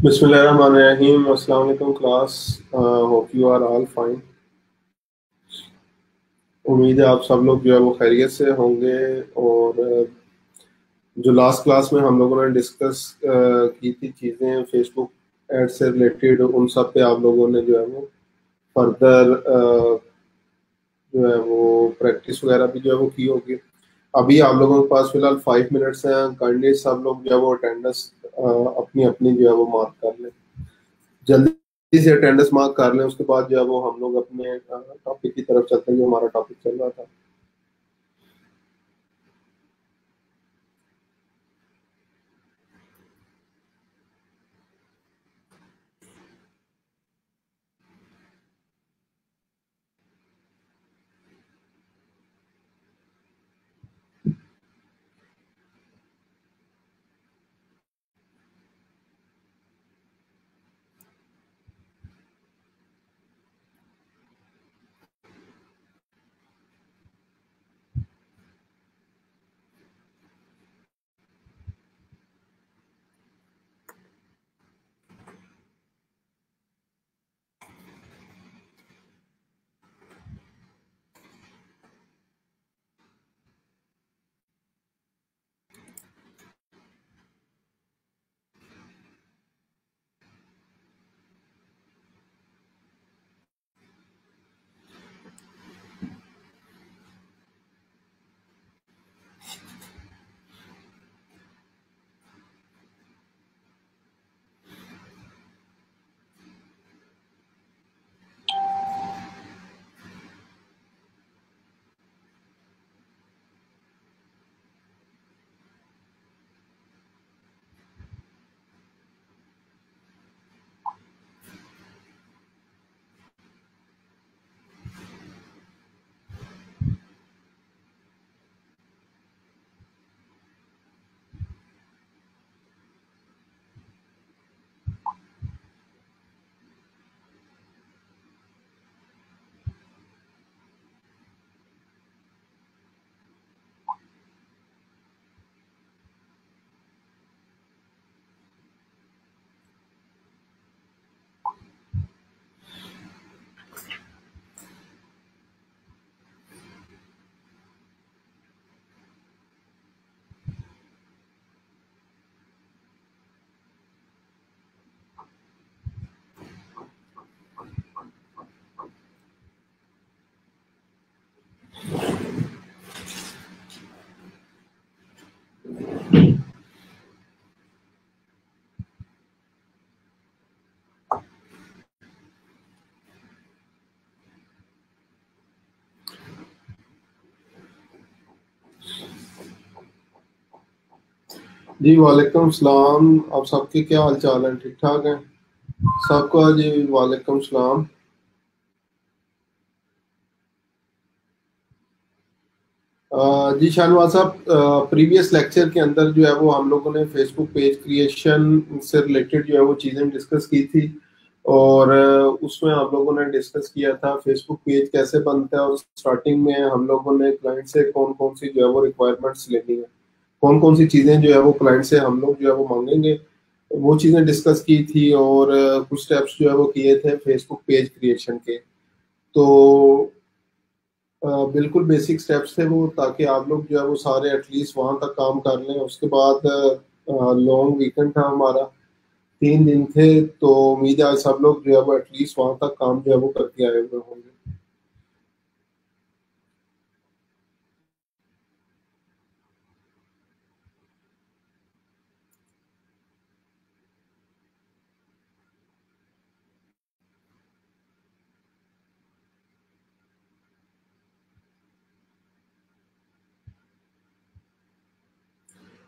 बिस्मिल्लाहिर्रहमानिर्रहीम। अस्सलाम वालेकुम class. Hope you are all fine. उम्मीद है आप सब लोग जो है वो खैरियत से होंगे। और जो लास्ट क्लास में हम लोगों ने डिस्कस की थी चीज़ें फेसबुक एड से रिलेटेड, उन सब पे आप लोगों ने जो है वो फर्दर जो है वो प्रैक्टिस वगैरह भी जो है वो की होगी। अभी आप लोगों के पास फिलहाल 5 मिनट्स हैं। काइंडली सब लोग जो है वो अटेंडेंस अपनी अपनी जो है वो मार्क कर लें, जल्दी से अटेंडेंस मार्क कर लें। उसके बाद जो है वो हम लोग अपने टॉपिक की तरफ चलते हैं जो हमारा टॉपिक चल रहा था। जी वालेकुम सलाम। आप सबके क्या हाल चाल है? ठीक ठाक हैं सबका? जी वालेकुम सलाम। जी शाहनवाज साहब, प्रीवियस लेक्चर के अंदर जो है वो हम लोगों ने फेसबुक पेज क्रिएशन से रिलेटेड जो है वो चीज़ें डिस्कस की थी। और उसमें हम लोगों ने डिस्कस किया था फेसबुक पेज कैसे बनता है, और स्टार्टिंग में हम लोगों ने क्लाइंट से कौन कौन सी जो है वो रिक्वायरमेंट्स लेनी है, कौन कौन सी चीज़ें जो है वो क्लाइंट से हम लोग जो है वो मांगेंगे, वो चीज़ें डिस्कस की थी। और कुछ स्टेप्स जो है वो किए थे फेसबुक पेज क्रिएशन के। तो बिल्कुल बेसिक स्टेप्स थे वो, ताकि आप लोग जो है वो सारे एटलीस्ट वहां तक काम कर लें। उसके बाद लॉन्ग वीकेंड था हमारा, 3 दिन थे, तो उम्मीद है आज सब लोग जो है वो एटलीस्ट वहां तक काम जो है वो करके आए हुए होंगे।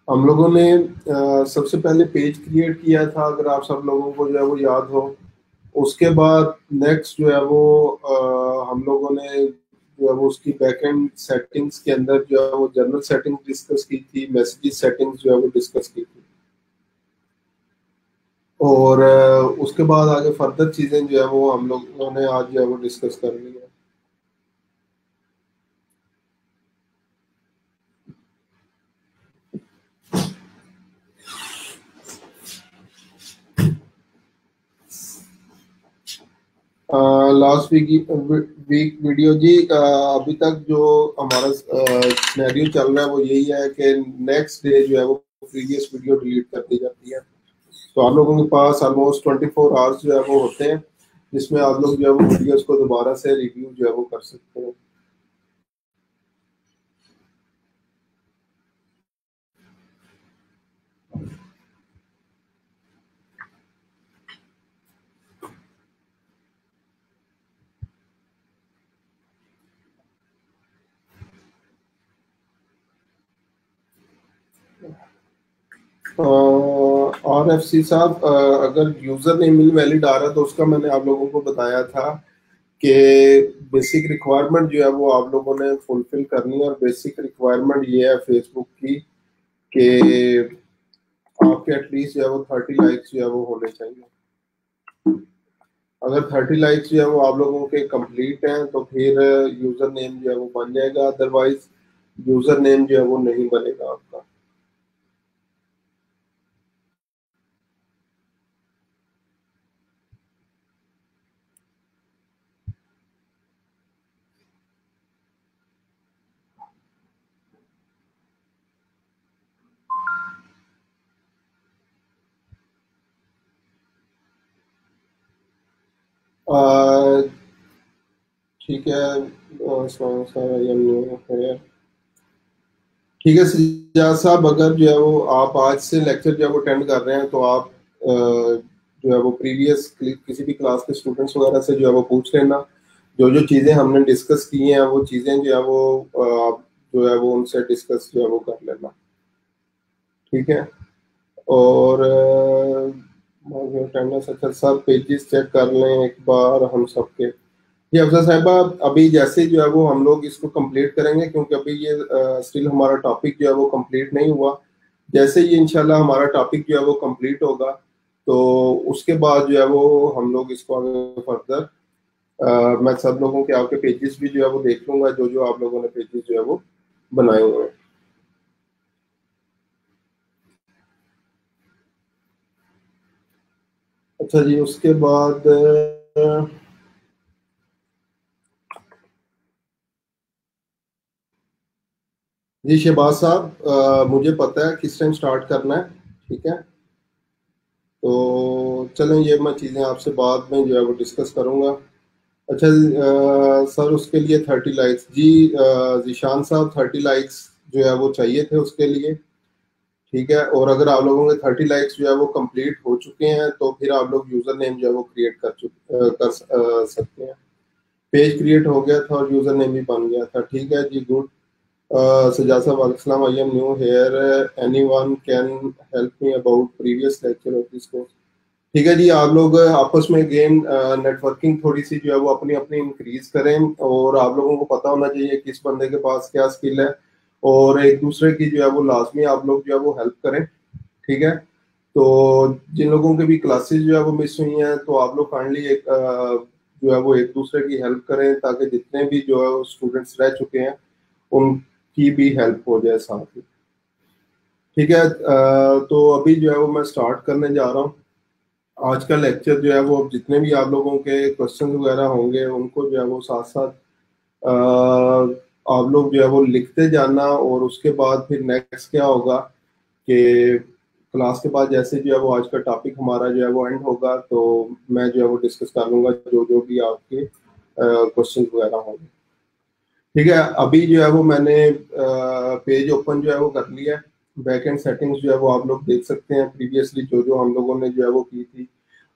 हम लोगों ने सबसे पहले पेज क्रिएट किया था, अगर आप सब लोगों को जो है वो याद हो। उसके बाद नेक्स्ट जो है वो हम लोगों ने जो है वो उसकी बैकएंड सेटिंग्स के अंदर जो है वो जनरल सेटिंग्स डिस्कस की थी, मैसेजेस सेटिंग्स जो है वो डिस्कस की थी। और उसके बाद आगे फर्दर चीजें जो है वो हम लोगों ने आज जो है वो डिस्कस कर ली है। लास्ट वीक वीडियो जी, अभी तक जो हमारा सिनेरियो चल रहा है वो यही है कि नेक्स्ट डे जो है वो प्रीवियस वीडियो डिलीट कर दी जाती है। तो आप लोगों के पास ऑलमोस्ट 24 आवर्स जो है वो होते हैं, जिसमें आप लोग जो है वो वीडियोस को दोबारा से रिव्यू जो है वो कर सकते हैं। RFC साहब, अगर यूजर नेम इनवैलिड आ रहा है तो उसका मैंने आप लोगों को बताया था कि बेसिक रिक्वायरमेंट जो है वो आप लोगों ने फुलफिल करनी है। और बेसिक रिक्वायरमेंट ये है फेसबुक की कि आपके एटलीस्ट जो है वो 30 लाइक्स जो है वो होने चाहिए। अगर 30 लाइक्स जो है वो आप लोगों के कंप्लीट हैं तो फिर यूजर नेम जो है वो बन जाएगा, अदरवाइज यूजर नेम जो है वो नहीं बनेगा आपका। ठीक है, ठीक है सिजाद साहब, अगर जो है वो आप आज से लेक्चर जो है वो अटेंड कर रहे हैं तो आप जो है वो प्रीवियस किसी भी क्लास के स्टूडेंट्स वगैरह से जो है वो पूछ लेना। जो जो चीज़ें हमने डिस्कस की हैं वो चीज़ें जो है वो आप जो है वो उनसे डिस्कस जो है वो कर लेना। ठीक है। और अटेंडेंस, अच्छा सब पेजेस चेक कर लें एक बार हम सबके। जी अफसर साहिबा, अभी जैसे जो है वो हम लोग इसको कंप्लीट करेंगे, क्योंकि अभी ये स्टिल हमारा टॉपिक जो है वो कंप्लीट नहीं हुआ। जैसे ये इंशाल्लाह हमारा टॉपिक जो है वो कंप्लीट होगा तो उसके बाद जो है वो हम लोग इसको आगे फर्दर मैं सब लोगों के आपके पेजेस भी जो है वो देख लूंगा, जो जो आप लोगों ने पेजेस जो है वो बनाए हुए हैं। अच्छा जी, उसके बाद जी शहबाज साहब, मुझे पता है किस टाइम स्टार्ट करना है। ठीक है, तो चलें ये मैं चीज़ें आपसे बाद में जो है वो डिस्कस करूंगा। अच्छा सर, उसके लिए 30 लाइक्स जी, जीशान साहब 30 लाइक्स जो है वो चाहिए थे उसके लिए। ठीक है, और अगर आप लोगों के 30 लाइक्स जो है वो कंप्लीट हो चुके हैं तो फिर आप लोग यूज़र नेम जो है वो क्रिएट सकते हैं। पेज क्रिएट हो गया था और यूज़र नेम भी बन गया था। ठीक है जी, गुड। सजाद साहब वालेकुम, I am new here, anyone can help me about previous lecture of this course. ठीक है जी, आप लोग आपस में गेम नेटवर्किंग थोड़ी सी जो है वो अपनी अपनी इंक्रीज करें, और आप लोगों को पता होना चाहिए किस बंदे के पास क्या स्किल है, और एक दूसरे की जो है वो लाजमी आप लोग जो है वो हेल्प करें। ठीक है, तो जिन लोगों की भी क्लासेस जो है वो मिस हुई हैं तो आप लोग काइंडली एक जो है वो एक दूसरे की हेल्प करें, ताकि जितने भी जो है स्टूडेंट्स रह चुके हैं उनकी भी हेल्प हो जाए साथ ही। ठीक है, तो अभी जो है वो मैं स्टार्ट करने जा रहा हूँ आज का लेक्चर जो है वो। अब जितने भी आप लोगों के क्वेश्चन वगैरह होंगे उनको जो है वो साथ साथ आप लोग जो है वो लिखते जाना, और उसके बाद फिर नेक्स्ट क्या होगा कि क्लास के बाद जैसे जो है वो आज का टॉपिक हमारा जो है वो एंड होगा तो मैं जो है वो डिस्कस कर लूंगा जो जो भी आपके क्वेश्चन वगैरह होंगे। ठीक है, अभी जो है वो मैंने पेज ओपन जो है वो कर लिया है। बैक एंड सेटिंग्स जो है वो आप लोग देख सकते हैं, प्रीवियसली जो जो हम लोगों ने जो है वो की थी।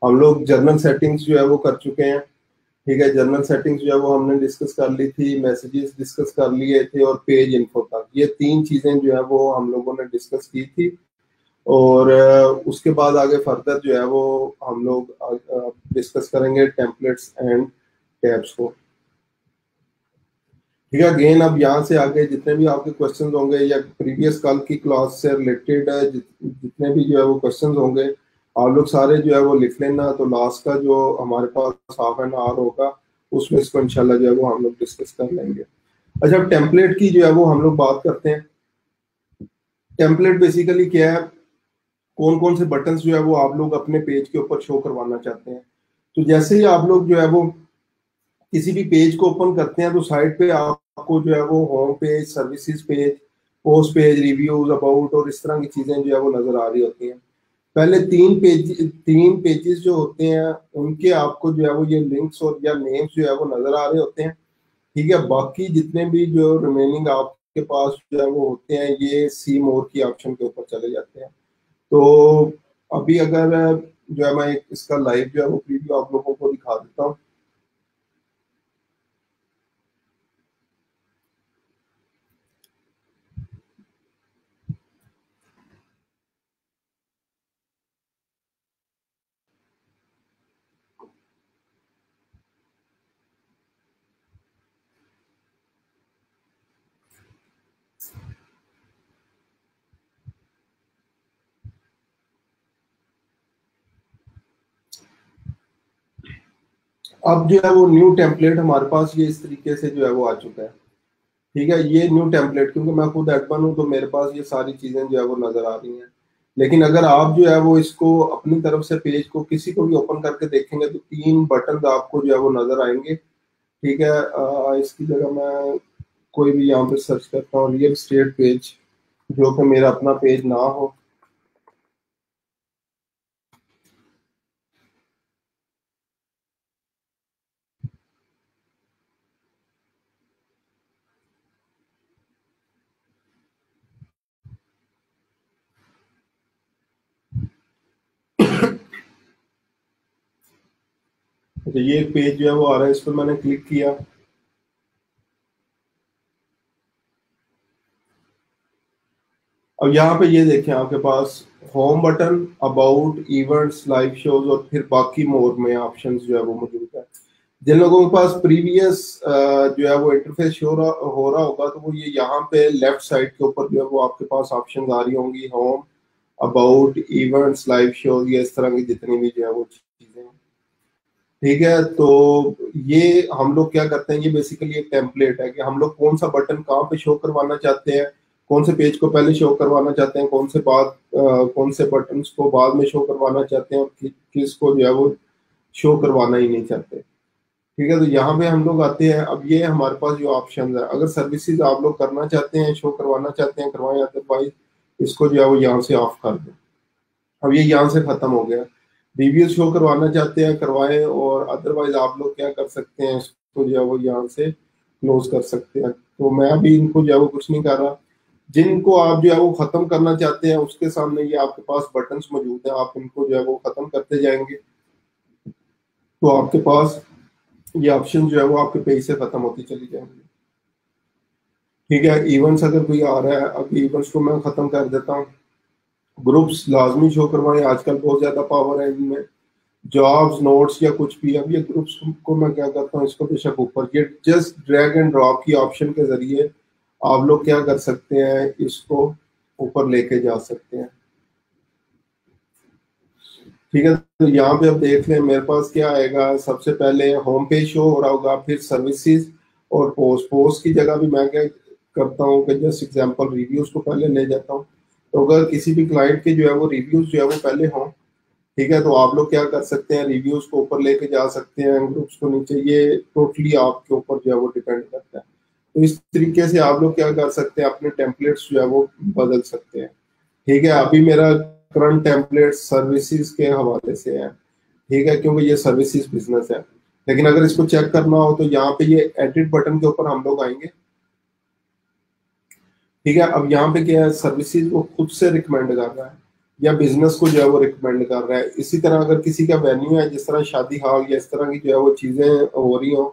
हम लोग जर्नल सेटिंग्स जो है वो कर चुके हैं। ठीक है, जर्नल सेटिंग्स जो है वो हमने डिस्कस कर ली थी, मैसेजेस डिस्कस कर लिए थे, और पेज इन्फो तक ये तीन चीजें जो है वो हम लोगों ने डिस्कस की थी। और उसके बाद आगे फर्दर जो है वो हम लोग डिस्कस करेंगे टेम्पलेट्स एंड टैब्स को। ठीक है, अगेन अब यहाँ से आगे जितने भी आपके क्वेश्चंस होंगे या प्रीवियस कल की क्लास से रिलेटेड जितने भी जो है वो क्वेश्चंस होंगे आप लोग सारे जो है वो लिख लेना, तो लास्ट का जो हमारे पास हाफ एन आवर होगा उसमें इसको इंशाल्लाह जो है वो हम लोग डिस्कस कर लेंगे। अच्छा, टेम्पलेट की जो है वो हम लोग बात करते हैं। टेम्पलेट बेसिकली क्या है, कौन कौन से बटन्स जो है वो आप लोग अपने पेज के ऊपर शो करवाना चाहते हैं। तो जैसे ही आप लोग जो है वो किसी भी पेज को ओपन करते हैं तो साइड पे आपको जो है वो home page, services page, post page, reviews, about और इस तरह की चीजें जो है वो नजर आ रही होती हैं। पहले तीन पेजेस जो होते हैं उनके आपको जो है वो ये लिंक्स और या नेम्स जो है वो नजर आ रहे होते हैं। ठीक है, बाकी जितने भी जो रिमेनिंग आपके पास जो है वो होते हैं ये सी मोर की ऑप्शन के ऊपर चले जाते हैं। तो अभी अगर जो है मैं इसका लाइव जो है वो प्रीव्यू आप लोगों को दिखा देता हूँ। अब जो है वो न्यू टेम्पलेट हमारे पास ये इस तरीके से जो है वो आ चुका है। ठीक है, ये न्यू टेम्पलेट, क्योंकि मैं खुद एडमिन हूँ तो मेरे पास ये सारी चीजें जो है वो नजर आ रही हैं। लेकिन अगर आप जो है वो इसको अपनी तरफ से पेज को किसी को भी ओपन करके देखेंगे तो तीन बटन आपको जो है वो नजर आएंगे। ठीक है, इसकी जगह मैं कोई भी यहाँ पे सर्च करता हूँ रियल स्टेट पेज, जो कि मेरा अपना पेज ना हो। तो ये एक पेज जो है वो आ रहा है, इस पर मैंने क्लिक किया। अब यहाँ पे ये देखें आपके पास home button, about, events, live shows और फिर बाकी मोर में ऑप्शंस जो है वो मौजूद है। जिन लोगों के पास प्रीवियस जो है वो इंटरफेस हो रहा होगा तो वो ये यहाँ पे लेफ्ट साइड के ऊपर जो है वो आपके पास ऑप्शंस आ रही होंगी, home, about, events, live shows, या इस तरह की जितनी भी जो है वो चीजें हैं। ठीक है, तो ये हम लोग क्या करते हैं, ये बेसिकली एक टेम्पलेट है कि हम लोग कौन सा बटन कहाँ पे शो करवाना चाहते हैं, कौन से पेज को पहले शो करवाना चाहते हैं, कौन से बटन को बाद में शो करवाना चाहते हैं और किस को जो है वो शो करवाना ही नहीं चाहते। ठीक है, तो यहाँ पे हम लोग आते हैं। अब ये हमारे पास जो ऑप्शन है, अगर सर्विसेज आप लोग करना चाहते हैं, शो करवाना चाहते हैं, करवाएं, अदरवाइज इसको जो है वो यहाँ से ऑफ कर दें। अब ये यहाँ से खत्म हो गया। रिव्यू शो करवाना चाहते हैं करवाएं, और अदरवाइज आप लोग क्या कर सकते हैं, इसको जो है वो यहाँ से क्लोज कर सकते हैं। तो मैं अभी इनको जो है वो कुछ नहीं कर रहा। जिनको आप जो है वो खत्म करना चाहते हैं उसके सामने ये आपके पास बटन्स मौजूद हैं, आप इनको जो है वो खत्म करते जाएंगे तो आपके पास ये ऑप्शन जो है वो आपके पेज से खत्म होती चली जाएंगी। ठीक है, इवेंट्स अगर कोई आ रहा है, अब इवेंट्स को मैं खत्म कर देता हूँ। ग्रुप्स लाजमी शो करवाएं, आजकल बहुत ज्यादा पावर है इनमें। जॉब्स, नोट्स या कुछ भी, अब ये ग्रुप्स को मैं क्या करता हूँ, इसको बेशक ऊपर, ये जस्ट ड्रैग एंड ड्रॉप की ऑप्शन के जरिए आप लोग क्या कर सकते हैं, इसको ऊपर लेके जा सकते हैं। ठीक है, तो यहाँ पे अब देख लें मेरे पास क्या आएगा। सबसे पहले होम पेज शो हो रहा होगा, फिर सर्विसेज और पोस्ट की जगह भी मैं क्या करता हूँ कि जस्ट एग्जांपल रिव्यूज को पहले ले जाता हूँ। तो अगर किसी भी क्लाइंट के जो है वो रिव्यूज जो है वो पहले हों, ठीक है, तो आप लोग क्या कर सकते हैं, रिव्यूज को ऊपर लेके जा सकते हैं, ग्रुप्स को नीचे, ये टोटली आपके ऊपर जो है वो डिपेंड करता है। तो इस तरीके से आप लोग क्या कर सकते हैं, अपने टेम्पलेट्स जो है वो बदल सकते हैं। ठीक है, अभी मेरा करंट टेम्पलेट सर्विसेज के हवाले से है। ठीक है, क्योंकि ये सर्विसेज बिजनेस है। लेकिन अगर इसको चेक करना हो तो यहाँ पे ये एडिट बटन के ऊपर हम लोग आएंगे। ठीक है, अब यहाँ पे क्या है, सर्विसेज वो खुद से रिकमेंड कर रहा है या बिजनेस को जो है वो रिकमेंड कर रहा है। इसी तरह अगर किसी का वेन्यू है, जिस तरह शादी हॉल या इस तरह की जो है वो चीजें हो रही हो,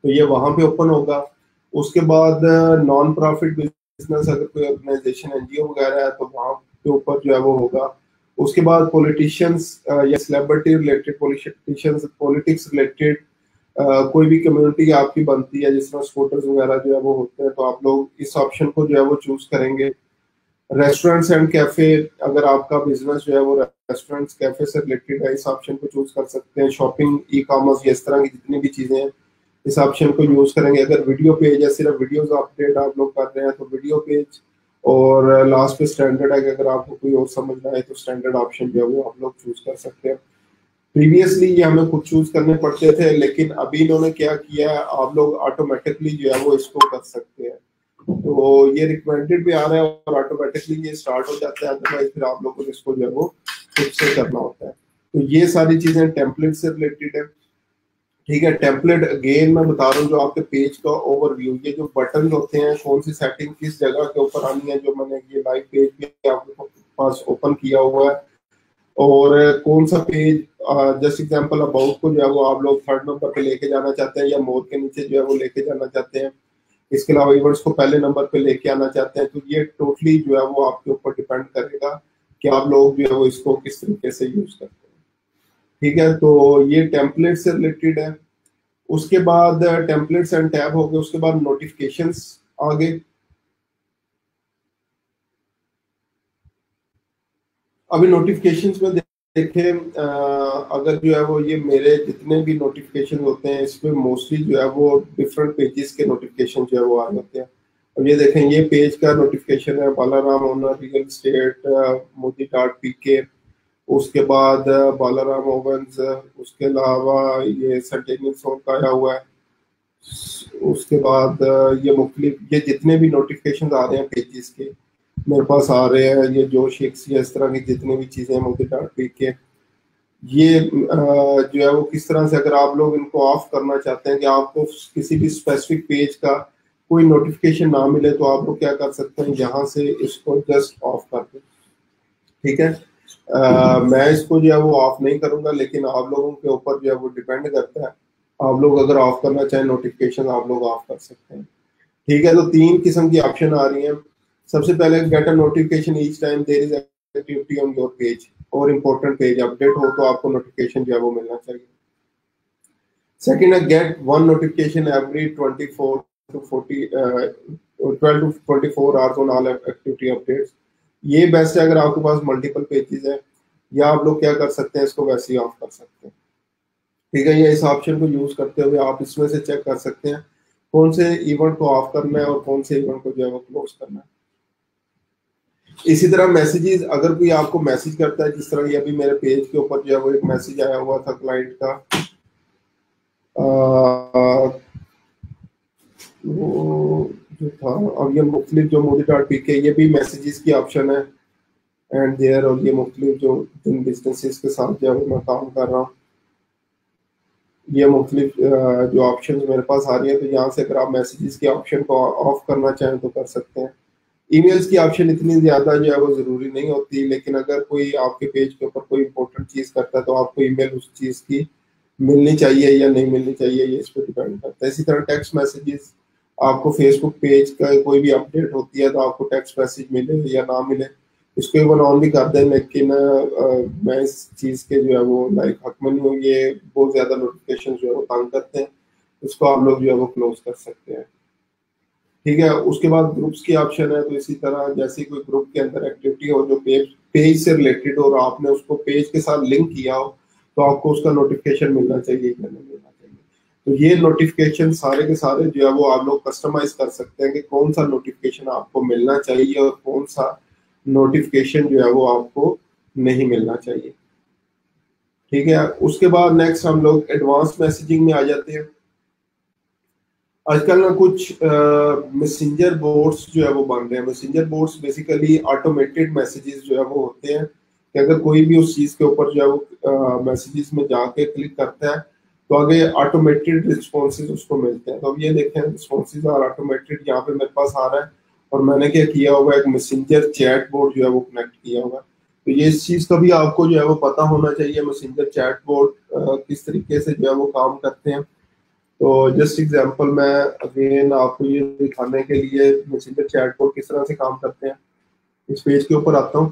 तो ये वहां पे ओपन होगा। उसके बाद नॉन प्रॉफिट बिजनेस, अगर कोई ऑर्गेनाइजेशन, एनजीओ वगैरह है, तो वहां के ऊपर जो है वो होगा। उसके बाद पॉलिटिशियंस या celebrity related, politicians, politics related, कोई भी कम्युनिटी आपकी बनती है, जिस तरह सपोर्टर्स वगैरह जो है वो होते हैं, तो आप लोग इस ऑप्शन को जो है वो चूज करेंगे। रेस्टोरेंट्स एंड कैफे, अगर आपका बिजनेस जो है वो रेस्टोरेंट्स कैफे से रिलेटेड है, इस ऑप्शन को चूज कर सकते हैं। शॉपिंग, ई कॉमर्स, या इस तरह की जितनी भी चीजें हैं, इस ऑप्शन को यूज करेंगे। अगर वीडियो पेज है, सिर्फ वीडियोस अपडेट आप लोग कर रहे हैं, तो वीडियो पेज, और लास्ट पे स्टैंडर्ड है कि अगर आपको कोई और समझना है तो स्टैंडर्ड ऑप्शन जो है वो आप लोग चूज कर सकते हैं। प्रीवियसली ये हमें खुद चूज करने पड़ते थे, लेकिन अभी इन्होंने क्या किया है, आप लोग ऑटोमेटिकली जो है वो इसको कर सकते हैं। तो ये रिकमेंडेड भी आ रहा है और ऑटोमेटिकली ये स्टार्ट हो जाता है, अदरवाइज फिर आप लोगों को इसको जो है वो खुद से करना होता है। तो ये सारी चीजें टेम्पलेट से रिलेटेड है। ठीक है, टेम्पलेट अगेन मैं बता रहा हूँ, जो आपके पेज का ओवरव्यू, ये जो बटन होते हैं, कौन सी सेटिंग किस जगह के ऊपर आनी है, जो मैंने ये लाइव पेज भी आपके पास ओपन किया हुआ है, और कौन सा पेज, जस्ट एग्जांपल अबाउट को जो है वो आप लोग थर्ड नंबर पे लेके जाना चाहते हैं या मोर के नीचे जो है वो लेके जाना चाहते हैं, इसके अलावा इवेंट्स को पहले नंबर पे लेके आना चाहते हैं, तो ये टोटली जो है वो आपके ऊपर डिपेंड करेगा कि आप लोग जो है वो इसको किस तरीके से यूज करते हैं। ठीक है, तो ये टेम्पलेट से रिलेटेड है। उसके बाद टेम्पलेट्स एंड टैब हो गए, उसके बाद नोटिफिकेशंस आ गए। अभी नोटिफिकेशंस में देखें, अगर जो है वो ये मेरे जितने भी नोटिफिकेशन होते हैं, इसमें मोस्टली जो है वो डिफरेंट पेजेस के नोटिफिकेशन जो है वो आ जाते हैं। अब ये देखें, ये पेज का नोटिफिकेशन है Balaram owner real estate Modi dot PK, उसके बाद बालाराम ओवंस, उसके अलावा ये सेंटेनियल सोन का आया हुआ है, उसके बाद ये मुख्तलिफ, ये जितने भी नोटिफिकेशन आ रहे हैं पेजेस के मेरे पास आ रहे हैं, ये जोश एक्स या इस तरह की जितनी भी चीज़ें मोदी डॉट पी के, ये जो है वो किस तरह से, अगर आप लोग इनको ऑफ करना चाहते हैं कि आपको किसी भी स्पेसिफिक पेज का कोई नोटिफिकेशन ना मिले, तो आप लोग क्या कर सकते हैं, यहाँ से इसको जस्ट ऑफ कर दें। ठीक है, मैं इसको जो है वो ऑफ नहीं करूंगा, लेकिन आप लोगों के ऊपर जो है वो डिपेंड करता है। आप लोग अगर ऑफ करना चाहें नोटिफिकेशन, आप लोग ऑफ कर सकते हैं। ठीक है, तो तीन किस्म की ऑप्शन आ रही हैं। सबसे पहले get a notification each time there is activity on your page, और इंपॉर्टेंट पेज अपडेट हो तो आपको नोटिफिकेशन जो है वो मिलना चाहिए। सेकंड है get one notification every 24 to 40 12 to 24 hours on all activity updates. ये बेस्ट है अगर आपके पास मल्टीपल पेजेस है, या आप लोग क्या कर सकते हैं, इसको वैसे ही ऑफ कर सकते हैं। ठीक है, ये इस ऑप्शन को यूज करते हुए आप इसमें से चेक कर सकते हैं कौन से इवेंट को ऑफ करना है और कौन से इवेंट को जो है वो क्लोज करना है। इसी तरह मैसेजेस, अगर कोई आपको मैसेज करता है, जिस तरह ये अभी मेरे पेज के ऊपर जो है वो एक मैसेज आया हुआ था क्लाइंट का, वो जो था, अब ये मुख्तलिफ जो मोदी डॉट पी के, ये भी मैसेजेस की ऑप्शन है एंड देयर, और ये मुख्तलिफ जो जिन बिजनेसेस के साथ जो है मैं काम कर रहा हूँ, ये मुख्तलिफ जो ऑप्शन मेरे पास आ रही है, तो यहाँ से अगर आप मैसेजेस के ऑप्शन को ऑफ करना चाहें तो कर सकते हैं। ईमेल्स की ऑप्शन इतनी ज्यादा जो है वो जरूरी नहीं होती, लेकिन अगर कोई आपके पेज के ऊपर कोई इंपॉर्टेंट चीज करता है तो आपको ईमेल उस चीज की मिलनी चाहिए या नहीं मिलनी चाहिए, ये इस पर डिपेंड करता है। इसी तरह टेक्स्ट मैसेजेस, आपको फेसबुक पेज का कोई भी अपडेट होती है तो आपको टेक्स्ट मैसेज मिले या ना मिले, इसको इवन ऑन भी कर दें, लेकिन मैं इस चीज के जो है वो लाइक हक में नहीं हूँ, ये बहुत ज्यादा नोटिफिकेशन जो है वो तंग करते हैं, इसको आप लोग जो है वो क्लोज कर सकते हैं। ठीक है, उसके बाद ग्रुप्स की ऑप्शन है, तो इसी तरह जैसे कोई ग्रुप के अंदर एक्टिविटी हो जो पेज से रिलेटेड हो और आपने उसको पेज के साथ लिंक किया हो, तो आपको उसका नोटिफिकेशन मिलना चाहिए या नहीं मिलना चाहिए। तो ये नोटिफिकेशन सारे के सारे जो है वो आप लोग कस्टमाइज कर सकते हैं कि कौन सा नोटिफिकेशन आपको मिलना चाहिए और कौन सा नोटिफिकेशन जो है वो आपको नहीं मिलना चाहिए। ठीक है, उसके बाद नेक्स्ट हम लोग एडवांस मैसेजिंग में आ जाते हैं। आजकल ना कुछ मैसेंजर बोर्ड्स जो है वो बन रहे हैं। Messenger boards basically automated messages जो है वो होते हैं कि अगर कोई भी उस चीज के ऊपर जो है वो मैसेजेस में जाके क्लिक करता है तो आगे ऑटोमेटेड रिस्पॉन्सेज उसको मिलते हैं। तो अब ये देखें, रिस्पॉन्सेज और ऑटोमेटेड यहाँ पे मेरे पास आ रहा है, और मैंने क्या किया हुआ है, एक मैसेंजर चैट बोर्ड जो है वो कनेक्ट किया हुआ है। तो ये इस चीज का भी आपको जो है वो पता होना चाहिए, मैसेंजर चैट बोर्ड किस तरीके से जो है वो काम करते हैं। तो जस्ट एग्जांपल, मैं अगेन आपको ये दिखाने के लिए मैसेंजर चैट बोर्ड किस तरह से काम करते हैं, इस पेज के ऊपर आता हूँ।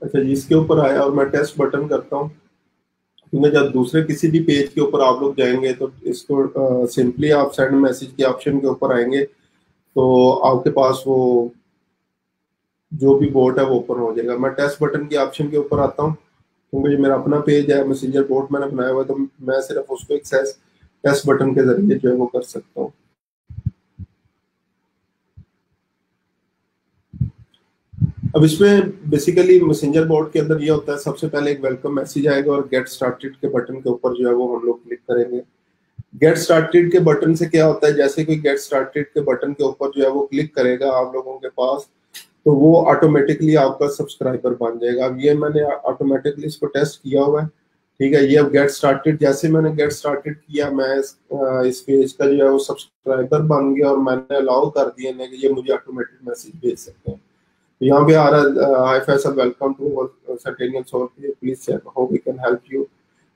अच्छा जी, इसके ऊपर आया और मैं टेस्ट बटन करता हूँ। क्योंकि जब दूसरे किसी भी पेज के ऊपर आप लोग जाएंगे तो इसको सिंपली आप सेंड मैसेज के ऑप्शन के ऊपर आएंगे तो आपके पास वो जो भी बोर्ड है वो ओपन हो जाएगा। मैं टेस्ट बटन के ऑप्शन के ऊपर आता हूँ। क्योंकि ये मेरा अपना पेज है, मैसेंजर बोट मैंने बनाया हुआ है, तो मैं सिर्फ उसको एक्सेस टेस्ट बटन के जरिए जो है वो कर सकता हूँ। अब इसमें बेसिकली मैसेंजर बोर्ड के अंदर ये होता है, सबसे पहले एक वेलकम मैसेज आएगा और गेट स्टार्टेड के बटन के ऊपर जो है वो हम लोग क्लिक करेंगे। गेट स्टार्टेड के बटन से क्या होता है, जैसे कोई गेट स्टार्टेड के बटन के ऊपर जो है वो क्लिक करेगा आप लोगों के पास, तो वो ऑटोमेटिकली आपका सब्सक्राइबर बन जाएगा। अब ये मैंने ऑटोमेटिकली इसको टेस्ट किया हुआ है, ठीक है। ये अब गेट स्टार्टेड, जैसे मैंने गेट स्टार्टेड किया, मैं इस पेज का जो है वो सब्सक्राइबर बन गया और मैंने अलाउ कर दिया ना कि ये मुझे ऑटोमेटिक मैसेज भेज सकते हैं। तो यहाँ पे आ रहा है, hi Faisal, welcome to centennial soul, please check how we can help you.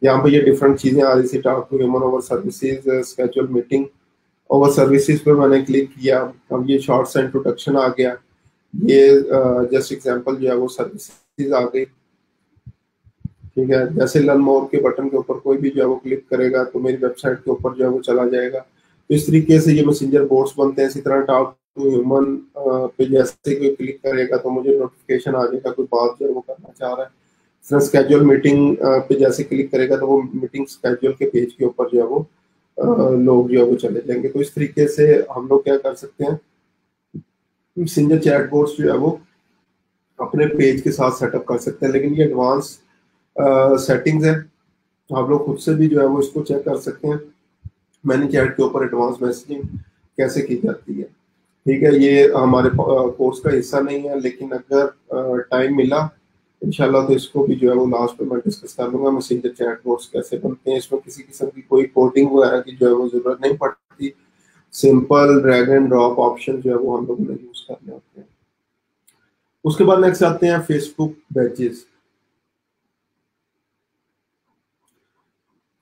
यहाँ पे ये डिफरेंट चीजें आ रही थी, talk to human over services, schedule meeting. Over services पे मैंने क्लिक किया, अब ये शॉर्ट सा इंट्रोडक्शन आ गया। ये जस्ट एग्जांपल जो है वो सर्विसेज आ गई, ठीक है। जैसे लर्न मोर के बटन के ऊपर कोई भी जो है वो क्लिक करेगा तो मेरी वेबसाइट के ऊपर जो है वो चला जाएगा। तो इस तरीके से ये मैसेंजर बोर्ड्स बनते हैं। इसी तरह टॉक टू ह्यूमन पे जैसे कोई क्लिक करेगा तो मुझे नोटिफिकेशन आ जाएगा कोई बात जो है वो करना चाह रहा है। सर स्केड्यूल मीटिंग पे जैसे क्लिक करेगा तो वो मीटिंग स्केड्यूल के पेज के ऊपर जो है वो लोग जो है वो चले जाएंगे। तो इस तरीके से हम लोग क्या कर सकते हैं, मैसेंजर चैट बोर्ड्स जो है वो अपने पेज के साथ सेटअप कर सकते हैं। लेकिन ये एडवांस सेटिंग्स है, आप लोग खुद से भी जो है वो इसको चेक कर सकते हैं। मैंने चैट के ऊपर एडवांस मैसेजिंग कैसे की जाती है, ठीक है। ये हमारे कोर्स का हिस्सा नहीं है, लेकिन अगर टाइम मिला इंशाल्लाह तो इसको भी जो है वो लास्ट में मैं डिस्कस कर लूंगा। मैसेंजर चैट बोर्ड्स कैसे बनते हैं, इसमें किसी किस्म की कोई कोडिंग वगैरह की जो है वो जरूरत नहीं पड़ती। Simple drag and drop option जो है वो हम लोगों ने यूज करने होते हैं। उसके बाद नेक्स्ट आते हैं फेसबुक बैचेस।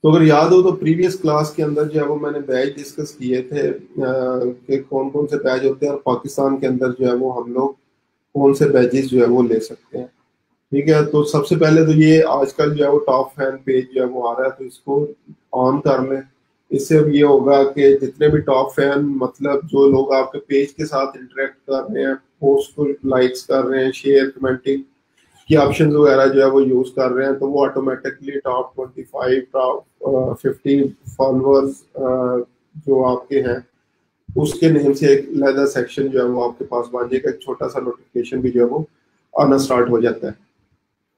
तो अगर याद हो तो प्रीवियस क्लास के अंदर जो है वो मैंने बैच डिस्कस किए थे कि कौन कौन से बैच होते हैं और पाकिस्तान के अंदर जो है वो हम लोग कौन से बैचेस जो है वो ले सकते हैं, ठीक है। तो सबसे पहले तो ये आजकल जो है वो टॉप फैन पेज जो है वो आ रहा है, तो इसको ऑन कर लें। इससे अब ये होगा कि जितने भी टॉप फैन, मतलब जो लोग आपके पेज के साथ इंटरेक्ट कर रहे हैं, पोस्ट को लाइक्स कर रहे हैं, शेयर कमेंटिंग की ऑप्शन वगैरह जो है वो यूज कर रहे हैं, तो वो ऑटोमेटिकली टॉप 25 टॉप 50 फॉलोअर्स जो आपके हैं उसके नेम से एक लेदर सेक्शन जो है वो आपके पास बन जाएगा। एक छोटा सा नोटिफिकेशन भी जो है वो आना स्टार्ट हो जाता है।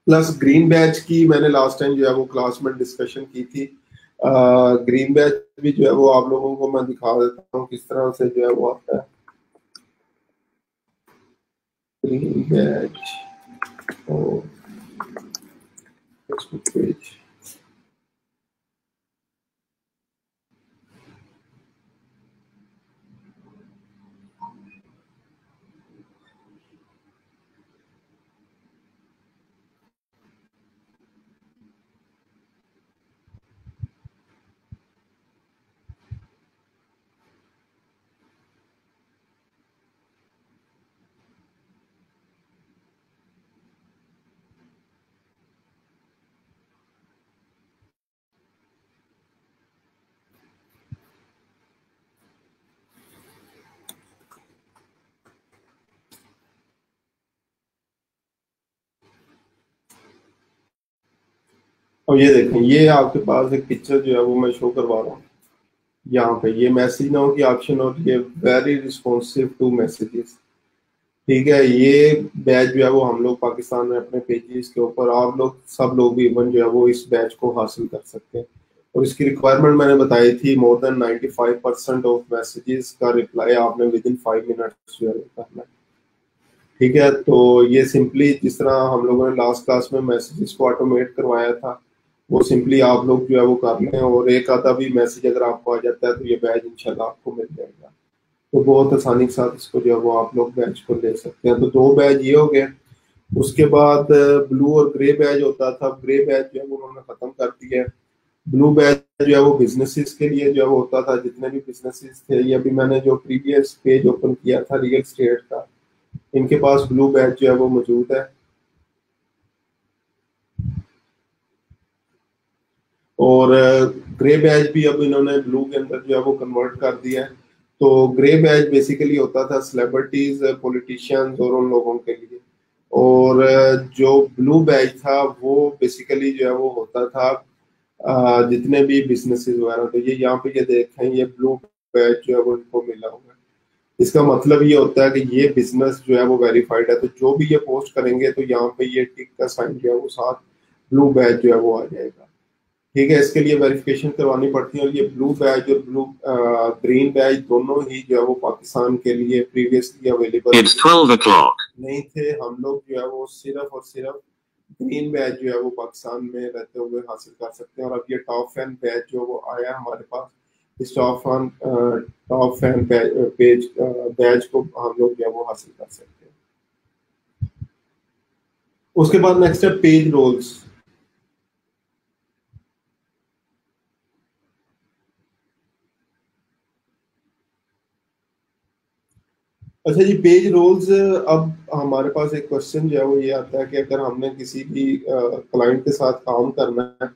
प्लस ग्रीन बैच की मैंने लास्ट टाइम जो है वो क्लास में डिस्कशन की थी। ग्रीन बैच भी जो है वो आप लोगों को मैं दिखा देता हूँ किस तरह से जो है वो आता है। ग्रीन बैच और फेसबुक पेज, और ये देखें, ये आपके पास एक पिक्चर जो है वो मैं शो करवा रहा हूँ। यहाँ पे ये मैसेज नाउ की ऑप्शन और ये वेरी रिस्पॉन्सिव टू मैसेजेस, ठीक है। ये बैच जो है वो हम लोग पाकिस्तान में अपने पेजेस के ऊपर, आप लोग सब लोग भी इवन जो है वो इस बैच को हासिल कर सकते हैं। और इसकी रिक्वायरमेंट मैंने बताई थी, मोर देन 95% ऑफ मैसेजेस का रिप्लाई आपने विद इन 5 मिनट्स जो है करना है, ठीक है। तो ये सिंपली जिस तरह हम लोगों ने लास्ट क्लास में मैसेजेस को ऑटोमेट करवाया था, वो सिंपली आप लोग जो है वो कर लें और एक आधा भी मैसेज अगर आपको आ जाता है तो ये बैच इंशाल्लाह आपको मिल जाएगा। तो बहुत आसानी के साथ इसको जो है वो आप लोग बैच को ले सकते हैं। तो 2 बैच ये हो गए। उसके बाद ब्लू और ग्रे बैच होता था, ग्रे बैच जो है वो उन्होंने खत्म कर दिया है। ब्लू बैच जो है वो बिजनेसेस के लिए जो है वो होता था, जितने भी बिजनेसेस थे। ये अभी मैंने जो प्रीवियस पेज ओपन किया था रियल एस्टेट का, इनके पास ब्लू बैच जो है वो मौजूद है। और ग्रे बैच भी अब इन्होंने ब्लू के अंदर जो है वो कन्वर्ट कर दिया है। तो ग्रे बैच बेसिकली होता था सेलिब्रिटीज, पॉलिटिशियंस और उन लोगों के लिए। और जो ब्लू बैज था वो बेसिकली जो है वो होता था जितने भी बिजनेसेस वगैरह, तो ये यहाँ पे ये देखें, ये ब्लू बैज जो है वो इनको मिला हुआ है। इसका मतलब ये होता है कि ये बिजनेस जो है वो वेरीफाइड है, तो जो भी ये पोस्ट करेंगे तो यहाँ पे ये टिक का साइन जो है वो साथ ब्लू बैज जो है वो आ जाएगा। ठीक है, इसके लिए वेरिफिकेशन करवानी पड़ती है, और ये ब्लू बैज और ब्लू ग्रीन बैज दोनों ही जो है वो पाकिस्तान के लिए प्रीवियसली अवेलेबल नहीं थे। हम लोग जो है वो सिर्फ और सिर्फ ग्रीन बैज जो है वो पाकिस्तान में रहते हुए हासिल कर सकते हैं। और अब ये टॉप फैन बैज जो वो आया है हमारे पास, इस टॉप फैन बैज को हम लोग जो है वो हासिल कर सकते हैं। उसके बाद नेक्स्ट है पेज रोल्स। अच्छा जी, पेज रोल्स। अब हमारे पास एक क्वेश्चन जो है वो ये आता है कि अगर हमने किसी भी क्लाइंट के साथ काम करना है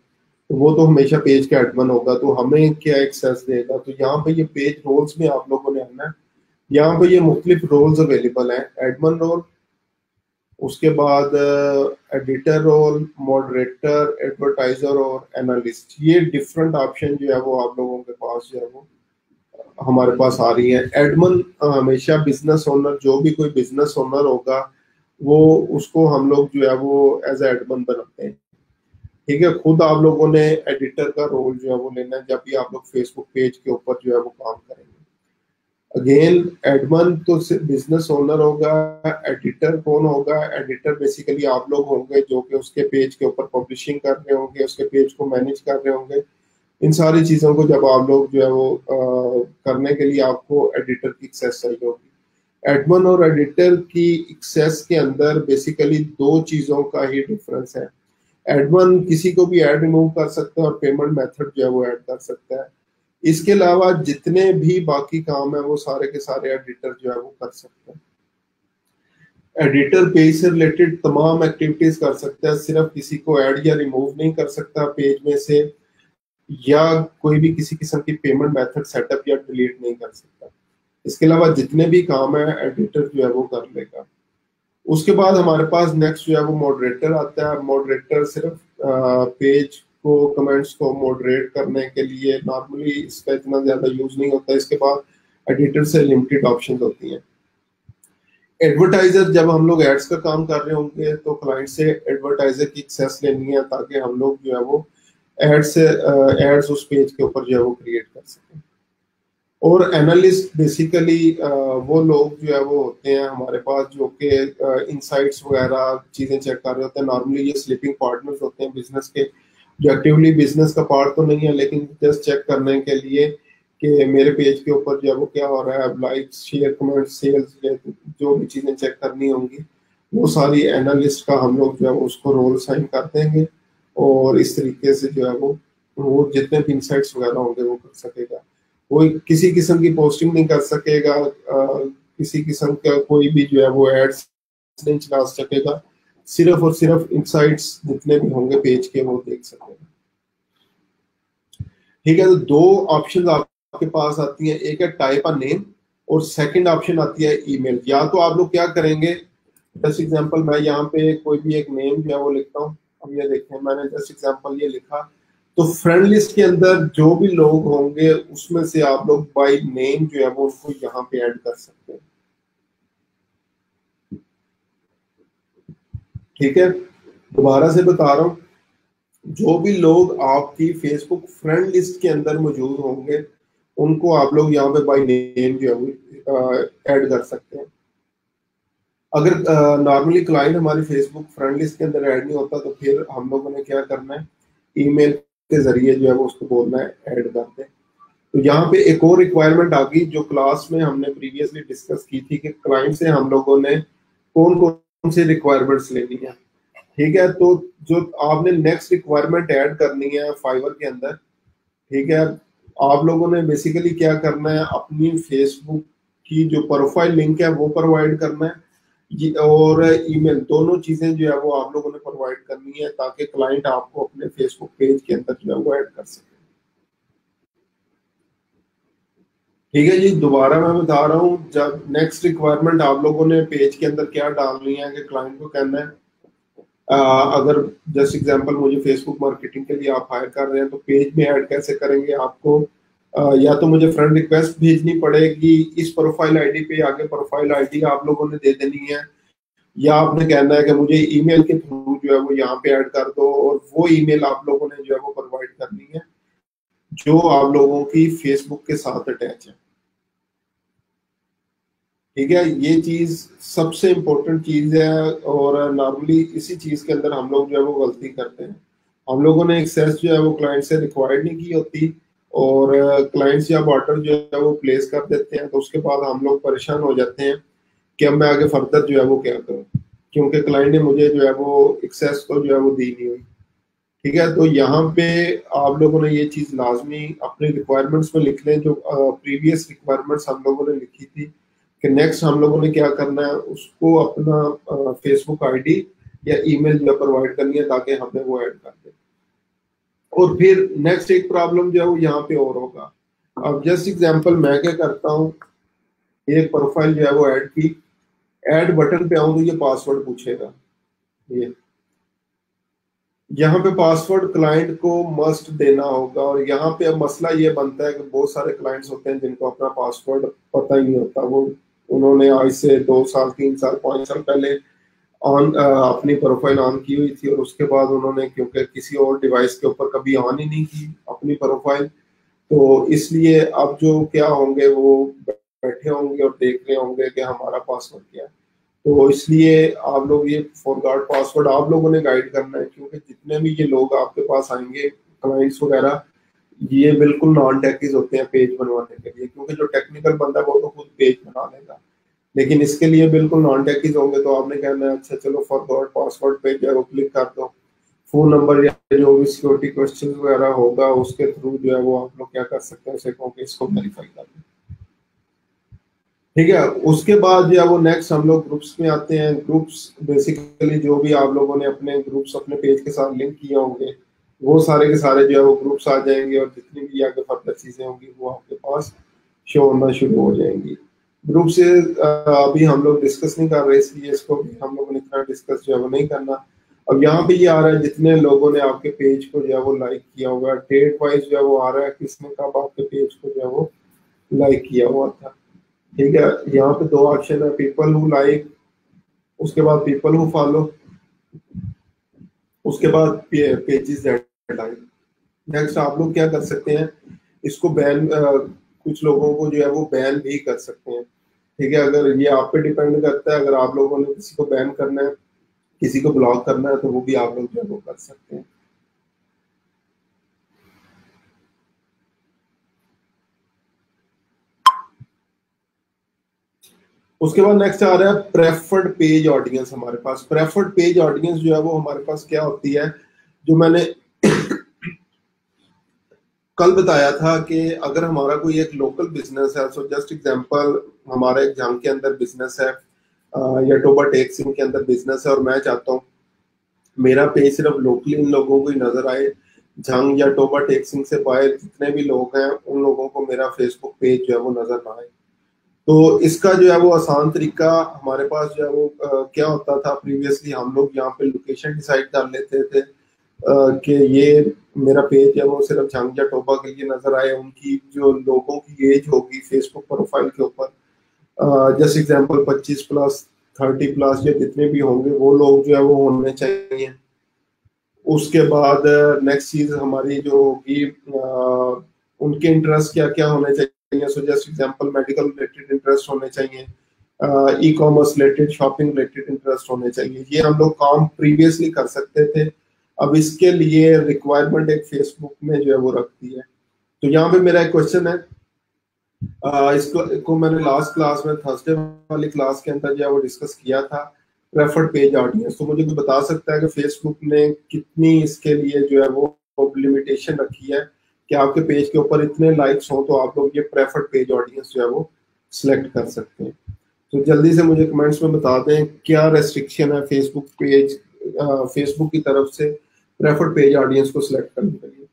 तो वो तो हमेशा पेज का एडमिन होगा, तो हमें क्या एक्सेस देगा? तो यहाँ पे ये पेज रोल्स में आप लोगों ने आना है। यहाँ पे ये मुख्तलिफ रोल्स अवेलेबल हैं, एडमिन रोल, उसके बाद एडिटर रोल, मॉडरेटर, एडवर्टाइजर और एनालिस्ट। ये डिफरेंट ऑप्शन जो है वो आप लोगों के पास जो है वो हमारे पास आ रही है। एडमिन हमेशा बिजनेस ओनर, जो भी कोई बिजनेस ओनर होगा वो, उसको हम लोग जो है वो एज एडमिन बनाते हैं। ठीक है, खुद आप लोगों ने एडिटर का रोल जो है वो लेना है जब भी आप लोग फेसबुक पेज के ऊपर जो है वो काम करेंगे। अगेन, एडमिन तो बिजनेस ओनर होगा। एडिटर कौन होगा? एडिटर बेसिकली आप लोग होंगे जो कि उसके पेज के ऊपर पब्लिशिंग कर रहे होंगे, उसके पेज को मैनेज कर रहे होंगे। इन सारी चीजों को जब आप लोग जो है वो करने के लिए आपको एडिटर की एक्सेस चाहिए होगी। एडमिन और एडिटर की एक्सेस के अंदर बेसिकली दो चीजों का ही डिफरेंस है। एडमिन किसी को भी ऐड रिमूव कर सकता है और पेमेंट मेथड जो है वो ऐड कर सकता है। इसके अलावा जितने भी बाकी काम है वो सारे के सारे एडिटर जो है वो कर सकते हैं। एडिटर पेज से रिलेटेड तमाम एक्टिविटीज कर सकता है, सिर्फ किसी को ऐड या रिमूव नहीं कर सकता पेज में से, या कोई भी किसी किस्म की पेमेंट मेथड सेटअप या डिलीट नहीं कर सकता। इसके अलावा जितने भी काम है एडिटर जो है वो कर लेगा। उसके बाद हमारे पास नेक्स्ट जो है वो मॉडरेटर आता है। मॉडरेटर सिर्फ पेज को, कमेंट्स को मॉडरेट करने के लिए, नॉर्मली इसका इतना ज्यादा यूज नहीं होता। इसके बाद एडिटर से लिमिटेड ऑप्शंस होती हैं। एडवर्टाइजर, जब हम लोग एड्स का काम कर रहे होंगे तो क्लाइंट से एडवर्टाइजर की एक्सेस लेनी है ताकि हम लोग जो है वो एड्स उस पेज के ऊपर जो है वो क्रिएट कर सकें। और एनालिस्ट बेसिकली वो लोग जो है वो होते हैं हमारे पास जो कि इनसाइट्स वगैरह चीजें चेक कर रहे होते हैं। नॉर्मली ये स्लीपिंग पार्टनर्स होते हैं बिजनेस के, जो एक्टिवली बिजनेस का पार्ट तो नहीं है लेकिन जस्ट चेक करने के लिए कि मेरे पेज के ऊपर जो है वो क्या हो रहा है, लाइक्स, शेयर, कमेंट, सेल्स, जो भी चीजें चेक करनी होंगी वो सारी एनालिस्ट का हम लोग जो है उसको रोल साइन कर देंगे। और इस तरीके से जो है वो जितने भी इंसाइट्स वगैरह होंगे वो कर सकेगा। वो किसी किस्म की पोस्टिंग नहीं कर सकेगा, किसी किस्म का कोई भी जो है वो एड्स नहीं चला सकेगा। सिर्फ और सिर्फ इंसाइट्स जितने भी होंगे पेज के वो देख सकेगा। ठीक है, तो दो ऑप्शन आपके पास आती है, एक है टाइप अ नेम और सेकंड ऑप्शन आती है ईमेल। या तो आप लोग क्या करेंगे, जस्ट एग्जांपल मैं यहाँ पे कोई भी एक नेम जो है वो लिखता हूँ। अब ये देखें, मैंने जस्ट एग्जांपल ये लिखा, तो फ्रेंड लिस्ट के अंदर जो भी लोग होंगे उसमें से आप लोग बाय नेम जो है वो उनको यहाँ पे ऐड कर सकते हैं। ठीक है, दोबारा से बता रहा हूँ, जो भी लोग आपकी फेसबुक फ्रेंड लिस्ट के अंदर मौजूद होंगे उनको आप लोग यहाँ पे बाय नेम जो है वो ऐड कर सकते हैं। अगर नॉर्मली क्लाइंट हमारी फेसबुक फ्रेंड लिस्ट के अंदर ऐड नहीं होता तो फिर हम लोगों ने क्या करना है, ईमेल के जरिए जो है वो उसको बोलना है ऐड कर दे। तो यहाँ पे एक और रिक्वायरमेंट आ गई जो क्लास में हमने प्रीवियसली डिस्कस की थी कि क्लाइंट से हम लोगों ने कौन कौन से रिक्वायरमेंट्स लेनी है। ठीक है, तो जो आपने नेक्स्ट रिक्वायरमेंट ऐड करनी है फाइवर के अंदर, ठीक है, आप लोगों ने बेसिकली क्या करना है, अपनी फेसबुक की जो प्रोफाइल लिंक है वो प्रोवाइड करना है और ईमेल, दोनों चीजें जो है वो आप लोगों ने प्रोवाइड करनी है ताकि क्लाइंट आपको अपने फेसबुक पेज के अंदर जो है वो ऐड कर सके। ठीक है जी, दोबारा मैं बता रहा हूँ, जब नेक्स्ट रिक्वायरमेंट आप लोगों ने पेज के अंदर क्या डालनी है कि क्लाइंट को कहना है, अगर जस्ट एग्जांपल मुझे फेसबुक मार्केटिंग के लिए आप हायर कर रहे हैं तो पेज में ऐड कैसे करेंगे आपको, या तो मुझे फ्रेंड रिक्वेस्ट भेजनी पड़ेगी इस प्रोफाइल आईडी पे, आगे प्रोफाइल आईडी आप लोगों ने दे देनी है, या आपने कहना है कि मुझे ईमेल के थ्रू जो है वो यहाँ पे ऐड कर दो, और वो ईमेल आप लोगों ने जो है वो प्रोवाइड करनी है जो आप लोगों की फेसबुक के साथ अटैच है। ठीक है, ये चीज सबसे इम्पोर्टेंट चीज है, और नॉर्मली इसी चीज के अंदर हम लोग जो है वो गलती करते हैं। हम लोगों ने एक्सेस जो है वो क्लाइंट से रिक्वायर्ड नहीं की होती, और क्लाइंट्स या ऑर्डर जो है वो प्लेस कर देते हैं, तो उसके बाद हम लोग परेशान हो जाते हैं कि अब मैं आगे फर्दर जो है वो क्या करूँ, क्योंकि क्लाइंट ने मुझे जो है वो एक्सेस तो जो है वो दी नहीं हुई। ठीक है, तो यहाँ पे आप लोगों ने ये चीज लाजमी अपने रिक्वायरमेंट्स में लिख लें, जो प्रीवियस रिक्वायरमेंट्स हम लोगों ने लिखी थी, कि नेक्स्ट हम लोगों ने क्या करना है, उसको अपना फेसबुक आईडी या ईमेल जो प्रोवाइड करनी है ताकि हमें वो ऐड कर दे। और फिर नेक्स्ट एक प्रॉब्लम जो है वो यहाँ पे और होगा। अब जस्ट एग्जांपल मैं क्या करता हूँ, एक प्रोफाइल जो है वो ऐड की, ऐड बटन पे आऊँ तो ये पासवर्ड पूछेगा। ये यहाँ पे पासवर्ड क्लाइंट को मस्ट देना होगा, और यहाँ पे अब मसला ये बनता है कि बहुत सारे क्लाइंट्स होते हैं जिनको अपना पासवर्ड पता ही नहीं होता। वो उन्होंने आज से 2 साल 3 साल 5 साल पहले अपनी प्रोफाइल ऑन की हुई थी, और उसके बाद उन्होंने क्योंकि किसी और डिवाइस के ऊपर कभी ऑन ही नहीं की अपनी प्रोफाइल, तो इसलिए अब जो क्या होंगे वो बैठे होंगे और देख रहे होंगे कि हमारा पासवर्ड क्या है। तो इसलिए आप लोग ये फॉरगॉट पासवर्ड आप लोगों ने गाइड करना है, क्योंकि जितने भी ये लोग आपके पास आएंगे क्लाइंट्स वगैरह, ये बिल्कुल नॉन टेकीज होते हैं पेज बनवाने के लिए, क्योंकि जो टेक्निकल बंदा वो तो खुद पेज बना लेगा, लेकिन इसके लिए बिल्कुल नॉन टेकीज होंगे, तो आपने कहना है अच्छा चलो फॉरगॉट पासवर्ड पे जो है वो क्लिक कर दो, फोन नंबर या जो भी सिक्योरिटी क्वेश्चन वगैरह होगा उसके थ्रू जो है वो आप लोग क्या कर सकते हैं, उसे कहो कि इसको वेरीफाई कर दो। ठीक है, उसके बाद जो है वो नेक्स्ट हम लोग ग्रुप्स में आते हैं। ग्रुप्स बेसिकली जो भी आप लोगों ने अपने ग्रुप्स अपने पेज के साथ लिंक किए होंगे, वो सारे के सारे जो है वो ग्रुप्स आ जाएंगे, और जितनी भी आगे फर्दर चीजें होंगी वो आपके पास शो होना शुरू हो जाएंगी। ग्रुप से अभी हम लोग डिस्कस नहीं कर रहे, इसलिए इसको भी हम लोगों ने इतना डिस्कस जो है वो नहीं करना। अब यहाँ पे ये आ रहा है जितने लोगों ने आपके पेज को जो है वो लाइक किया होगा, डेट वाइज जो है वो आ रहा है किसने कब आपके पेज को जो है वो लाइक किया हुआ था। ठीक है, यहाँ पे दो ऑप्शन है, पीपल हु लाइक, उसके बाद पीपल हु फॉलो, उसके बाद पेजेस दैट लाइक। नेक्स्ट आप लोग क्या कर सकते हैं, इसको बैन, कुछ लोगों को जो है वो बैन भी कर सकते हैं। ठीक है, अगर ये आप पे डिपेंड करता है, अगर आप लोगों ने किसी को बैन करना है, किसी को ब्लॉक करना है, तो वो भी आप लोग जो है वो कर सकते हैं। उसके बाद नेक्स्ट आ रहा है प्रेफर्ड पेज ऑडियंस। हमारे पास प्रेफर्ड पेज ऑडियंस जो है वो हमारे पास क्या होती है, जो मैंने कल बताया था कि अगर हमारा कोई एक लोकल बिजनेस है, सो जस्ट एग्जांपल हमारा एक जंग के अंदर बिजनेस है, या टोबा टेक सिंह के अंदर बिजनेस है, और मैं चाहता हूँ मेरा पेज सिर्फ लोकली इन लोगों को ही नजर आए, जंग या टोबा टेक सिंह से बाहर जितने भी लोग हैं उन लोगों को मेरा फेसबुक पेज जो है वो नजर ना आए। तो इसका जो है वो आसान तरीका हमारे पास जो है वो क्या होता था, प्रीवियसली हम लोग यहाँ पे लोकेशन डिसाइड कर लेते थे कि ये मेरा पेज है वो सिर्फ जंग या टोबा के लिए नजर आए, उनकी जो लोगों की एज होगी फेसबुक प्रोफाइल के ऊपर जैसे एग्जांपल 25 प्लस 30 प्लस या जितने भी होंगे वो लोग जो है वो होने चाहिए। उसके बाद नेक्स्ट चीज हमारी जो होगी, उनके इंटरेस्ट क्या क्या होने चाहिए, so just example medical related interest होने चाहिए, e commerce related shopping related interest होने चाहिए। ये हम लोग काम प्रीवियसली कर सकते थे, अब इसके लिए रिक्वायरमेंट एक फेसबुक में जो है वो रखती है। तो यहाँ पे मेरा एक क्वेश्चन है, इसको मैंने लास्ट क्लास में थर्सडे वाली क्लास के अंदर जो है वो डिस्कस किया था, रेफर्ड पेज ऑडियंस। तो मुझे कोई बता सकता है कि फेसबुक ने कितनी इसके लिए जो है वो लिमिटेशन रखी है कि आपके पेज के ऊपर इतने लाइक्स हो तो आप लोग ये प्रेफर्ड पेज ऑडियंस जो है वो सिलेक्ट कर सकते हैं। तो जल्दी से मुझे कमेंट्स में बता दें क्या रेस्ट्रिक्शन है फेसबुक पेज, फेसबुक की तरफ से प्रेफर्ड पेज ऑडियंस को सिलेक्ट करने के लिए।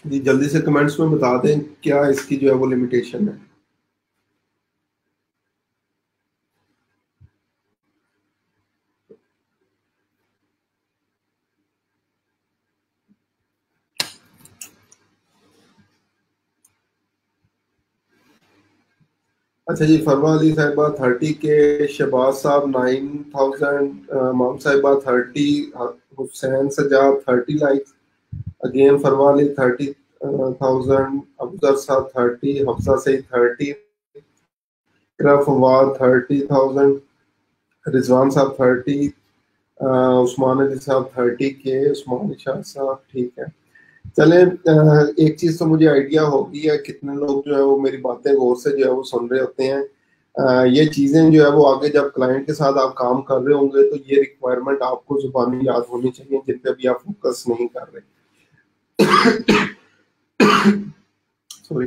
जी जल्दी से कमेंट्स में बता दें क्या इसकी जो है वो लिमिटेशन है। अच्छा जी, फरमा अली साहिबा 30K, शहबाज साहब 9000, मोम साहिबा 30, हुसैन सजाद 30 लाइक्स, अगेन फरमा अली 30,000, अफजर साहब 30, हफ्सा सईद 30, फवाद 30,000, रिजवान साहब 30, उस्मान अली साहब 30K, उस्मान शाह साहब, ठीक है। चले, एक चीज तो मुझे आइडिया होगी है कितने लोग जो है वो मेरी बातें गौर से जो है वो सुन रहे होते हैं। ये चीजें जो है वो आगे जब क्लाइंट के साथ आप काम कर रहे होंगे तो ये रिक्वायरमेंट आपको जुबानी याद होनी चाहिए जिन पे भी आप फोकस नहीं कर रहे। सॉरी,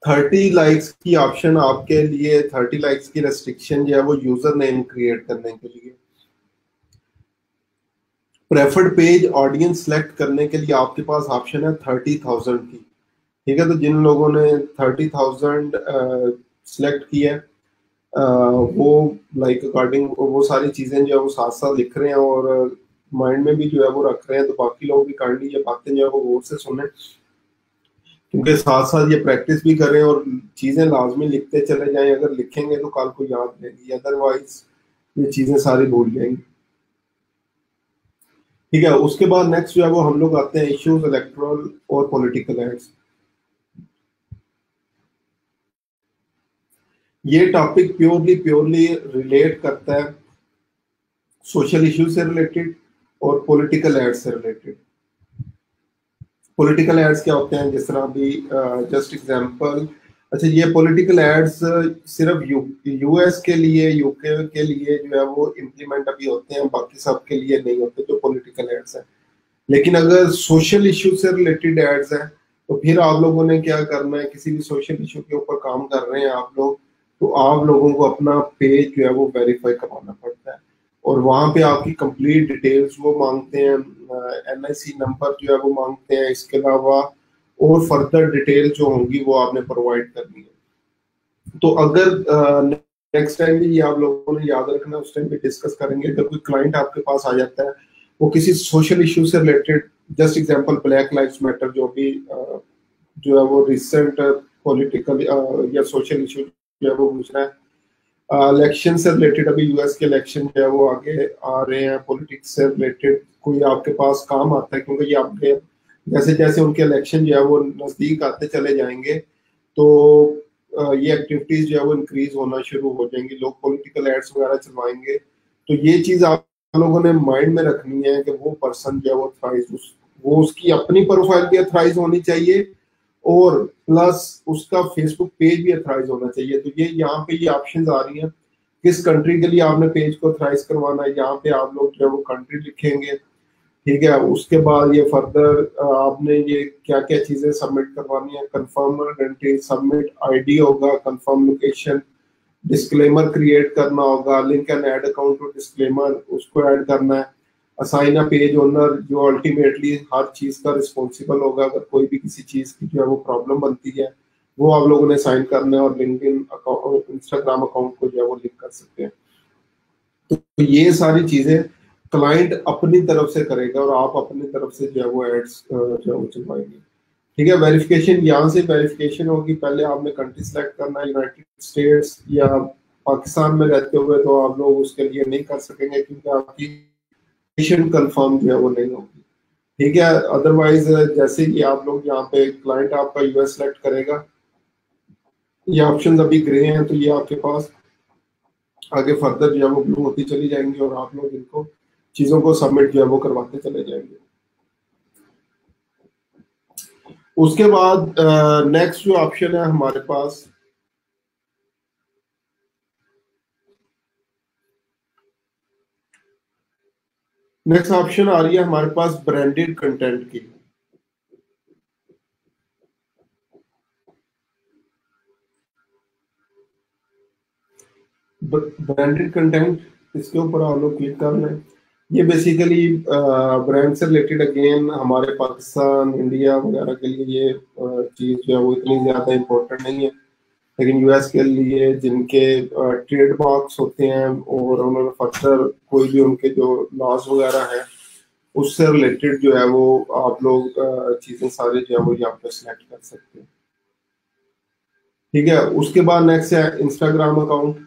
30 लाइक्स की ऑप्शन आपके लिए, 30 लाइक्स की रेस्ट्रिक्शन जो है वो यूजर नेम क्रिएट करने के लिए। प्रेफर्ड पेज ऑडियंस सेलेक्ट करने के लिए आपके पास ऑप्शन है 30,000 की। ठीक है, तो जिन लोगों ने 30,000 सिलेक्ट किया है, वो लाइक अकॉर्डिंग वो सारी चीजें जो है वो साथ साथ लिख रहे हैं और माइंड में भी जो है वो रख रहे हैं, तो बाकी लोग भी काइंडली ये बातें जो है वो गौर से सुने, क्योंकि साथ साथ ये प्रैक्टिस भी करें और चीजें लाजमी लिखते चले जाएं। अगर लिखेंगे तो कल को याद रहेगी, अदरवाइज ये चीजें सारी भूल जाएंगी। ठीक है, उसके बाद नेक्स्ट जो है वो हम लोग आते हैं इश्यूज इलेक्टोरल और पॉलिटिकल एड्स। ये टॉपिक प्योरली प्योरली रिलेट करता है सोशल इश्यू से रिलेटेड और पॉलिटिकल एड्स से रिलेटेड। पॉलिटिकल एड्स क्या होते हैं, जिस तरह अभी जस्ट एग्जांपल, अच्छा ये पॉलिटिकल एड्स सिर्फ यूएस के लिए, यूके के लिए जो है वो इम्प्लीमेंट अभी होते हैं, बाकी सब के लिए नहीं होते जो पॉलिटिकल एड्स हैं। लेकिन अगर सोशल इश्यू से रिलेटेड एड्स हैं तो फिर आप लोगों ने क्या करना है, किसी भी सोशल इश्यू के ऊपर काम कर रहे हैं आप लोग, तो आप लोगों को अपना पेज जो है वो वेरीफाई करवाना पड़ता है और वहां पे आपकी कंप्लीट डिटेल्स वो मांगते हैं, एनआईसी नंबर जो है वो मांगते हैं, इसके अलावा और फर्दर डिटेल जो होंगी वो आपने प्रोवाइड करनी है। तो अगर नेक्स्ट टाइम भी ये आप लोगों ने याद रखना, उस टाइम भी डिस्कस करेंगे, अगर कोई क्लाइंट आपके पास आ जाता है वो किसी सोशल इशू से related, just example black lives matter जो भी जो है वो रिसेंट पॉलिटिकल या सोशल इशू जो है वो पूछ रहा है, इलेक्शन से रिलेटेड, अभी यूएस के इलेक्शन जो है वो आगे आ रहे हैं, पॉलिटिक्स से रिलेटेड कोई आपके पास काम आता है, क्योंकि ये आपके जैसे जैसे उनके इलेक्शन जो है वो नजदीक आते चले जाएंगे तो ये एक्टिविटीज जो है वो इंक्रीज होना शुरू हो जाएंगी, लोग पॉलिटिकल एड्स वगैरह चलवाएंगे। तो ये चीज आप लोगों ने माइंड में रखनी है कि वो पर्सन जो है वो अथराइज, वो उसकी अपनी प्रोफाइल भी अथराइज होनी चाहिए और प्लस उसका फेसबुक पेज भी अथराइज होना चाहिए। तो ये यहाँ पे ये ऑप्शंस आ रही हैं किस कंट्री के लिए आपने पेज को अथराइज करवाना है, यहाँ पे आप लोग जो है वो कंट्री लिखेंगे। ठीक है, उसके बाद ये फर्दर आपने ये क्या क्या चीजें सबमिट करवानी है, कंफर्म आइडेंटिटी, सबमिट आईडी होगा, कंफर्म लोकेशन, डिस्क्लेमर क्रिएट करना होगा, link and add account to disclaimer उसको ऐड करना है, असाइन अ पेज ओनर जो अल्टीमेटली हर चीज का रिस्पॉन्सिबल होगा, अगर कोई भी किसी चीज की जो है वो प्रॉब्लम बनती है वो आप लोगों ने साइन करना है, और लिंक्डइन अकाउंट, इंस्टाग्राम अकाउंट को जो है वो लिंक कर सकते हैं। तो ये सारी चीजें क्लाइंट अपनी तरफ से करेगा और आप अपनी तरफ से जो है वो एड्स जो है वो चलवाएंगे। ठीक है, वेरिफिकेशन यहाँ से वेरिफिकेशन होगी, पहले आपने कंट्री सेलेक्ट करना है, यूनाइटेड स्टेट्स या पाकिस्तान में रहते हुए तो आप लोग उसके लिए नहीं कर सकेंगे क्योंकि आपकी लोकेशन कंफर्म जो है वो नहीं होगी। ठीक है, अदरवाइज जैसे कि आप लोग यहाँ पे क्लाइंट आपका यूएस सेलेक्ट करेगा, ये ऑप्शंस अभी ग्रे हैं तो ये आपके पास आगे फर्दर जो है वो ब्लू होती चली जाएंगी और आप लोग इनको चीजों को सबमिट जो है वो करवाते चले जाएंगे। उसके बाद नेक्स्ट जो ऑप्शन है हमारे पास, नेक्स्ट ऑप्शन आ रही है हमारे पास ब्रांडेड कंटेंट की। ब्रांडेड कंटेंट, इसके ऊपर आप लोग क्लिक करना है। ये बेसिकली ब्रांड से रिलेटेड, अगेन हमारे पाकिस्तान इंडिया वगैरह के लिए ये चीज़ जो है वो इतनी ज़्यादा इम्पोर्टेंट नहीं है, लेकिन यूएस के लिए जिनके ट्रेडमार्क्स होते हैं और उन्होंने फर्दर कोई भी उनके जो लॉज वगैरह है उससे रिलेटेड जो है वो आप लोग चीज़ें सारे जो है वो यहाँ पे सिलेक्ट कर सकते हैं। ठीक है, उसके बाद नेक्स्ट है इंस्टाग्राम अकाउंट।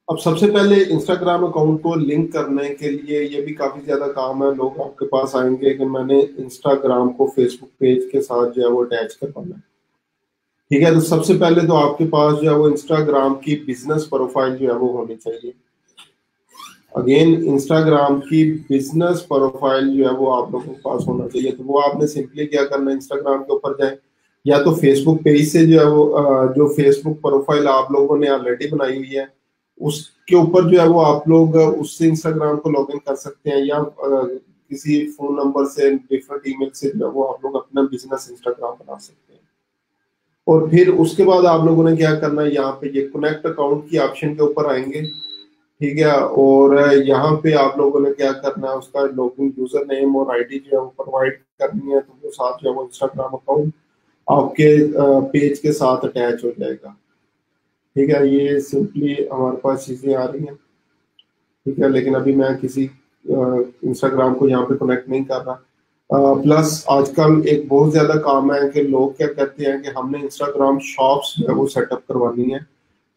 अब सबसे पहले इंस्टाग्राम अकाउंट को लिंक करने के लिए ये भी काफी ज्यादा काम है, लोग आपके पास आएंगे कि मैंने इंस्टाग्राम को फेसबुक पेज के साथ जो है वो अटैच करवाना है। ठीक है, तो सबसे पहले तो आपके पास जो है वो इंस्टाग्राम की बिजनेस प्रोफाइल जो है वो होनी चाहिए। अगेन इंस्टाग्राम की बिजनेस प्रोफाइल जो है वो आप लोगों के पास होना चाहिए। तो वो आपने सिंपली क्या करना है, इंस्टाग्राम के ऊपर जाए या तो फेसबुक पेज से जो है वो जो फेसबुक प्रोफाइल आप लोगों ने ऑलरेडी बनाई हुई है उसके ऊपर जो है वो आप लोग उससे इंस्टाग्राम को लॉगिन कर सकते हैं, या किसी फोन नंबर से डिफरेंट ईमेल से जो है वो आप लोग अपना बिजनेस इंस्टाग्राम बना सकते हैं। और फिर उसके बाद आप लोगों ने क्या करना है, यहाँ पे ये कनेक्ट अकाउंट की ऑप्शन के ऊपर आएंगे। ठीक है, और यहाँ पे आप लोगों ने क्या करना है, उसका लॉगिन यूजर नेम और आईडी जो है वो प्रोवाइड करनी है, तो वो साथ जो है वो इंस्टाग्राम अकाउंट आपके पेज के साथ अटैच हो जाएगा। ठीक है, ये सिंपली हमारे पास चीजें आ रही हैं। ठीक है, लेकिन अभी मैं किसी इंस्टाग्राम को यहाँ पे कनेक्ट नहीं कर रहा। प्लस आजकल एक बहुत ज्यादा काम है कि लोग क्या कहते हैं कि हमने इंस्टाग्राम शॉप्स जो है वो सेटअप करवानी है,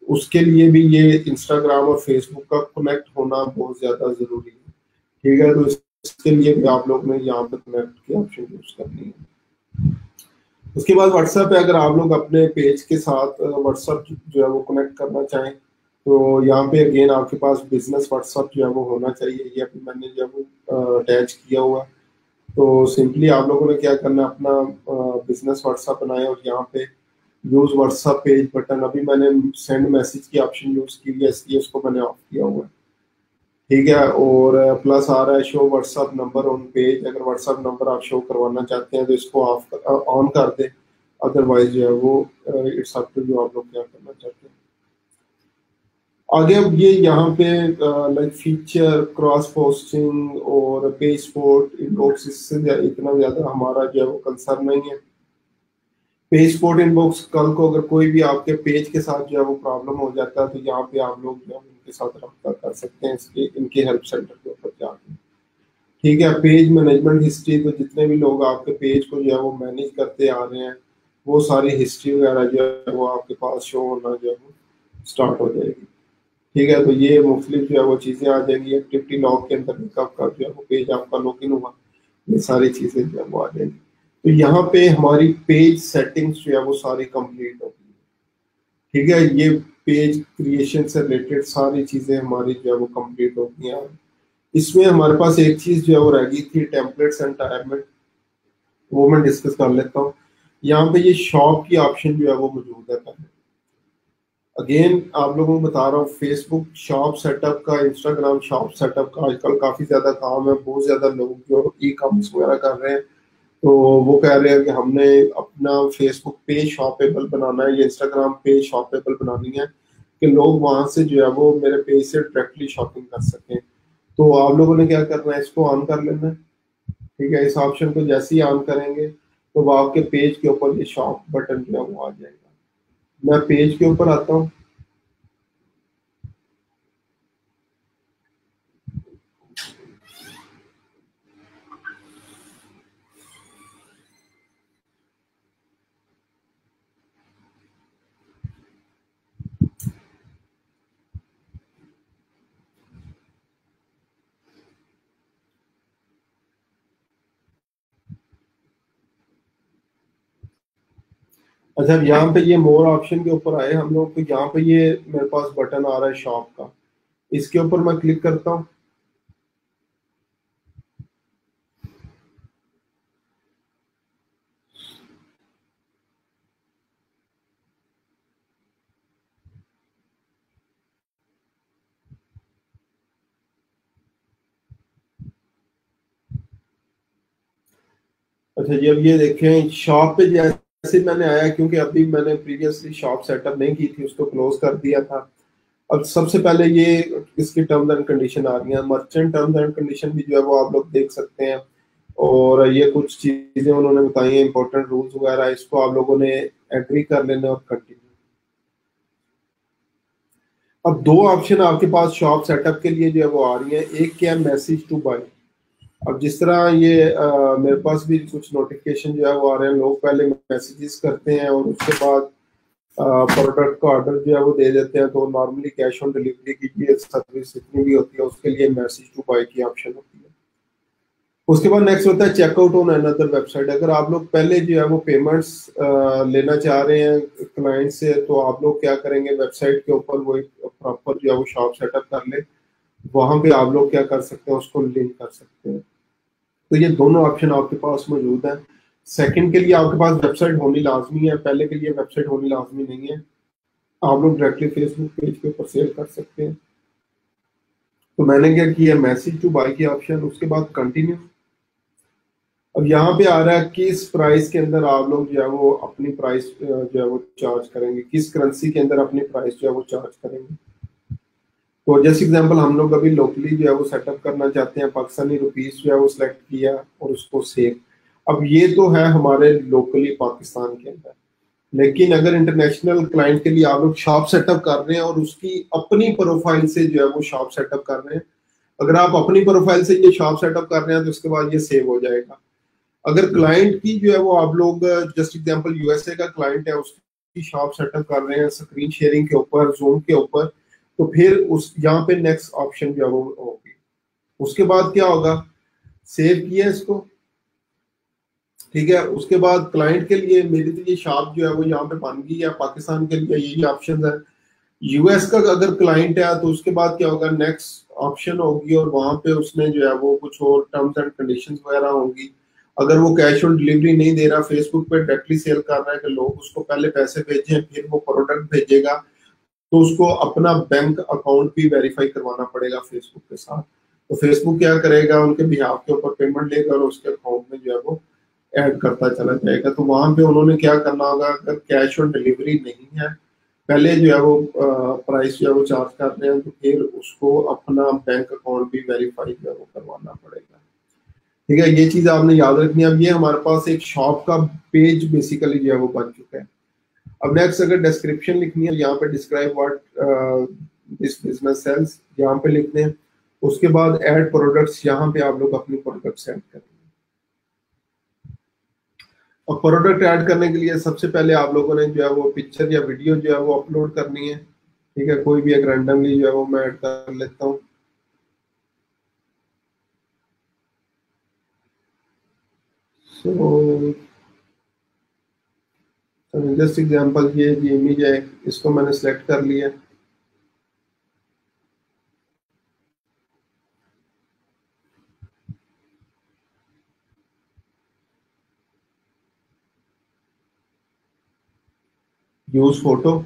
उसके लिए भी ये इंस्टाग्राम और फेसबुक का कनेक्ट होना बहुत ज्यादा जरूरी है। ठीक है, तो इसके लिए भी आप लोग ने यहाँ पे कनेक्ट की ऑप्शन यूज करनी है। उसके बाद व्हाट्सएप है, अगर आप लोग अपने पेज के साथ व्हाट्सएप जो है वो कनेक्ट करना चाहें तो यहाँ पे अगेन आपके पास बिजनेस व्हाट्सएप जो है वो होना चाहिए। ये अभी मैंने जो है वो अटैच किया हुआ। तो सिंपली आप लोगों ने क्या करना है, अपना बिजनेस व्हाट्सएप बनाए और यहाँ पे यूज व्हाट्सएप पेज बटन, अभी मैंने सेंड मैसेज की ऑप्शन यूज की है इसलिए उसको मैंने ऑफ किया हुआ है। ठीक है, और प्लस आ रहा है show WhatsApp number on page, अगर व्हाट्सएप नंबर आप शो करवाना चाहते हैं तो इसको ऑफ ऑन कर दें, अदरवाइज जो है वो इट्स अप टू यू, आप लोग क्या करना चाहते हैं। आगे अब ये यहाँ पे लाइक फीचर क्रॉस पोस्टिंग और पेज स्पोर्ट इनबॉक्स, इससे इतना ज्यादा हमारा जो है वो कंसर्न नहीं है। पेज स्पोर्ट इनबॉक्स कल को अगर कोई भी आपके पेज के साथ जो है वो प्रॉब्लम हो जाता है तो यहाँ पे आप लोग जो है उनके साथ रब्ता कर सकते हैं इसके इनके हेल्प सेंटर के ऊपर जाके। ठीक है, पेज मैनेजमेंट हिस्ट्री, तो जितने भी लोग आपके पेज को जो है वो मैनेज करते आ रहे हैं वो सारी हिस्ट्री वगैरह जो है वो आपके पास शो होना जो है वो स्टार्ट हो जाएगी। ठीक है, तो ये मुख्तलिफ जो है वो चीज़ें आ जाएंगी। एक्टिविटी लॉग के अंदर कब कब जो है वो पेज आपका लॉगिन हुआ, ये सारी चीज़ें जो है वो आ जाएंगी। तो यहाँ पे हमारी पेज सेटिंग्स जो है वो सारी कंप्लीट होगी। ठीक है, ये पेज क्रिएशन से रिलेटेड सारी चीज़ें हमारी जो है वो कंप्लीट होती हैं। इसमें हमारे पास एक चीज़ जो है वो रह गई थी, टेम्पलेट्स एंड टाइमर, वो मैं डिस्कस कर लेता हूँ। यहाँ पे ये शॉप की ऑप्शन जो है वो मौजूद है। पहले अगेन आप लोगों को बता रहा हूँ, फेसबुक शॉप सेटअप का, इंस्टाग्राम शॉप सेटअप का आजकल काफी ज्यादा काम है। बहुत ज्यादा लोग जो ई कॉमर्स वगैरह कर रहे हैं तो वो कह रहे हैं कि हमने अपना फेसबुक पेज शॉपेबल बनाना है या इंस्टाग्राम पेज शॉपेबल बनानी है कि लोग वहां से जो है वो मेरे पेज से डायरेक्टली शॉपिंग कर सकें। तो आप लोगों ने क्या करना है, इसको ऑन कर लेना है। ठीक है, इस ऑप्शन को जैसे ही ऑन करेंगे तो वो आपके पेज के ऊपर ये शॉप बटन जो है वो आ जाएगा। मैं पेज के ऊपर आता हूँ। अच्छा, अब यहाँ पे ये मोर ऑप्शन के ऊपर आए हम लोग, तो यहाँ पे ये मेरे पास बटन आ रहा है शॉप का, इसके ऊपर मैं क्लिक करता हूँ। अच्छा जी, अब ये देखें शॉप पे जैसे मैंने आया, क्योंकि अभी मैंने प्रीवियसली शॉप सेटअप नहीं की थी, उसको क्लोज कर दिया था। अब सबसे पहले ये इसकी टर्म्स एंड कंडीशन आ रही हैं। मर्चेंट टर्म्स एंड कंडीशन भी जो है वो आप लोग देख सकते हैं, और ये कुछ चीजें उन्होंने बताई हैं, इंपॉर्टेंट रूल्स वगैरह, इसको आप लोगों ने एग्री कर लेना और कंटिन्यू। अब दो ऑप्शन आपके पास शॉप सेटअप के लिए जो है वो आ रही है। एक क्या है, मैसेज टू बाय। अब जिस तरह ये मेरे पास भी कुछ नोटिफिकेशन जो है वो आ रहे हैं, लोग पहले मैसेजेस करते हैं और उसके बाद प्रोडक्ट का ऑर्डर जो है वो दे देते हैं। तो नॉर्मली कैश ऑन डिलीवरी की भी सर्विस इतनी भी होती है, उसके लिए मैसेज टू बाय की ऑप्शन होती है। उसके बाद नेक्स्ट होता है चेकआउट ऑन अनदर वेबसाइट। अगर आप लोग पहले जो है वो पेमेंट्स लेना चाह रहे हैं क्लाइंट से, तो आप लोग क्या करेंगे, वेबसाइट के ऊपर वो एक प्रॉपर जो है वो शॉप सेटअप कर ले, वहां पे आप लोग क्या कर सकते हैं, उसको लिंक कर सकते हैं। तो ये दोनों ऑप्शन आपके पास मौजूद है। सेकंड के लिए आपके पास वेबसाइट होनी लाजमी है, पहले के लिए वेबसाइट होनी लाजमी नहीं है। आप लोग डायरेक्टली फेसबुक पेज के ऊपर सेल कर सकते हैं। तो मैंने क्या किया, मैसेज टू बाय की ऑप्शन, उसके बाद कंटिन्यू। अब यहाँ पे आ रहा है किस प्राइस के अंदर आप लोग जो है वो अपनी प्राइस जो है वो चार्ज करेंगे, किस करेंसी के अंदर अपनी प्राइस जो है वो चार्ज करेंगे। तो जैसे एग्जांपल हम लोग अभी लोकली जो है वो सेटअप करना चाहते हैं, पाकिस्तानी रुपीस जो है वो सिलेक्ट किया और उसको सेव। अब ये तो है हमारे लोकली पाकिस्तान के अंदर, लेकिन अगर इंटरनेशनल क्लाइंट के लिए आप लोग शॉप सेटअप कर रहे हैं और उसकी अपनी प्रोफाइल से जो है वो शॉप सेटअप कर रहे हैं, अगर आप अपनी प्रोफाइल से ये शॉप सेटअप कर रहे हैं तो उसके बाद ये सेव हो जाएगा। अगर क्लाइंट की जो है वो आप लोग जस्ट एग्जांपल यूएसए का क्लाइंट है, उसकी शॉप सेटअप कर रहे हैं स्क्रीन शेयरिंग के ऊपर, जूम के ऊपर, तो फिर उस यहाँ पे नेक्स्ट ऑप्शन जो है वो होगी। उसके बाद क्या होगा, सेव किया इसको, ठीक है। उसके बाद क्लाइंट के लिए मेरी तो ये शॉप जो है वो यहाँ पे बन गई है, पाकिस्तान के लिए यही ऑप्शन है। यूएस का अगर क्लाइंट है तो उसके बाद क्या होगा, नेक्स्ट ऑप्शन होगी और वहां पे उसने जो है वो कुछ और टर्म्स एंड कंडीशंस वगैरह होंगी। अगर वो कैश ऑन डिलीवरी नहीं दे रहा, फेसबुक पे डायरेक्टली सेल कर रहा है कि लोग उसको पहले पैसे भेजें फिर वो प्रोडक्ट भेजेगा, तो उसको अपना बैंक अकाउंट भी वेरीफाई करवाना पड़ेगा फेसबुक के साथ। तो फेसबुक क्या करेगा, उनके बिहाफ के ऊपर पेमेंट लेकर और उसके अकाउंट में जो है वो ऐड करता चला जाएगा। तो वहां पे उन्होंने क्या करना होगा, अगर कैश ऑन डिलीवरी नहीं है, पहले जो है वो प्राइस जो है वो चार्ज कर रहे हैं, तो फिर उसको अपना बैंक अकाउंट भी वेरीफाई जो है वो करवाना पड़ेगा। ठीक है, ये चीज आपने याद रखनी है। अब ये हमारे पास एक शॉप का पेज बेसिकली जो है वो बन चुका है। अब नेक्स्ट अगर डिस्क्रिप्शन लिखनी है, यहाँ पे describe what this business sells यहाँ पे लिखते हैं। उसके बाद ऐड प्रोडक्ट्स, यहाँ पे आप लोग अपनी प्रोडक्ट्स ऐड करेंगे। और प्रोडक्ट ऐड करने के लिए सबसे पहले आप लोगों ने जो है वो पिक्चर या वीडियो जो है वो अपलोड करनी है। ठीक है, कोई भी एक रैंडमली जो है वो मैं ऐड कर लेता हूँ। सो जस्ट एग्जांपल ये इमेज है, इसको मैंने सेलेक्ट कर लिया। यूज फोटो,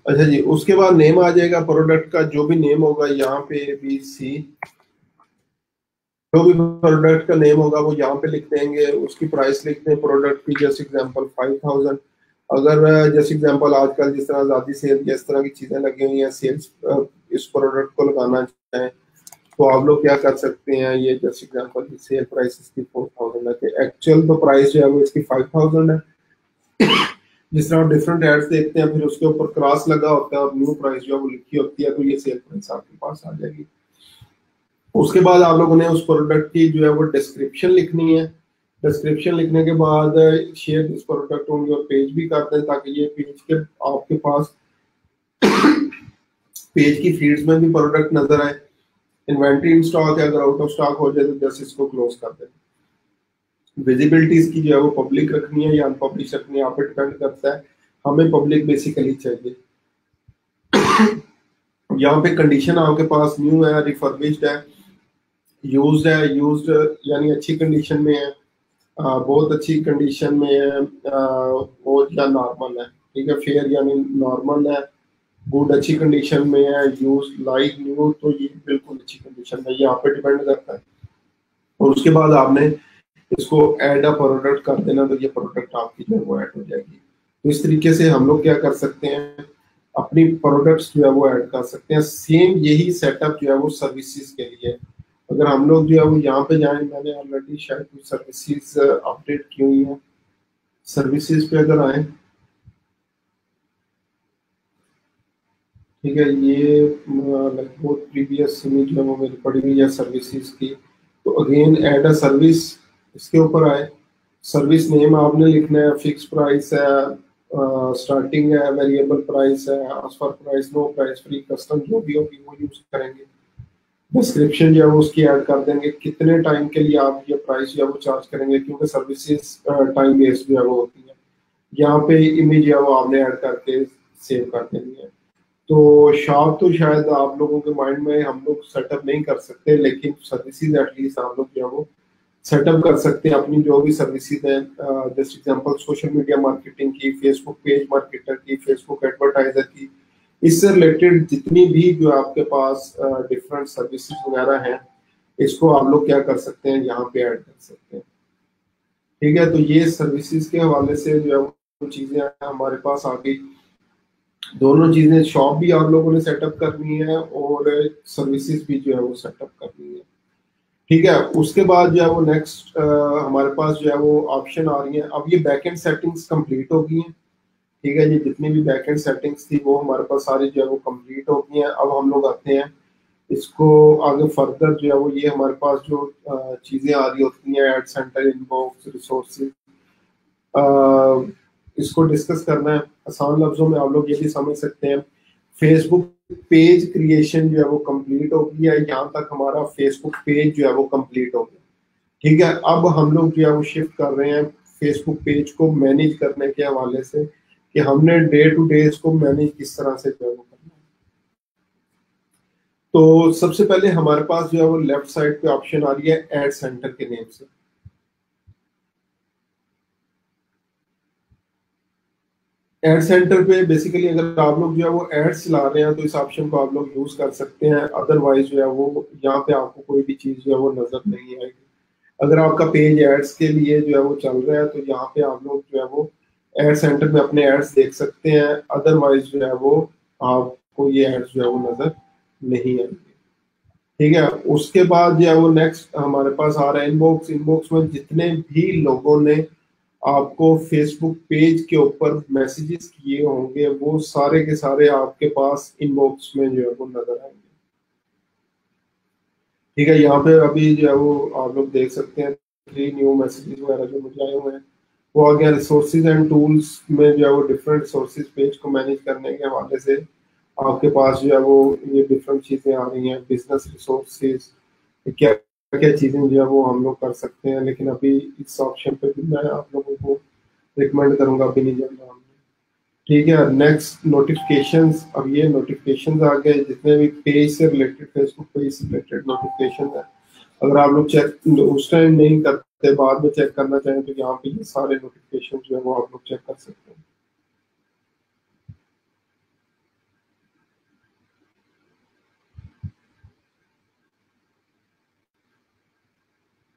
अच्छा जी। उसके बाद नेम आ जाएगा प्रोडक्ट का, जो भी नेम होगा यहाँ पे ABC, जो भी प्रोडक्ट का नेम होगा वो यहाँ पे लिख देंगे। उसकी प्राइस लिखते हैं प्रोडक्ट की, जैसे एग्जांपल 5000। अगर जैसे एग्जांपल आजकल जिस तरह आजादी सेल या इस तरह की चीजें लगी हुई हैं, सेल्स इस प्रोडक्ट को लगाना चाहें तो आप लोग क्या कर सकते हैं, ये जैसे एग्जांपल सेल प्राइस इसकी 4000 है, एक्चुअल तो प्राइस जो है वो इसकी 5000 है। जिस तरह डिफरेंट एड्स देखते हैं, फिर उसके ऊपर क्रॉस लगा होता है और न्यू प्राइस जो है वो लिखी होती है, तो ये सेल प्राइस आपके पास आ जाएगी। उसके बाद आप लोगों ने उस प्रोडक्ट की जो है वो डिस्क्रिप्शन लिखनी है। डिस्क्रिप्शन लिखने के बाद share this product on your page भी करते हैं, ताकि ये पेज के आपके पास पेज की फीड्स में भी प्रोडक्ट नजर आए। इन्वेंट्री इन स्टॉक है, अगर आउट ऑफ स्टॉक हो जाए तो जस्ट इसको क्लोज कर दें। विजिबिलिटी इसकी जो है वो पब्लिक रखनी है या अनपब्लिश रखनी है, आप पे डिपेंड करता है। हमें पब्लिक बेसिकली चाहिए। यहाँ पे कंडीशन आपके पास न्यू है, रिफर्बिश्ड है, यूज्ड है, यूज्ड यानी अच्छी कंडीशन में है, बहुत अच्छी कंडीशन में है, और या नॉर्मल है। ठीक है, फेयर यानी नॉर्मल है, गुड अच्छी कंडीशन में है, यूज लाइक न्यू तो ये बिल्कुल अच्छी कंडीशन में, यहाँ पे डिपेंड करता है। और उसके बाद आपने इसको ऐड अ प्रोडक्ट कर देना, तो ये प्रोडक्ट आपकी जो है वो ऐड हो जाएगी। तो इस तरीके से हम लोग क्या कर सकते हैं, अपनी प्रोडक्ट्स जो है वो ऐड कर सकते हैं। सेम यही सेटअप जो है वो सर्विसेज के लिए है। अगर हम लोग जो है वो यहाँ पे जाएं, मैंने ऑलरेडी शायद कुछ सर्विसेज अपडेट की हुई है, सर्विसेज पे अगर आए, ठीक है, ये लगभग प्रीवियस में जो है वो मेरी पड़ी हुई है सर्विसेज की। तो अगेन ऐड अ सर्विस, इसके ऊपर आए, सर्विस नेम आपने लिखना है, फिक्स प्राइस है, स्टार्टिंग है, वेरिएबल प्राइस है, offer price, no price, free, custom, जो भी होगी वो यूज करेंगे। डिस्क्रिप्शन जो है वो उसकी ऐड कर देंगे, कितने टाइम के लिए आप ये प्राइस जो है वो चार्ज करेंगे, क्योंकि सर्विसेज टाइम बेस्ड जो है वो होती है। यहाँ पे इमेज जो है वो आपने ऐड करके सेव कर देनी है। तो शॉप तो शायद आप लोगों के माइंड में हम लोग सेटअप नहीं कर सकते, लेकिन सर्विसेज एटलीस्ट आप लोग जो है वो सेटअप कर सकते हैं। अपनी जो भी सर्विसेज है, जैसे एग्जांपल सोशल मीडिया मार्केटिंग की, फेसबुक पेज मार्केटर की, फेसबुक एडवर्टाइजर की, इससे रिलेटेड जितनी भी जो आपके पास डिफरेंट सर्विसेज वगैरह हैं, इसको आप लोग क्या कर सकते हैं, यहाँ पे ऐड कर सकते हैं। ठीक है, तो ये सर्विसेज के हवाले से जो है वो चीजें हमारे पास आ गई। दोनों चीजें, शॉप भी आप लोगों ने सेटअप करनी है और सर्विसेज भी जो है वो सेटअप करनी है। ठीक है, उसके बाद जो है वो नेक्स्ट हमारे पास जो है वो ऑप्शन आ रही है। अब ये बैकएंड सेटिंग्स कंप्लीट हो गई हैं। ठीक है, ये जितनी भी बैकएंड सेटिंग्स थी वो हमारे पास सारी जो है वो कंप्लीट हो गई हैं। अब हम लोग आते हैं इसको आगे फर्दर जो है वो, ये हमारे पास जो चीजें आ रही होती हैं, एड सेंटर, इनबॉक्स, रिसोर्सेज, इसको डिस्कस करना है। आसान लफ्जों में आप लोग ये भी समझ सकते हैं, फेसबुक पेज क्रिएशन जो है वो कंप्लीट हो गई है। यहाँ तक हमारा फेसबुक पेज जो है वो कंप्लीट हो गया। ठीक है, अब हम लोग जो है वो शिफ्ट कर रहे हैं फेसबुक पेज को मैनेज करने के हवाले से, कि हमने डे टू डे इसको मैनेज किस तरह से जो है वो करना है। तो सबसे पहले हमारे पास जो है वो लेफ्ट साइड पे ऑप्शन आ रही है एड सेंटर के नेम से। एड सेंटर पे बेसिकली अगर आप लोग जो है वो एड्स चला रहे हैं तो इस ऑप्शन को आप लोग यूज कर सकते हैं। अदरवाइज जो है वो यहाँ पे आपको कोई भी चीज जो है वो नजर नहीं आएगी। अगर आपका पेज एड्स के लिए जो है वो चल रहा है तो यहाँ पे आप लोग जो है वो एड सेंटर में अपने एड्स देख सकते हैं। अदरवाइज जो है वो आपको ये एड्स जो है वो नजर नहीं आएंगे। ठीक है, उसके बाद जो है वो नेक्स्ट हमारे पास आ रहा है इनबॉक्स। इनबॉक्स में जितने भी लोगों ने आपको फेसबुक पेज के ऊपर मैसेजेस किए होंगे वो सारे के सारे आपके पास इनबॉक्स में जो है वो नजर आएंगे। ठीक है, यहाँ पे अभी जो है वो आप लोग देख सकते हैं 3 न्यू मैसेजेस वगैरह जो मुझे आए हुए हैं वो आ गया। रिसोर्सेज एंड टूल्स में जो है वो डिफरेंट रिसोर्सेज पेज को मैनेज करने के हवाले से आपके पास जो है वो ये डिफरेंट चीजें आ रही हैं। बिजनेस रिसोर्सेज, क्या क्या चीजें जो है वो हम लोग कर सकते हैं, लेकिन अभी इस ऑप्शन पे भी मैं आप लोगों को रिकमेंड करूंगा, अभी नहीं जाना हमने। ठीक है, नेक्स्ट नोटिफिकेशंस। अब ये नोटिफिकेशंस आ गए, जितने भी पेज से रिलेटेड, फेसबुक पेज से रिलेटेड नोटिफिकेशन है। अगर आप लोग चेक उस टाइम नहीं करते, बाद में चेक करना चाहें तो यहाँ पे ये सारे नोटिफिकेशन जो है वो आप लोग चेक कर सकते हैं।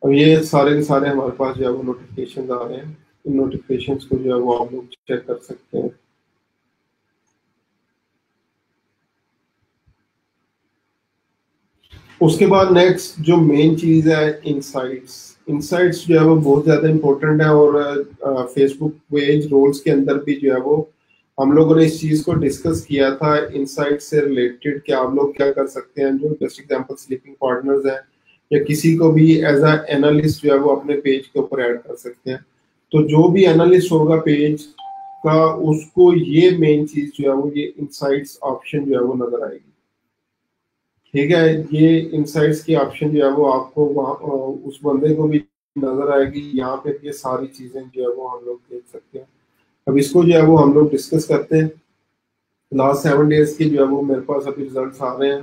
अब ये सारे के सारे हमारे पास जो है वो नोटिफिकेशन आ रहे हैं। इन नोटिफिकेशन को जो है वो आप लोग चेक कर सकते हैं। उसके बाद नेक्स्ट जो मेन चीज है, इनसाइट्स। इनसाइट्स जो है वो बहुत ज्यादा इंपॉर्टेंट है, और फेसबुक पेज रोल्स के अंदर भी जो है वो हम लोगों ने इस चीज को डिस्कस किया था। इनसाइट से रिलेटेड कि आप लोग क्या कर सकते हैं, जो जस्ट एग्जांपल स्लीपिंग पार्टनर्स हैं या किसी को भी एज अ एनालिस्ट जो है वो अपने पेज के ऊपर ऐड कर सकते हैं। तो जो भी एनालिस्ट होगा पेज का, उसको ये मेन चीज जो है वो ये इनसाइट्स ऑप्शन जो है वो नजर आएगी। ठीक है, ये इनसाइट्स की ऑप्शन जो है वो आपको वहाँ उस बंदे को भी नजर आएगी। यहाँ पे ये सारी चीजें जो है वो हम लोग देख सकते हैं। अब इसको जो है वो हम लोग डिस्कस करते हैं। लास्ट 7 डेज की जो है वो मेरे पास अभी रिजल्ट्स आ रहे हैं।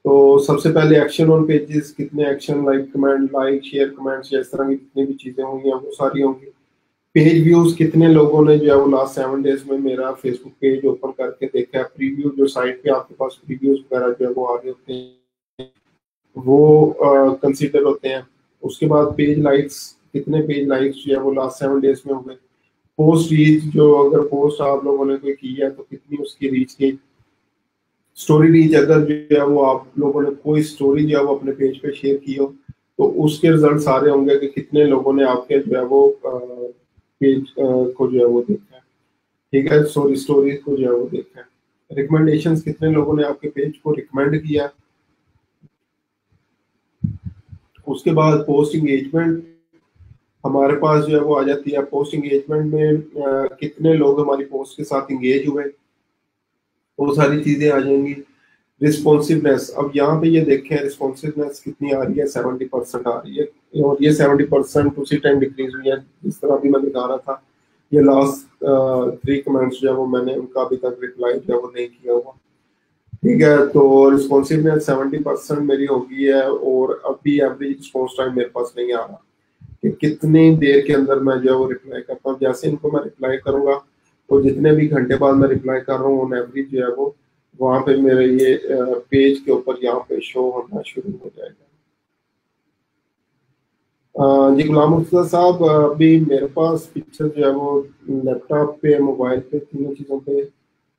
तो सबसे पहले एक्शन ऑन पेजेस, कितने action, like comment, like share, comments, इस तरह की जितनी भी चीजें होंगी वो सारी होंगी। पेज व्यूज कितने लोगों ने जो है वो लास्ट 7 डेज में मेरा फेसबुक पेज ओपन करके देखा है। प्रीव्यू जो साइट पे आपके पास प्रीव्यूज वगैरह जो है वो आ रहे होते हैं, वो कंसीडर होते हैं। उसके बाद पेज लाइक्स, कितने पेज लाइक्स जो है वो लास्ट 7 डेज में हो गए। पोस्ट रीच, जो अगर पोस्ट आप लोगों ने कोई की है तो कितनी उसकी रीच की। स्टोरी रीच, अगर जो है वो आप लोगों ने कोई स्टोरी जो है वो अपने पेज पे शेयर की हो तो उसके रिजल्ट सारे होंगे कि कितने लोगों ने आपके जो है वो पेज को जो है वो देखा है। ठीक है, सॉरी, स्टोरी को जो है वो देखा है। रिकमेंडेशंस, कितने लोगों ने आपके पेज को रिकमेंड किया। उसके बाद पोस्ट इंगेजमेंट हमारे पास जो है वो आ जाती है। पोस्ट इंगेजमेंट में कितने लोग हमारी पोस्ट के साथ इंगेज हुए, वो सारी चीजें आ जाएंगी। रिस्पॉन्सिवनेस, अब यहाँ पे ये देखें रिस्पॉन्सिवनेस कितनी आ रही है, 70% आ रही है। और ये 70% उसी टाइम डिक्रीज हुई है जिस तरह अभी मैं दिखा रहा था। ये लास्ट 3 कमेंट्स जो है वो मैंने उनका अभी तक रिप्लाई जो है वो नहीं किया हुआ। ठीक है, तो रिस्पॉन्सिवनेस 70% मेरी हो गई है। और अभी एवरेज रिस्पॉन्स टाइम मेरे पास नहीं आ रहा कि कितनी देर के अंदर मैं जो है वो रिप्लाई करता हूँ। जैसे इनको मैं रिप्लाई करूंगा तो जितने भी घंटे बाद मैं रिप्लाई कर रहा हूँ ऑन एवरेज जो है वो वहां पे मेरे ये पेज के ऊपर यहाँ पे शो होना शुरू हो जाएगा। जी गुलाम मुर्तजा साहब, अभी मेरे पास पिक्चर जो है वो लैपटॉप पे, मोबाइल पे, तीनों चीज़ों पे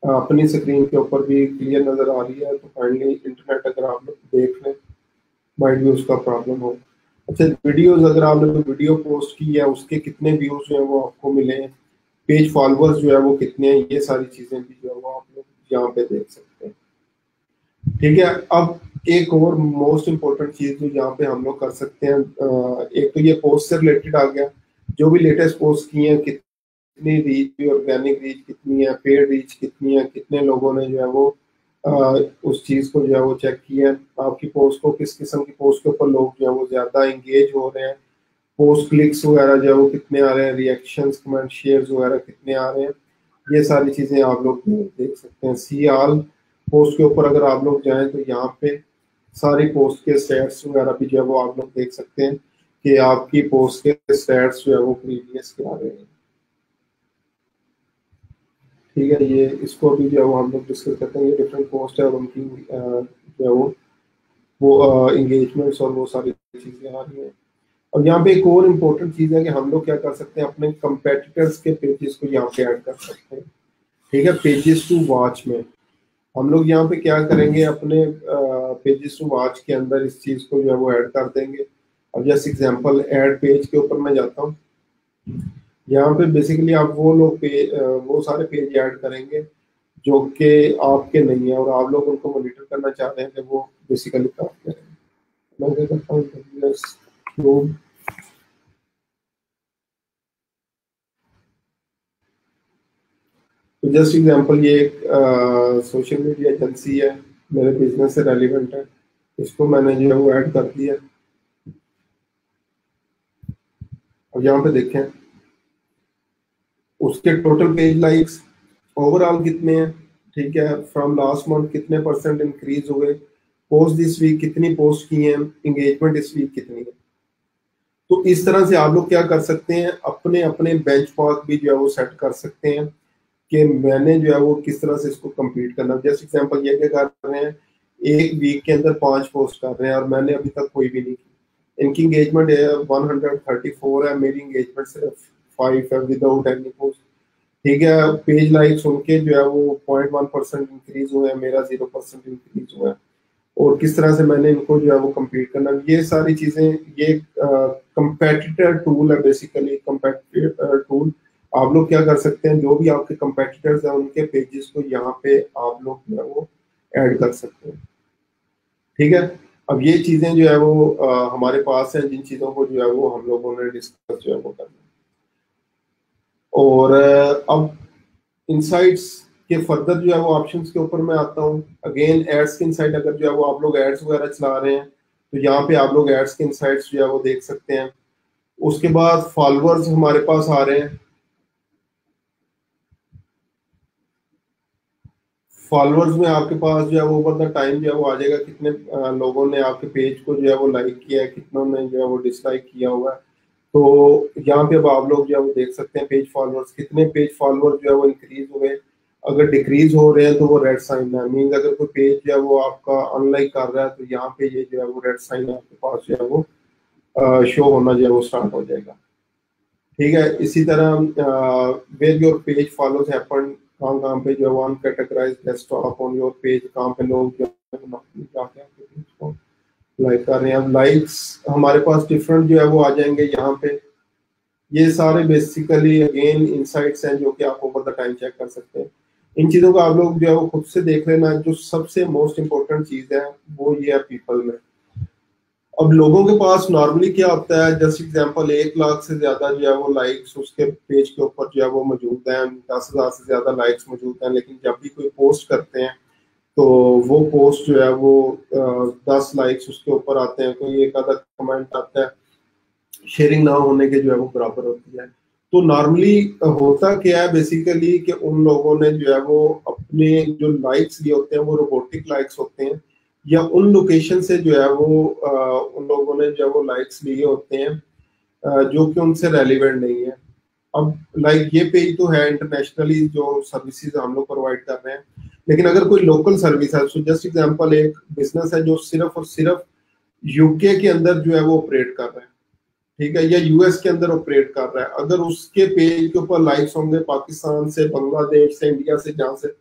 अपनी स्क्रीन के ऊपर भी क्लियर नज़र आ रही है। तो काइंडली इंटरनेट अगर आप लोग देख लें, माइट भी उसका प्रॉब्लम हो। अच्छा, वीडियोस, अगर आपने कोई वीडियो पोस्ट की है उसके कितने व्यूज जो है वो आपको मिले हैं, पेज फॉलोअर्स जो है वो कितने हैं, ये सारी चीज़ें भी जो है वो आप लोग यहाँ पे देख सकते हैं। ठीक है, अब एक और मोस्ट इम्पोर्टेंट चीज जो यहाँ पे हम लोग कर सकते हैं, एक तो ये पोस्ट से रिलेटेड आ गया। जो भी लेटेस्ट पोस्ट की है, कितनी रीच, ऑर्गेनिक रीच कितनी है, पेड रीच कितनी है, कितने लोगों ने जो है वो उस चीज को जो है वो चेक किया है। आपकी पोस्ट को, किस किस्म की पोस्ट के ऊपर लोग जो है वो ज्यादा इंगेज हो रहे हैं, पोस्ट क्लिक्स वगैरह जो है वो कितने आ रहे हैं, रिएक्शंस, कमेंट, शेयर्स वगैरह कितने आ रहे हैं, ये सारी चीजें आप लोग देख सकते हैं। सी ऑल पोस्ट के ऊपर अगर आप लोग जाएं तो यहाँ पे सारी पोस्ट के स्टैट्स वगैरह भी जो है वो आप लोग देख सकते हैं कि आपकी पोस्ट के स्टैट्स जो है वो प्रीवियस के आ रहे हैं। ठीक है, ये इसको भी जो है वो हम लोग डिस्कस करते हैं। ये डिफरेंट पोस्ट है और उनकी जो है वो इंगेजमेंट्स और वो सारी चीजें आ रही हैं। और यहाँ पे एक और इम्पोर्टेंट चीज है कि हम लोग क्या कर सकते हैं, अपने कंपेटिटर्स के पेजेस को यहाँ पे ऐड कर सकते हैं। ठीक है, पेजेस टू वॉच में हम लोग यहाँ पे क्या करेंगे, अपने पेजेस टू वॉच के अंदर इस चीज को जो है वो ऐड कर देंगे। अब जैसे एग्जांपल ऐड पेज के ऊपर मैं जाता हूँ। यहाँ पे बेसिकली आप वो लोग वो सारे पेज ऐड करेंगे जो कि आपके नहीं है और आप लोग उनको मॉनिटर करना चाह रहे हैं कि वो बेसिकली काम करें। मैं क्या करता हूँ, तो जस्ट एग्जांपल, ये एक सोशल मीडिया एजेंसी है, मेरे बिजनेस से रेलिवेंट है, इसको मैंने जो है वो ऐड कर दिया। अब यहाँ पे देखें उसके टोटल पेज लाइक्स ओवरऑल कितने हैं। ठीक है, फ्रॉम लास्ट मंथ कितने परसेंट इंक्रीज हुए, पोस्ट दिस वीक कितनी पोस्ट की हैं, एंगेजमेंट इस वीक कितनी है। तो इस तरह से आप लोग क्या कर सकते हैं, अपने अपने बेंचमार्क भी जो है वो सेट कर सकते हैं कि मैंने जो है वो किस तरह से इसको कंप्लीट करना। जैसे एग्जांपल ये क्या कर रहे हैं, एक वीक के अंदर 5 पोस्ट कर रहे हैं और मैंने अभी तक कोई भी नहीं की। इनकी एंगेजमेंट 134 है, मेरी एंगेजमेंट सिर्फ 5 है विदाउट एनी पोस्ट। ठीक है, पेज लाइक्स उनके जो है वो 0.1% इंक्रीज हुए हैं, मेरा 0% इंक्रीज हुआ है। और किस तरह से मैंने इनको जो है वो कंप्लीट करना, ये सारी चीजें, ये कंपेटिटर टूल है बेसिकली। कंपेटिटर टूल आप लोग क्या कर सकते हैं, जो भी आपके कंपेटिटर्स हैं उनके पेजेस को यहाँ पे आप लोग जो है वो ऐड कर सकते हैं। ठीक है, अब ये चीजें जो है वो हमारे पास है, जिन चीजों को जो है वो हम लोगों ने डिस्कस जो है वो करना। और अब इनसाइट्स के फर्दर जो है वो ऑप्शंस के ऊपर मैं आता हूँ। अगेन एड्स के इनसाइट, अगर जो है वो आप लोग एड्स वगैरह चला रहे हैं तो यहाँ पे आप लोग एड्स के इनसाइट्स जो है वो देख सकते हैं। उसके बाद फॉलोअर्स हमारे पास आ रहे हैं। फॉलोअर्स में आपके पास जो है वो ओवर द टाइम जो है वो आ जाएगा, कितने लोगों ने आपके पेज को जो है वो लाइक किया है, कितनों ने जो है वो डिसलाइक किया हुआ है, तो यहाँ पे अब आप लोग जो है वो देख सकते हैं पेज फॉलोअर्स, कितने पेज फॉलोअर्स जो है वो इंक्रीज हुए। अगर डिक्रीज हो रहे हैं तो वो रेड साइन है, मीन्स अगर कोई पेज जो है वो आपका अनलाइक कर रहा है तो यहाँ पे ये जो है वो रेड साइन आपके पास जो है वो शो होना जो है वो स्टार्ट हो जाएगा। ठीक है, इसी तरह where your page follows happen, कहाँ कहाँ पे जो है one categorize desktop on your page, कहाँ पे लोग जो है जाके आपके पेज को लाइक कर रहे हैं। अब लाइक्स हमारे पास डिफरेंट जो है वो आ जाएंगे यहाँ पे। ये सारे बेसिकली अगेन इनसाइट्स हैं जो कि आप ओवर द टाइम चेक कर सकते हैं। इन चीजों को आप लोग जो है वो खुद से देख लेना। जो सबसे मोस्ट इंपॉर्टेंट चीज है वो ये है पीपल में। अब लोगों के पास नॉर्मली क्या होता है, जस्ट एग्जांपल 1 लाख से ज्यादा जो है वो लाइक्स उसके पेज के ऊपर जो है वो मौजूद हैं, 10,000 से ज्यादा लाइक्स मौजूद हैं, लेकिन जब भी कोई पोस्ट करते हैं तो वो पोस्ट जो है वो 10 लाइक्स उसके ऊपर आते हैं, कोई एक आधा कमेंट आता है, शेयरिंग ना होने के जो है वो बराबर होती है। तो नॉर्मली होता क्या है बेसिकली कि उन लोगों ने जो है वो अपने जो लाइक्स लिए होते हैं वो रोबोटिक लाइक्स होते हैं, या उन लोकेशन से जो है वो उन लोगों ने जो है वो लाइक्स लिए होते हैं जो कि उनसे रेलिवेंट नहीं है। अब लाइक ये पेज तो है इंटरनेशनली जो सर्विसेज हम लोग प्रोवाइड कर रहे हैं, लेकिन अगर कोई लोकल सर्विस है, सो जस्ट एग्जांपल एक बिजनेस है जो सिर्फ और सिर्फ यूके के अंदर जो है वो ऑपरेट कर रहा है, ठीक है, या यूएस के अंदर ऑपरेट कर रहा है, अगर उसके पेज के ऊपर लाइक्स होंगे पाकिस्तान से, बांग्लादेश से, इंडिया से, जहां से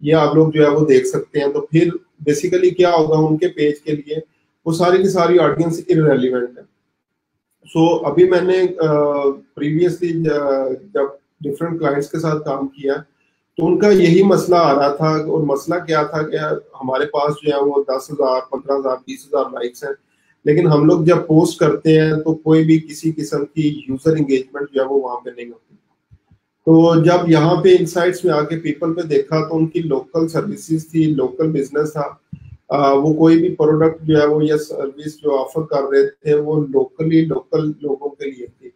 ये आप लोग जो है वो देख सकते हैं, तो फिर बेसिकली क्या होगा उनके पेज के लिए, वो सारी की सारी ऑडियंस इररेलेवेंट है। सो अभी मैंने प्रीवियसली जब डिफरेंट क्लाइंट्स के साथ काम किया तो उनका यही मसला आ रहा था, और मसला क्या था कि हमारे पास जो है वो 10,000, 15,000, 20,000 लाइक्स हैं, लेकिन हम लोग जब पोस्ट करते हैं तो कोई भी किसी किस्म की यूजर एंगेजमेंट जो है वो वहां पे नहीं होती। तो जब यहाँ पे इनसाइट्स में आके पीपल पे देखा तो उनकी लोकल सर्विसेज थी, लोकल बिजनेस था, वो कोई भी प्रोडक्ट जो है वो या सर्विस जो ऑफर कर रहे थे वो लोकली लोकल लोगों के लिए थी,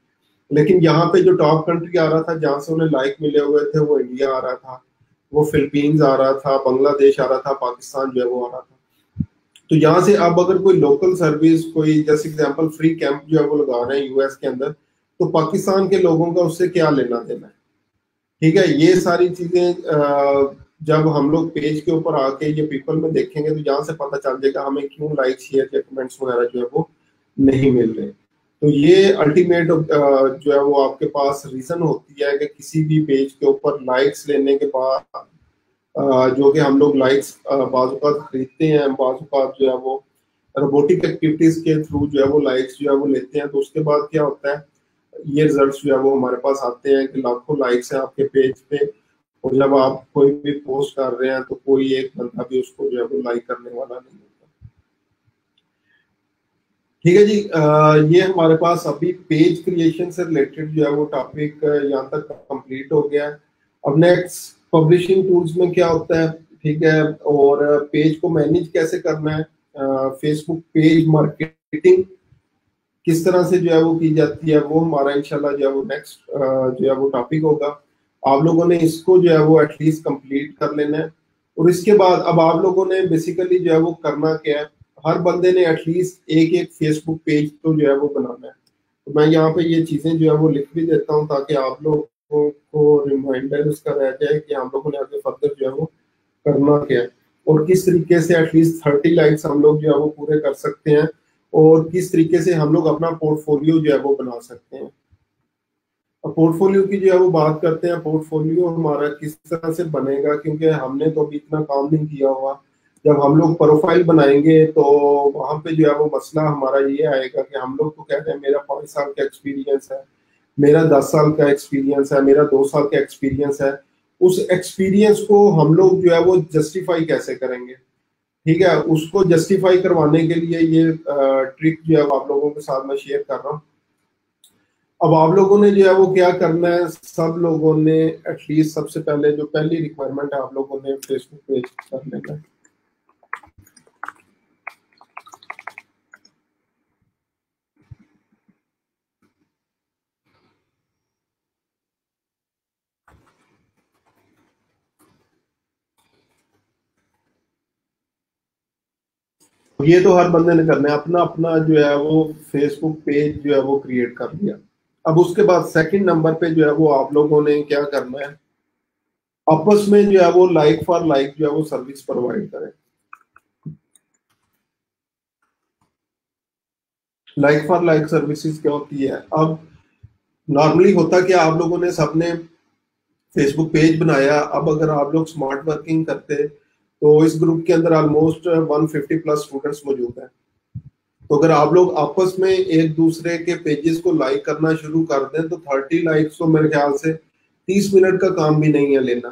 लेकिन यहाँ पे जो टॉप कंट्री आ रहा था जहाँ से उन्हें लाइक मिले हुए थे वो इंडिया आ रहा था, वो फिलीपींस आ रहा था, बांग्लादेश आ रहा था, पाकिस्तान जो है वो आ रहा था। तो यहाँ से अब अगर कोई लोकल सर्विस, कोई जैसे एग्जांपल फ्री कैंप जो है वो लगा रहे हैं यूएस के अंदर, तो पाकिस्तान के लोगों का उससे क्या लेना देना है। ठीक है, ये सारी चीजें जब हम लोग पेज के ऊपर आके ये पीपल में देखेंगे तो यहाँ से पता चल जाएगा हमें क्यों लाइक शेयर या कमेंट्स वगैरह जो है वो नहीं मिल रहे। तो ये अल्टीमेट जो है वो आपके पास रीजन होती है कि किसी भी पेज के ऊपर लाइक्स लेने के बाद जो कि हम लोग लाइक्स बाजुकात खरीदते हैं, बाजुकात जो है वो रोबोटिक एक्टिविटीज के थ्रू जो है वो लाइक्स जो है वो लेते हैं, तो उसके बाद क्या होता है, ये रिजल्ट्स जो है वो हमारे पास आते हैं कि लाखों लाइक्स हैं आपके पेज पे, और जब आप कोई भी पोस्ट कर रहे हैं तो कोई एक बंदा भी उसको जो है वो लाइक करने वाला नहीं होता। ठीक है जी, ये हमारे पास अभी पेज क्रिएशन से रिलेटेड जो है वो टॉपिक यहाँ तक कंप्लीट हो गया है। अब नेक्स्ट पब्लिशिंग टूल्स में क्या होता है, ठीक है, और पेज को मैनेज कैसे करना है, फेसबुक पेज मार्केटिंग किस तरह से जो है वो की जाती है, वो हमारा इंशाल्लाह जो है वो नेक्स्ट जो है वो टॉपिक होगा। आप लोगों ने इसको जो है वो एटलीस्ट कंप्लीट कर लेना है, और इसके बाद अब आप लोगों ने बेसिकली जो है वो करना क्या है, हर बंदे ने एटलीस्ट एक एक फेसबुक पेज तो जो है वो बनाना है। तो मैं यहाँ पे ये चीजें जो है वो लिख भी देता हूँ ताकि आप लोगों को रिमाइंडर इसका रह जाए कि हम लोगों ने आगे फर्दर जो है वो करना क्या है, और किस तरीके से एटलीस्ट 30 लाइक्स हम लोग जो है वो पूरे कर सकते हैं, और किस तरीके से हम लोग अपना पोर्टफोलियो जो है वो बना सकते हैं। अब पोर्टफोलियो की जो है वो बात करते हैं, पोर्टफोलियो हमारा किस तरह से बनेगा, क्योंकि हमने तो अभी इतना काम नहीं किया हुआ। जब हम लोग प्रोफाइल बनाएंगे तो वहां पे जो है वो मसला हमारा ये आएगा कि हम लोग तो कहते हैं मेरा 5 साल का एक्सपीरियंस है, मेरा 10 साल का एक्सपीरियंस है, मेरा 2 साल का एक्सपीरियंस है, उस एक्सपीरियंस को हम लोग जो है वो जस्टिफाई कैसे करेंगे। ठीक है, उसको जस्टिफाई करवाने के लिए ये ट्रिक जो है वो आप लोगों के साथ मैं शेयर कर रहा हूँ। अब आप लोगों ने जो है वो क्या करना है, सब लोगों ने एटलीस्ट सबसे पहले जो पहली रिक्वायरमेंट है आप लोगों ने फेसबुक पेज कर लेना है। ये तो हर बंदे ने करना है, अपना अपना जो है वो फेसबुक पेज जो है वो क्रिएट कर लिया। अब उसके बाद सेकंड नंबर पे जो है वो आप लोगों ने क्या करना है, आपस में जो है वो लाइक फॉर लाइक जो है वो सर्विस प्रोवाइड करें। लाइक फॉर लाइक सर्विसेज क्या होती है? अब नॉर्मली होता क्या, आप लोगों ने सबने फेसबुक पेज बनाया। अब अगर आप लोग स्मार्ट वर्किंग करते तो इस ग्रुप के अंदर ऑलमोस्ट 150 प्लस स्टूडेंट्स मौजूद हैं। तो अगर आप लोग आपस में एक दूसरे के पेजेस को लाइक करना शुरू कर दें तो 30 लाइक्स तो मेरे ख्याल से 30 मिनट का काम भी नहीं है लेना।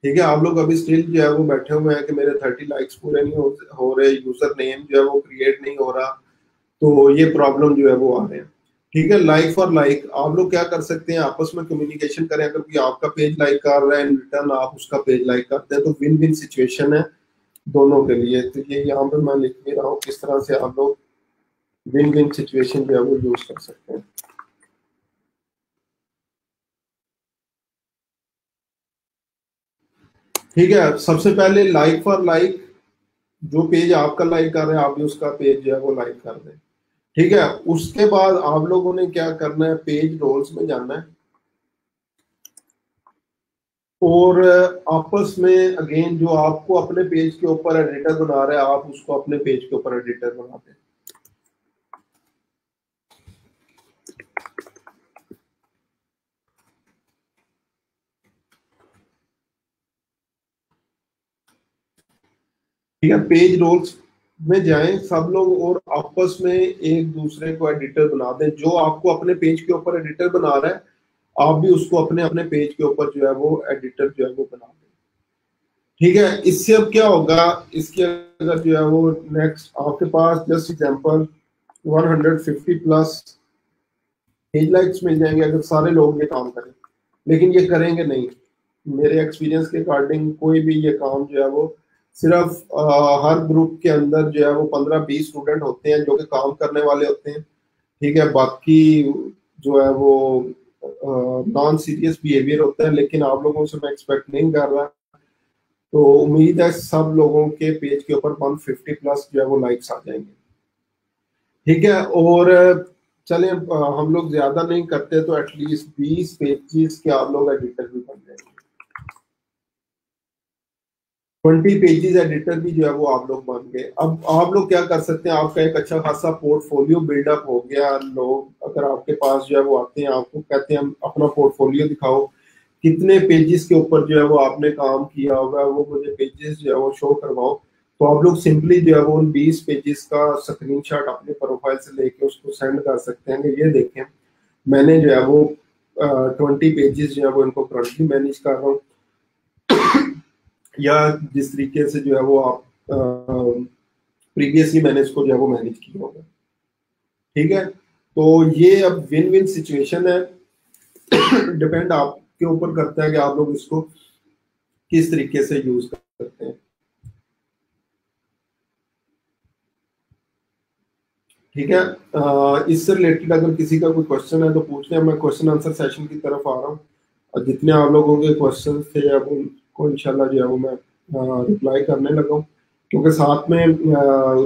ठीक है, आप लोग अभी स्टिल जो है वो बैठे हुए हैं कि मेरे 30 लाइक्स पूरे नहीं हो रहे, यूजर नेम जो है वो क्रिएट नहीं हो रहा, तो ये प्रॉब्लम जो है वो आ रहे हैं। ठीक है, लाइक फॉर लाइक आप लोग क्या कर सकते हैं, आपस में कम्युनिकेशन करें। अगर कोई आपका पेज लाइक कर रहा है, इन रिटर्न आप उसका पेज लाइक करते हैं, तो विन विन सिचुएशन है दोनों के लिए। तो ये यहाँ पे मैं लिख भी रहा हूँ किस तरह से आप लोग विन विन सिचुएशन जो है वो यूज कर सकते हैं। ठीक है, सबसे पहले लाइक फॉर लाइक, जो पेज आपका लाइक कर रहे हैं आप भी उसका पेज जो है वो लाइक कर दें। ठीक है, उसके बाद आप लोगों ने क्या करना है, पेज रोल्स में जाना है और आपस में अगेन जो आपको अपने पेज के ऊपर एडिटर बना रहा है आप उसको अपने पेज के ऊपर एडिटर बना दें। ठीक है, पेज रोल्स में जाएं सब लोग और आपस में एक दूसरे को एडिटर बना दें। जो आपको अपने पेज के ऊपर एडिटर बना रहा है आप भी उसको अपने अपने पेज के ऊपर जो है वो एडिटर जो है वो बना दें। ठीक है, इससे अब क्या होगा, इसके अगर जो है वो नेक्स्ट आपके पास just example 150 plus page likes मिल जाएंगे अगर सारे लोग ये काम करें, लेकिन ये करेंगे नहीं। मेरे एक्सपीरियंस के अकॉर्डिंग कोई भी ये काम जो है वो सिर्फ हर ग्रुप के अंदर जो है वो 15-20 स्टूडेंट होते हैं जो कि काम करने वाले होते हैं। ठीक है, बाकी जो है वो नॉन सीरियस बिहेवियर होता है, लेकिन आप लोगों से मैं एक्सपेक्ट नहीं कर रहा। तो उम्मीद है सब लोगों के पेज के ऊपर 150 प्लस जो है वो लाइक्स आ जाएंगे। ठीक है, और चलें हम लोग ज्यादा नहीं करते तो एटलीस्ट 20 पेजेस के आप लोग एडिटर भी बन जाएंगे। 20 पेजेस एडिटर भी जो है वो आप लोग बन गए। अब आप लोग क्या कर सकते हैं, आपका एक अच्छा खासा पोर्टफोलियो बिल्डअप हो गया। लोग अगर आपके पास जो है वो आते हैं आपको कहते हैं हम अपना पोर्टफोलियो दिखाओ, कितने पेजेस के ऊपर जो है वो आपने काम किया होगा वो मुझे पेजेस जो है वो शो करवाओ। तो आप लोग सिंपली जो है वो उन 20 पेजेस का स्क्रीनशॉट अपने प्रोफाइल से लेके उसको सेंड कर सकते हैं कि ये देखें मैंने जो है वो 20 पेजेस जो है वो इनको करंटली मैनेज कर रहा हूँ, या जिस तरीके से जो है वो आप प्रीवियसली मैंने इसको जो है वो मैनेज किया होगा। ठीक है, तो ये अब विन विन सिचुएशन है। डिपेंड आपके ऊपर करता है कि आप लोग इसको किस तरीके से यूज करते हैं। ठीक है, इससे रिलेटेड अगर किसी का कोई क्वेश्चन है तो पूछ लें। मैं क्वेश्चन आंसर सेशन की तरफ आ रहा हूँ और जितने आप लोगों के क्वेश्चन थे अब उनको इंशाल्लाह जो है वो मैं रिप्लाई करने लगा हूँ, क्योंकि साथ में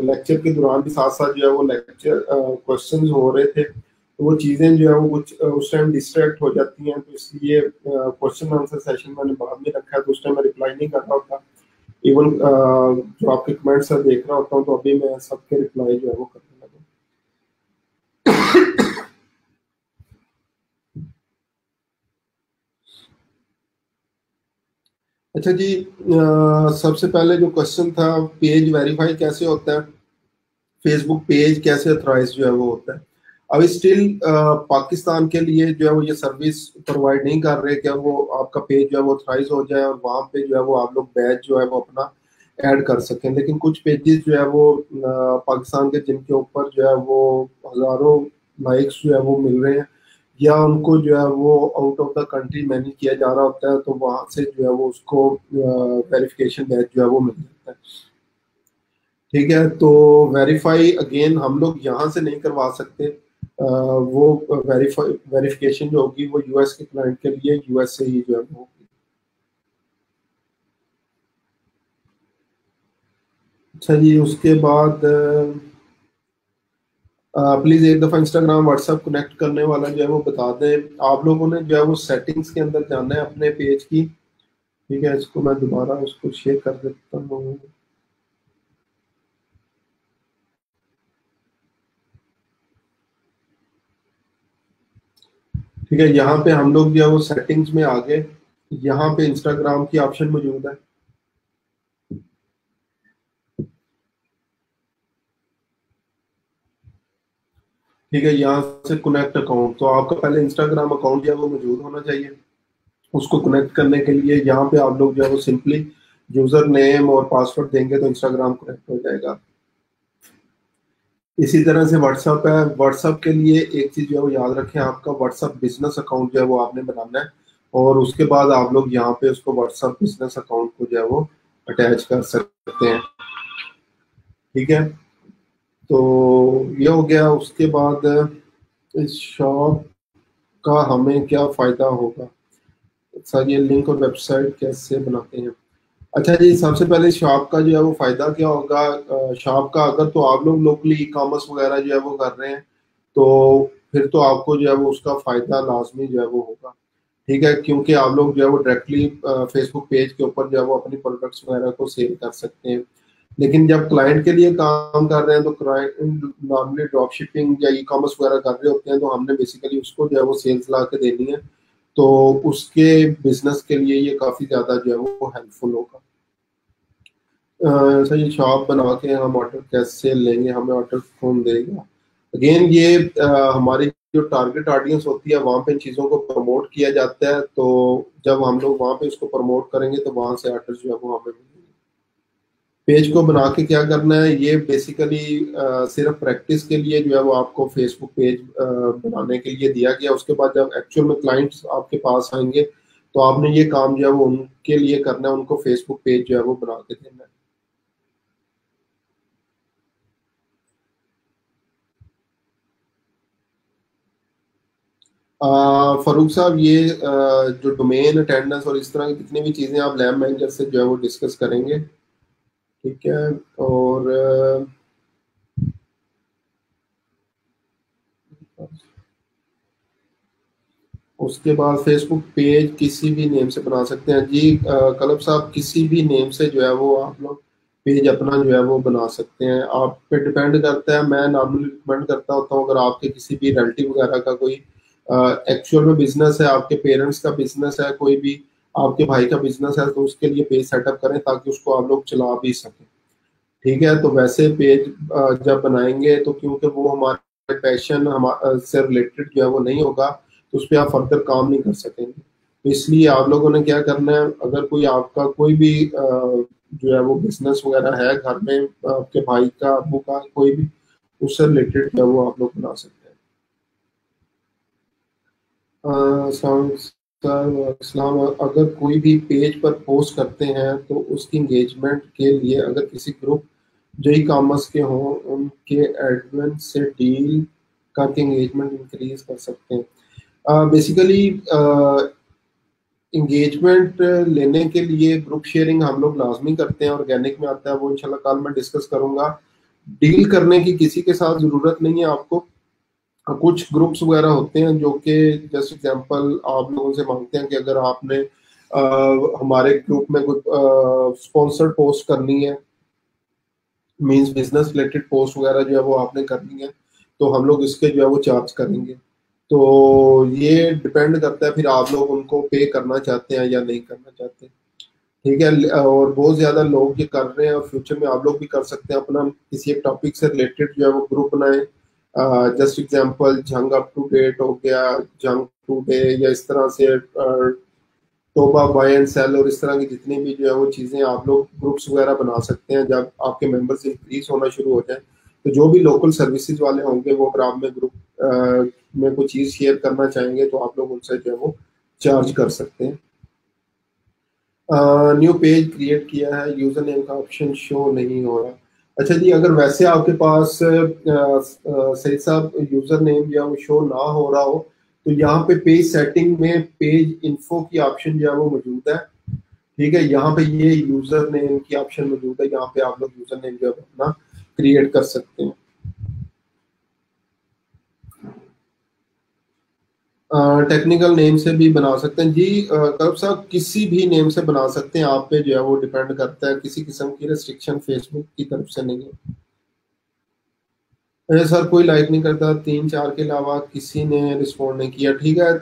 लेक्चर के दौरान भी साथ साथ जो है वो लेक्चर क्वेश्चंस हो रहे थे, तो वो चीज़ें जो है वो कुछ उस टाइम डिस्ट्रैक्ट हो जाती हैं, तो इसलिए क्वेश्चन आंसर सेशन मैंने बाद में रखा है, तो उस टाइम मैं रिप्लाई नहीं कर रहा होता। इवन जो आपके कमेंट्स है देख रहा होता हूँ, तो अभी मैं सबके रिप्लाई जो है वो करने लगा। अच्छा जी, सबसे पहले जो क्वेश्चन था, पेज वेरीफाई कैसे होता है, फेसबुक पेज कैसे अथॉराइज जो है वो होता है। अभी स्टिल पाकिस्तान के लिए जो है वो ये सर्विस प्रोवाइड नहीं कर रहे कि वो आपका पेज जो है वो अथॉराइज हो जाए और वहाँ पे जो है वो आप लोग बैच जो है वो अपना ऐड कर सकें। लेकिन कुछ पेजेस जो है वो पाकिस्तान के जिनके ऊपर जो है वो हजारों लाइक्स जो है वो मिल रहे हैं, या उनको जो है वो out of the country manage किया जा रहा होता है, तो वहां से जो है वो उसको वेरिफिकेशन बैच जो है वो मिल जाता है। ठीक है, तो वेरीफाई अगेन हम लोग यहाँ से नहीं करवा सकते। वो वेरिफिकेशन जो होगी वो यूएस के क्लाइंट के लिए यूएस से ही जो है वो होगी। अच्छा जी, उसके बाद प्लीज एक दफा इंस्टाग्राम व्हाट्सएप कनेक्ट करने वाला जो है वो बता दें। आप लोगों ने जो है वो सेटिंग्स के अंदर जाना है अपने पेज की। ठीक है, इसको मैं दोबारा उसको शेयर कर देता हूँ। ठीक है, यहाँ पे हम लोग जो है वो सेटिंग्स में आ गए। यहाँ पे इंस्टाग्राम की ऑप्शन मौजूद है। ठीक है, यहाँ से कनेक्ट अकाउंट, तो आपका पहले इंस्टाग्राम अकाउंट जो है वो मौजूद होना चाहिए। उसको कनेक्ट करने के लिए यहाँ पे आप लोग जो है वो सिंपली यूजर नेम और पासवर्ड देंगे तो इंस्टाग्राम कनेक्ट हो जाएगा। इसी तरह से व्हाट्सअप है। व्हाट्सअप के लिए एक चीज जो है वो याद रखें, आपका व्हाट्सअप बिजनेस अकाउंट जो है वो आपने बनाना है, और उसके बाद आप लोग यहाँ पे उसको व्हाट्सअप बिजनेस अकाउंट को जो है वो अटैच कर सकते हैं। ठीक है, तो ये हो गया। उसके बाद इस शॉप का हमें क्या फायदा होगा सर, ये लिंक और वेबसाइट कैसे बनाते हैं? अच्छा जी, सबसे पहले शॉप का जो है वो फायदा क्या होगा। शॉप का अगर तो आप लोग लोकली ई कॉमर्स वगैरह जो है वो कर रहे हैं, तो फिर तो आपको जो है वो उसका फायदा लाजमी जो है वो होगा। ठीक है, क्योंकि आप लोग जो है वो डायरेक्टली फेसबुक पेज के ऊपर जो है वो अपनी प्रोडक्ट्स वगैरह को सेल कर सकते हैं। लेकिन जब क्लाइंट के लिए काम कर रहे हैं तो क्लाइंट नॉर्मली ड्रॉप शिपिंग या ई कॉमर्स वगैरह कर रहे होते हैं, तो हमने बेसिकली उसको जो है वो सेल्स ला के देनी है। तो उसके बिजनेस के लिए ये काफी ज्यादा जो है वो हेल्पफुल होगा। सर, ये शॉप बना के हम ऑर्डर कैसे लेंगे, हमें ऑर्डर कौन देगा? अगेन ये हमारी जो टारगेट ऑडियंस होती है वहां पे इन चीजों को प्रमोट किया जाता है, तो जब हम लोग वहां पे इसको प्रमोट करेंगे तो वहां से ऑर्डर जो है वो हमें मिलेंगे। पेज को बना के क्या करना है, ये बेसिकली सिर्फ प्रैक्टिस के लिए जो है वो आपको फेसबुक पेज बनाने के लिए दिया गया। उसके बाद जब एक्चुअल में क्लाइंट्स आपके पास आएंगे तो आपने ये काम जो है वो उनके लिए करना है, उनको फेसबुक पेज जो है वो बना के देना है। फारूक साहब, ये जो डोमेन अटेंडेंस और इस तरह की जितनी भी चीज़ें आप लैब मैनेजर से जो है वो डिस्कस करेंगे। ठीक है, और उसके बाद फेसबुक पेज किसी भी नेम से बना सकते हैं जी। कलब साहब, किसी भी नेम से जो है वो आप लोग पेज अपना जो है वो बना सकते हैं। आप पे डिपेंड करता है। मैं नॉर्मली रिकमेंड करता होता हूँ, अगर आपके किसी भी रिलेटिव वगैरह का कोई एक्चुअल में बिजनेस है, आपके पेरेंट्स का बिजनेस है, कोई भी आपके भाई का बिजनेस है, तो उसके लिए पेज सेटअप करें ताकि उसको आप लोग चला भी सकें। ठीक है, तो वैसे पेज जब बनाएंगे तो क्योंकि वो हमारे पैशन से रिलेटेड जो है वो नहीं होगा, तो उस पर आप फर्दर काम नहीं कर सकेंगे। तो इसलिए आप लोगों ने क्या करना है, अगर कोई आपका कोई भी जो है वो बिजनेस वगैरह है घर में, आपके भाई का, अबू का, कोई भी, उससे रिलेटेड जो है वो आप लोग बना सकते हैं। सलाम, अगर कोई भी पेज पर पोस्ट करते हैं तो उसकी इंगेजमेंट के लिए अगर किसी ग्रुप जो ई कॉमर्स के हों उनके एडमिन से डील करके इंगेजमेंट इंक्रीज कर सकते हैं। बेसिकली इंगेजमेंट लेने के लिए ग्रुप शेयरिंग हम लोग लाजमी करते हैं, ऑर्गेनिक में आता है वो, इंशाल्लाह कल मैं डिस्कस करूंगा। डील करने की किसी के साथ जरूरत नहीं है आपको। कुछ ग्रुप्स वगैरह होते हैं जो कि जैसे एग्जांपल आप लोगों से मांगते हैं कि अगर आपने हमारे ग्रुप में कोई स्पॉन्सर्ड पोस्ट करनी है, मींस बिजनेस रिलेटेड पोस्ट वगैरह जो है वो आपने करनी है, तो हम लोग इसके जो है वो चार्ज करेंगे। तो ये डिपेंड करता है फिर आप लोग उनको पे करना चाहते हैं या नहीं करना चाहते। ठीक है, और बहुत ज्यादा लोग ये कर रहे हैं और फ्यूचर में आप लोग भी कर सकते हैं। अपना किसी एक टॉपिक से रिलेटेड जो है वो ग्रुप बनाए। जस्ट एग्जांपल जंग अप टू डेट हो गया, जंग टू डे, या इस तरह से तोबा बाय एंड सेल, और इस तरह की जितनी भी जो है वो चीजें आप लोग ग्रुप्स वगैरह बना सकते हैं। जब आपके मेंबर्स इंक्रीज होना शुरू हो जाए तो जो भी लोकल सर्विसेज वाले होंगे वो अगर आप में ग्रुप में कोई चीज शेयर करना चाहेंगे तो आप लोग उनसे जो है वो चार्ज कर सकते हैं। न्यू पेज क्रिएट किया है, यूजर नेम का ऑप्शन शो नहीं हो रहा। अच्छा जी, अगर वैसे आपके पास सही साहब यूजर नेम या वो शो ना हो रहा हो, तो यहाँ पे पेज सेटिंग में पेज इन्फो की ऑप्शन जो है वो मौजूद है। ठीक है, यहाँ पे ये यूजर नेम की ऑप्शन मौजूद है, यहाँ पे आप लोग यूजर नेम जो है अपना क्रिएट कर सकते हैं। टेक्निकल नेम से भी बना सकते हैं जी। करब साहब किसी भी नेम से बना सकते हैं, आप पे जो है वो डिपेंड करता है, किसी किस्म की रिस्ट्रिक्शन फेसबुक की तरफ से नहीं है। अरे सर कोई लाइक नहीं करता, 3-4 के अलावा किसी ने रिस्पॉन्ड नहीं किया। ठीक है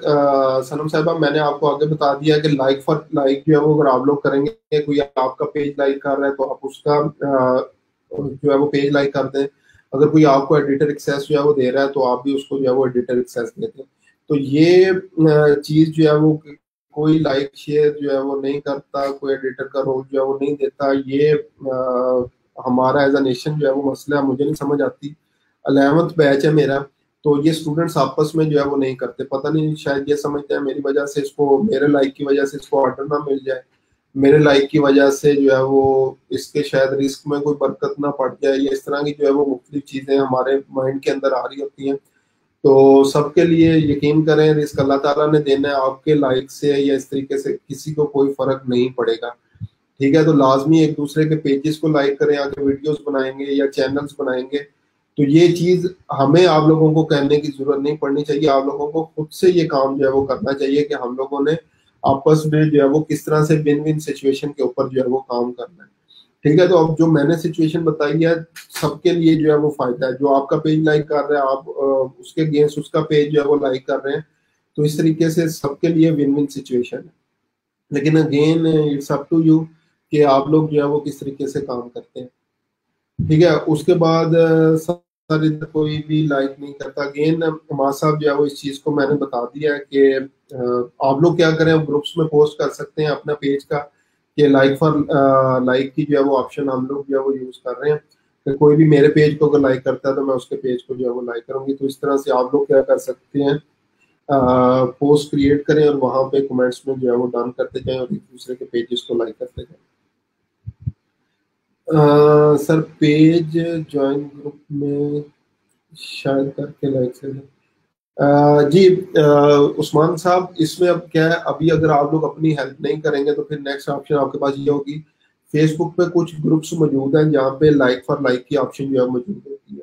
सनम साहबा, मैंने आपको आगे बता दिया कि लाइक फॉर लाइक जो है वो अगर आप लोग करेंगे, कोई आपका पेज लाइक कर रहा है तो आप उसका जो है वो पेज लाइक कर दें। अगर कोई आपको एडिटर एक्सेस जो है वो दे रहा है तो आप भी उसको जो है वो एडिटर एक्सेस दे दें। तो ये चीज जो है वो कोई लाइक शेयर जो है वो नहीं करता, कोई एडिटर का रोल जो है वो नहीं देता। ये हमारा एज अ नेशन जो है वो मसला है, मुझे नहीं समझ आती। 11th बैच है मेरा, तो ये स्टूडेंट्स आपस में जो है वो नहीं करते, पता नहीं शायद ये समझते हैं मेरी वजह से इसको, मेरे लाइक की वजह से इसको ऑर्डर ना मिल जाए, मेरे लाइक की वजह से जो है वो इसके शायद रिस्क में कोई बरकत ना पड़ जाए, या इस तरह की जो है वो मुख्तलिफ चीजें हमारे माइंड के अंदर आ रही होती हैं। तो सबके लिए यकीन करें, रिस्क अल्लाह ताला ने देना है, आपके लाइक से या इस तरीके से किसी को कोई फर्क नहीं पड़ेगा। ठीक है, तो लाजमी एक दूसरे के पेजेस को लाइक करें, आगे वीडियोस बनाएंगे या चैनल्स बनाएंगे, तो ये चीज हमें आप लोगों को कहने की जरूरत नहीं पड़नी चाहिए। आप लोगों को खुद से ये काम जो है वो करना चाहिए कि हम लोगों ने आपस में जो है वो किस तरह से विन विन सिचुएशन के ऊपर जो है वो काम करना है। ठीक है, तो अब जो मैंने सिचुएशन बताई है, सबके लिए जो है वो फायदा है। जो आपका पेज लाइक कर रहे हैं, आप उसके अगेंस्ट उसका पेज जो है वो लाइक कर रहे हैं, तो इस तरीके से सबके लिए विन विन सिचुएशन है। लेकिन again it's up to you कि आप लोग जो है वो किस तरीके से काम करते हैं। ठीक है, उसके बाद सर इधर कोई भी लाइक नहीं करता। अगेन हमारा साहब जो है वो इस चीज को मैंने बता दिया है कि आप लोग क्या करें, ग्रुप्स में पोस्ट कर सकते हैं अपना पेज का, कि लाइक फॉर लाइक की जो है वो ऑप्शन हम लोग जो है वो यूज कर रहे हैं, कि कोई भी मेरे पेज को अगर लाइक करता है तो मैं उसके पेज को जो है वो लाइक करूंगी। तो इस तरह से आप लोग क्या कर सकते हैं, पोस्ट क्रिएट करें और वहां पे कमेंट्स में जो है वो डन करते जाएं और एक दूसरे के पेजेस को लाइक करते जाएं। सर पेज ज्वाइन ग्रुप में शायद करके लाइक से जी उस्मान साहब, इसमें अब क्या है, अभी अगर आप लोग अपनी हेल्प नहीं करेंगे तो फिर नेक्स्ट ऑप्शन आपके पास ये होगी, फेसबुक पे कुछ ग्रुप्स मौजूद हैं जहाँ पे लाइक फॉर लाइक की ऑप्शन जो है मौजूद होती है,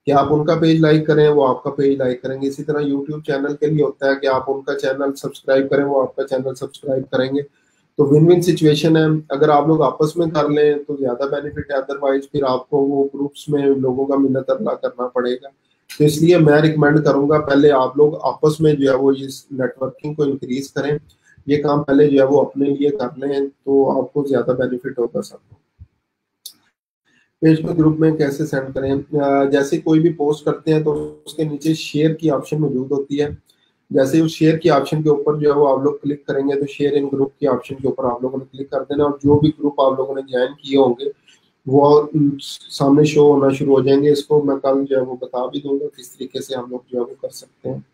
कि आप उनका पेज लाइक करें वो आपका पेज लाइक करेंगे। इसी तरह यूट्यूब चैनल के लिए होता है कि आप उनका चैनल सब्सक्राइब करें वो आपका चैनल सब्सक्राइब करेंगे। तो विन विन सिचुएशन है, अगर आप लोग आपस में कर लें तो ज्यादा बेनिफिट है, अदरवाइज फिर आपको वो ग्रुप्स में लोगों का मिलत अदला करना पड़ेगा। तो इसलिए मैं रिकमेंड करूंगा पहले आप लोग आपस में जो है वो इस नेटवर्किंग को इंक्रीज करें, ये काम पहले जो है वो अपने लिए कर लें तो आपको ज्यादा बेनिफिट होगा सबको। फेसबुक ग्रुप में कैसे सेंड करें, जैसे कोई भी पोस्ट करते हैं तो उसके नीचे शेयर की ऑप्शन मौजूद होती है। जैसे उस शेयर की ऑप्शन के ऊपर जो है वो आप लोग क्लिक करेंगे तो शेयर इन ग्रुप की ऑप्शन के ऊपर आप लोगों ने क्लिक कर देना, और जो भी ग्रुप आप लोगों ने ज्वाइन किए होंगे वो सामने शो होना शुरू हो जाएंगे। इसको मैं कल जो है वो बता भी दूंगा किस तरीके से हम लोग जो है वो कर सकते हैं।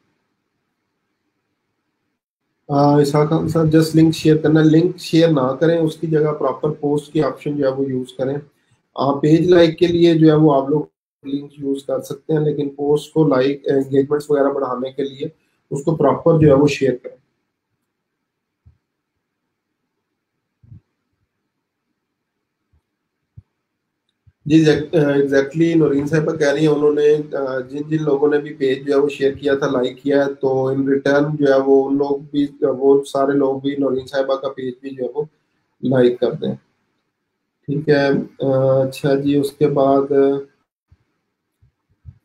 इसहाक सर जस्ट लिंक शेयर करना, लिंक शेयर ना करें, उसकी जगह प्रॉपर पोस्ट की ऑप्शन जो है वो यूज करें। पेज लाइक के लिए जो है वो आप लोग लिंक यूज कर सकते हैं, लेकिन पोस्ट को लाइक एंगेजमेंट्स वगैरह बढ़ाने के लिए उसको प्रॉपर जो है वो शेयर करें। जी एग्जैक्टली नौरीन साहब कह रही है, उन्होंने जिन जिन लोगों ने भी पेज जो है वो शेयर किया था, लाइक किया है, तो इन रिटर्न जो है वो उन लोग भी, वो सारे लोग भी नौरीन साहबा का पेज भी जो है वो लाइक कर दें। ठीक है, अच्छा जी, उसके बाद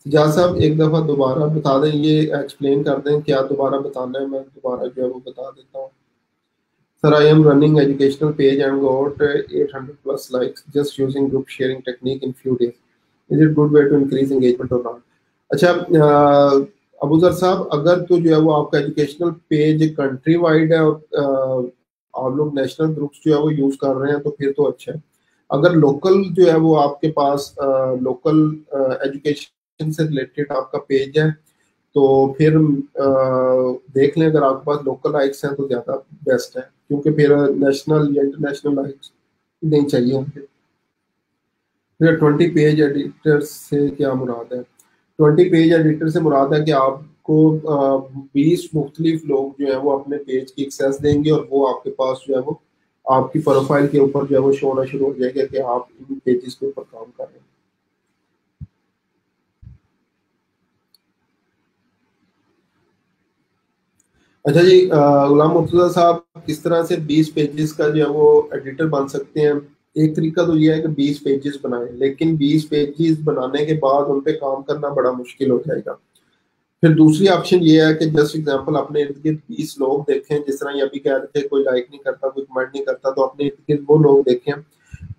जहाँ साहब एक दफ़ा दोबारा बता दें, ये एक्सप्लेन कर दें क्या दोबारा बताना है, मैं दोबारा जो है वो बता देता हूँ। Sir I am running educational page and got 800 plus likes just using group sharing technique in few days, is it good way to increase engagement और नॉट। अच्छा अबूजर साहब, अगर तो जो है वो आपका एजुकेशनल पेज कंट्री वाइड है और आप लोग नेशनल ग्रुप्स जो है वो यूज कर रहे हैं तो फिर तो अच्छा है। अगर लोकल जो है वो आपके पास लोकल एजुकेशन से रिलेटेड आपका पेज है तो फिर देख लें, अगर आपके पास लोकल लाइक्स हैं तो ज़्यादा बेस्ट है, क्योंकि फिर नेशनल या इंटरनेशनल लाइक्स नहीं चाहिए होंगे। फिर 20 पेज एडिटर से क्या मुराद है, 20 पेज एडिटर से मुराद है कि आपको 20 मुख्तलिफ लोग जो है वो अपने पेज की एक्सेस देंगे और वो आपके पास जो है वो आपकी प्रोफाइल के ऊपर जो है वो शो होना शुरू हो जाएगा कि आप इन पेजेस के ऊपर काम कर रहे हैं। अच्छा जी, गुलाम मुर्तजा साहब, किस तरह से 20 पेजेस का जो है वो एडिटर बन सकते हैं? एक तरीका तो ये है कि 20 पेजेस बनाएं, लेकिन 20 पेजेस बनाने के बाद उन पे काम करना बड़ा मुश्किल हो जाएगा। फिर दूसरी ऑप्शन ये है कि जस्ट एग्जांपल अपने इर्द गिर्द 20 लोग देखें, जिस तरह ये अभी कह रहे थे कोई लाइक नहीं करता, कोई कमेंट नहीं करता, तो अपने इर्द गिर्द वो लोग देखें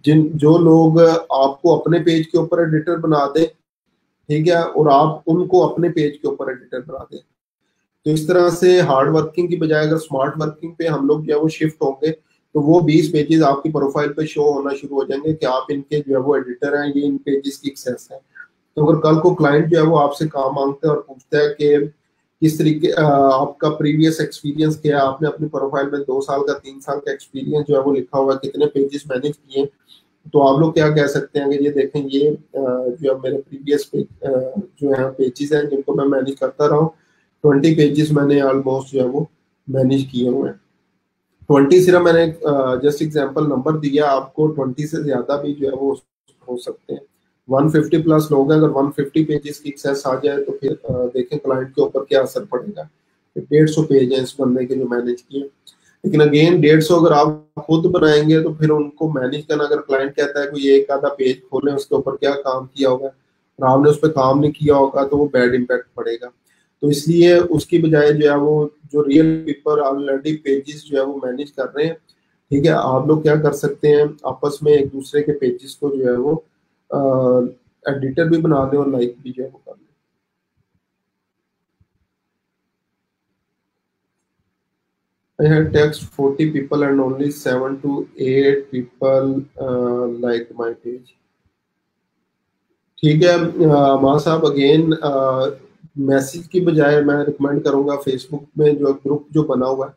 जिन जो लोग आपको अपने पेज के ऊपर एडिटर बना दे, ठीक है, और आप उनको अपने पेज के ऊपर एडिटर बना दें। तो इस तरह से हार्ड वर्किंग की बजाय अगर स्मार्ट वर्किंग पे हम लोग जो है वो शिफ्ट होंगे, तो वो 20 पेजेस आपकी प्रोफाइल पे शो होना शुरू हो जाएंगे कि आप इनके जो है वो एडिटर हैं, ये इन पेजेस की एक्सेस है। तो अगर कल को क्लाइंट जो है वो आपसे काम मांगता है और पूछता है कि किस तरीके आपका प्रीवियस एक्सपीरियंस क्या है, आपने अपनी प्रोफाइल में 2 साल का 3 साल का एक्सपीरियंस जो है वो लिखा हुआ है, कितने पेजेस मैनेज किए, तो आप लोग क्या कह सकते हैं कि ये देखें, ये जो है मेरे प्रीवियस पेज जो है पेजेस हैं जिनको मैं मैनेज करता रहा हूँ। 20 पेजेस मैंने ऑलमोस्ट जो है वो मैनेज किए हुए हैं। 20 सिर्फ मैंने जस्ट एग्जांपल नंबर दिया आपको, 20 से ज्यादा भी जो है वो हो सकते हैं। 150 प्लस लोग हैं, अगर 150 पेजेस की एक्सेस आ जाए तो फिर देखें क्लाइंट के ऊपर क्या असर पड़ेगा। 150 पेज है इस बंदे के जो मैनेज किए। लेकिन अगेन 150 अगर आप खुद बनाएंगे तो फिर उनको मैनेज करना, अगर क्लाइंट कहता है कोई एक आधा पेज खोलें उसके ऊपर क्या काम किया होगा और आपने उस पर काम नहीं किया होगा, तो वो बैड इम्पैक्ट पड़ेगा। तो इसलिए उसकी बजाय जो है वो जो रियल पीपल ऑलरेडी पेजेस जो है वो मैनेज कर रहे हैं, ठीक है, आप लोग क्या कर सकते हैं, आपस में एक दूसरे के पेजेस को जो है वो एडिटर भी बना लें और लाइक भी जो है वो कर लें। I had text 40 people and only 7 to 8 people liked my page. ठीक है मां साहब, अगेन मैसेज की बजाय मैं रिकमेंड करूंगा फेसबुक में जो ग्रुप जो बना हुआ है,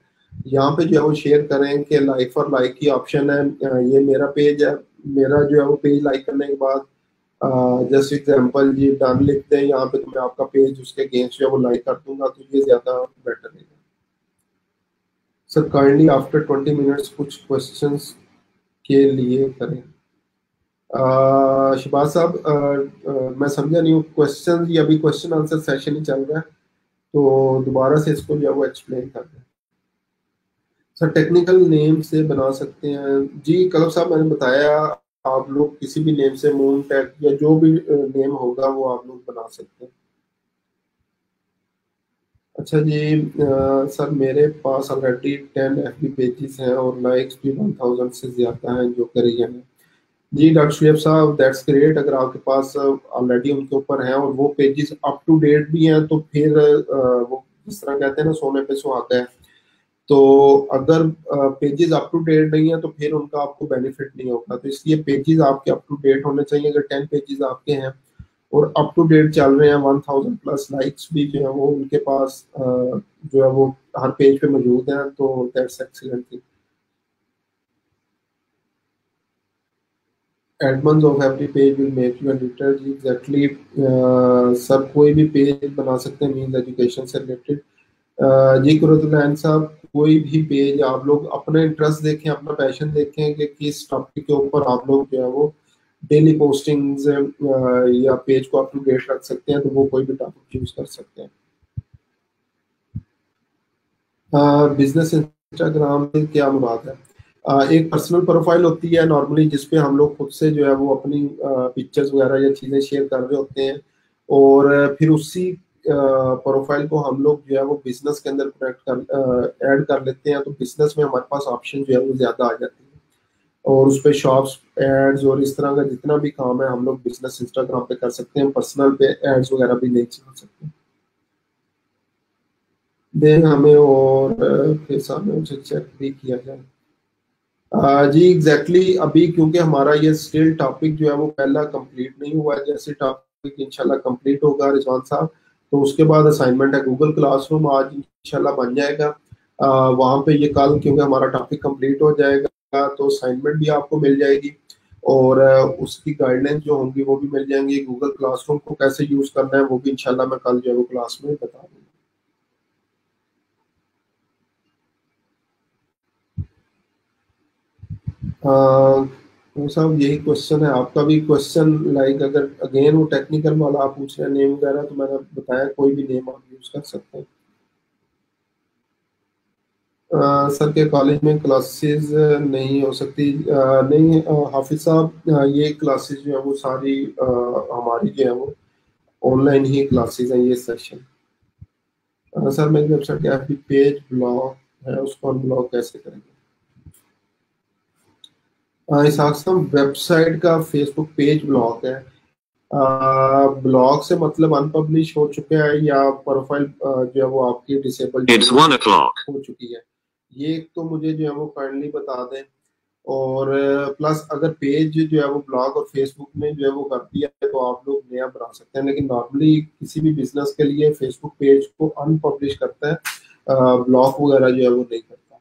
यहाँ पे जो है वो शेयर करें कि लाइक फॉर लाइक की ऑप्शन है। ये मेरा पेज है, मेरा जो है वो पेज लाइक करने के बाद जस्ट एग्जांपल जी डन लिखते हैं यहाँ पे, तो मैं आपका पेज उसके अगेंस्ट जो है वो लाइक कर दूंगा, तो ये ज्यादा बेटर है। सर काइंडली आफ्टर 20 मिनट्स कुछ क्वेश्चंस के लिए करें। शहबाज साहब, मैं समझा नहीं हूँ क्वेश्चन, ये अभी क्वेश्चन आंसर सेशन ही चल रहा है, तो दोबारा से इसको जो है वो एक्सप्लेन कर दें। सर टेक्निकल नेम से बना सकते हैं जी, कलब साहब मैंने बताया, आप लोग किसी भी नेम से मून टैग या जो भी नेम होगा वो आप लोग बना सकते हैं। अच्छा जी, सर मेरे पास ऑलरेडी 10 FB पेजेस हैं और लाइक्स भी 1000 से ज्यादा हैं जो करी है। जी डॉक्टर शुएब साहब, दैट्स ग्रेट, अगर आपके पास ऑलरेडी उनके ऊपर हैं और वो पेजेस अप टू डेट भी हैं, तो फिर वो जिस तरह कहते हैं ना सोने पे सुहागा है। तो अगर पेजेस अप टू डेट नहीं है तो फिर उनका आपको बेनिफिट नहीं होगा, तो इसलिए पेजेस आपके अप टू डेट होने चाहिए। अगर 10 पेजेस आपके हैं और अप टू डेट चल रहे हैं, 1000 प्लस लाइक्स भी जो है वो उनके पास जो है वो हर पेज पे मौजूद हैं, तो that's excellent. Admins of every page will make you editor जी, एग्जैक्टली सर कोई भी पेज बना सकते हैं मीन्स एजुकेशन से रिलेटेड। जी कुरतुलैन साहब, कोई भी पेज आप लोग अपना इंटरेस्ट देखें, अपना पैशन देखें कि किस टॉपिक के ऊपर आप लोग जो है वो डेली पोस्टिंग्स या पेज को अप टू डेट रख सकते हैं, तो वो कोई भी टॉपिक यूज कर सकते हैं। बिजनेस इंस्टाग्राम से क्या मुराद है? एक पर्सनल प्रोफाइल होती है नॉर्मली, जिसपे हम लोग खुद से जो है वो अपनी पिक्चर्स वगैरह या चीज़ें शेयर कर रहे होते हैं, और फिर उसी प्रोफाइल को हम लोग जो है वो बिजनेस के अंदर कनेक्ट कर ऐड कर लेते हैं, तो बिजनेस में हमारे पास ऑप्शन जो है वो ज़्यादा आ जाती है, और उस पर शॉप्स एड्स और इस तरह का जितना भी काम है हम लोग बिजनेस इंस्टाग्राम पे कर सकते हैं, पर्सनल पे एड्स वगैरह भी नहीं चला सकते। देन हमें और फिर सामने उसे चेक भी किया जाए। जी एग्जैक्टली अभी क्योंकि हमारा ये स्किल टॉपिक जो है वो पहला कंप्लीट नहीं हुआ है, जैसे टॉपिक इंशाल्लाह कंप्लीट होगा रिजवान साहब, तो उसके बाद असाइनमेंट है गूगल क्लासरूम, आज इंशाल्लाह बन जाएगा। वहाँ पे ये कल क्योंकि हमारा टॉपिक कंप्लीट हो जाएगा तो असाइनमेंट भी आपको मिल जाएगी, और उसकी गाइडलाइंस जो होंगी वो भी मिल जाएंगी। गूगल क्लासरूम को कैसे यूज करना है वो भी इंशाल्लाह मैं कल जो है वो क्लास में बता दूंगा। वो साहब यही क्वेश्चन है आपका भी, क्वेश्चन लाइक अगर अगेन वो टेक्निकल वाला आप पूछ रहे हैं नेम वगैरह, तो मैंने बताया कोई भी नेम आप यूज कर सकते हैं। सर के कॉलेज में क्लासेस नहीं हो सकती, नहीं हाफिज साहब, ये क्लासेस जो है वो सारी हमारी जो है वो ऑनलाइन ही क्लासेस हैं ये सेशन। सर मेरी वेबसाइट का एफबी पेज ब्लॉक है, उसको अनब्लॉक कैसे करेंगे? इसहाक साहब, वेबसाइट का फेसबुक पेज ब्लॉक है, ब्लॉग से मतलब अनपब्लिश हो चुका है या प्रोफाइल जो है वो आपकी डिसेबल हो चुकी है, ये एक तो मुझे जो है वो काइंडली बता दें। और प्लस अगर पेज जो है वो ब्लॉग और फेसबुक में जो है वो कर दिया है तो आप लोग नया बना सकते हैं, लेकिन नॉर्मली किसी भी बिजनेस के लिए फेसबुक पेज को अनपब्लिश करता है, ब्लॉग वगैरह जो है वो नहीं करता।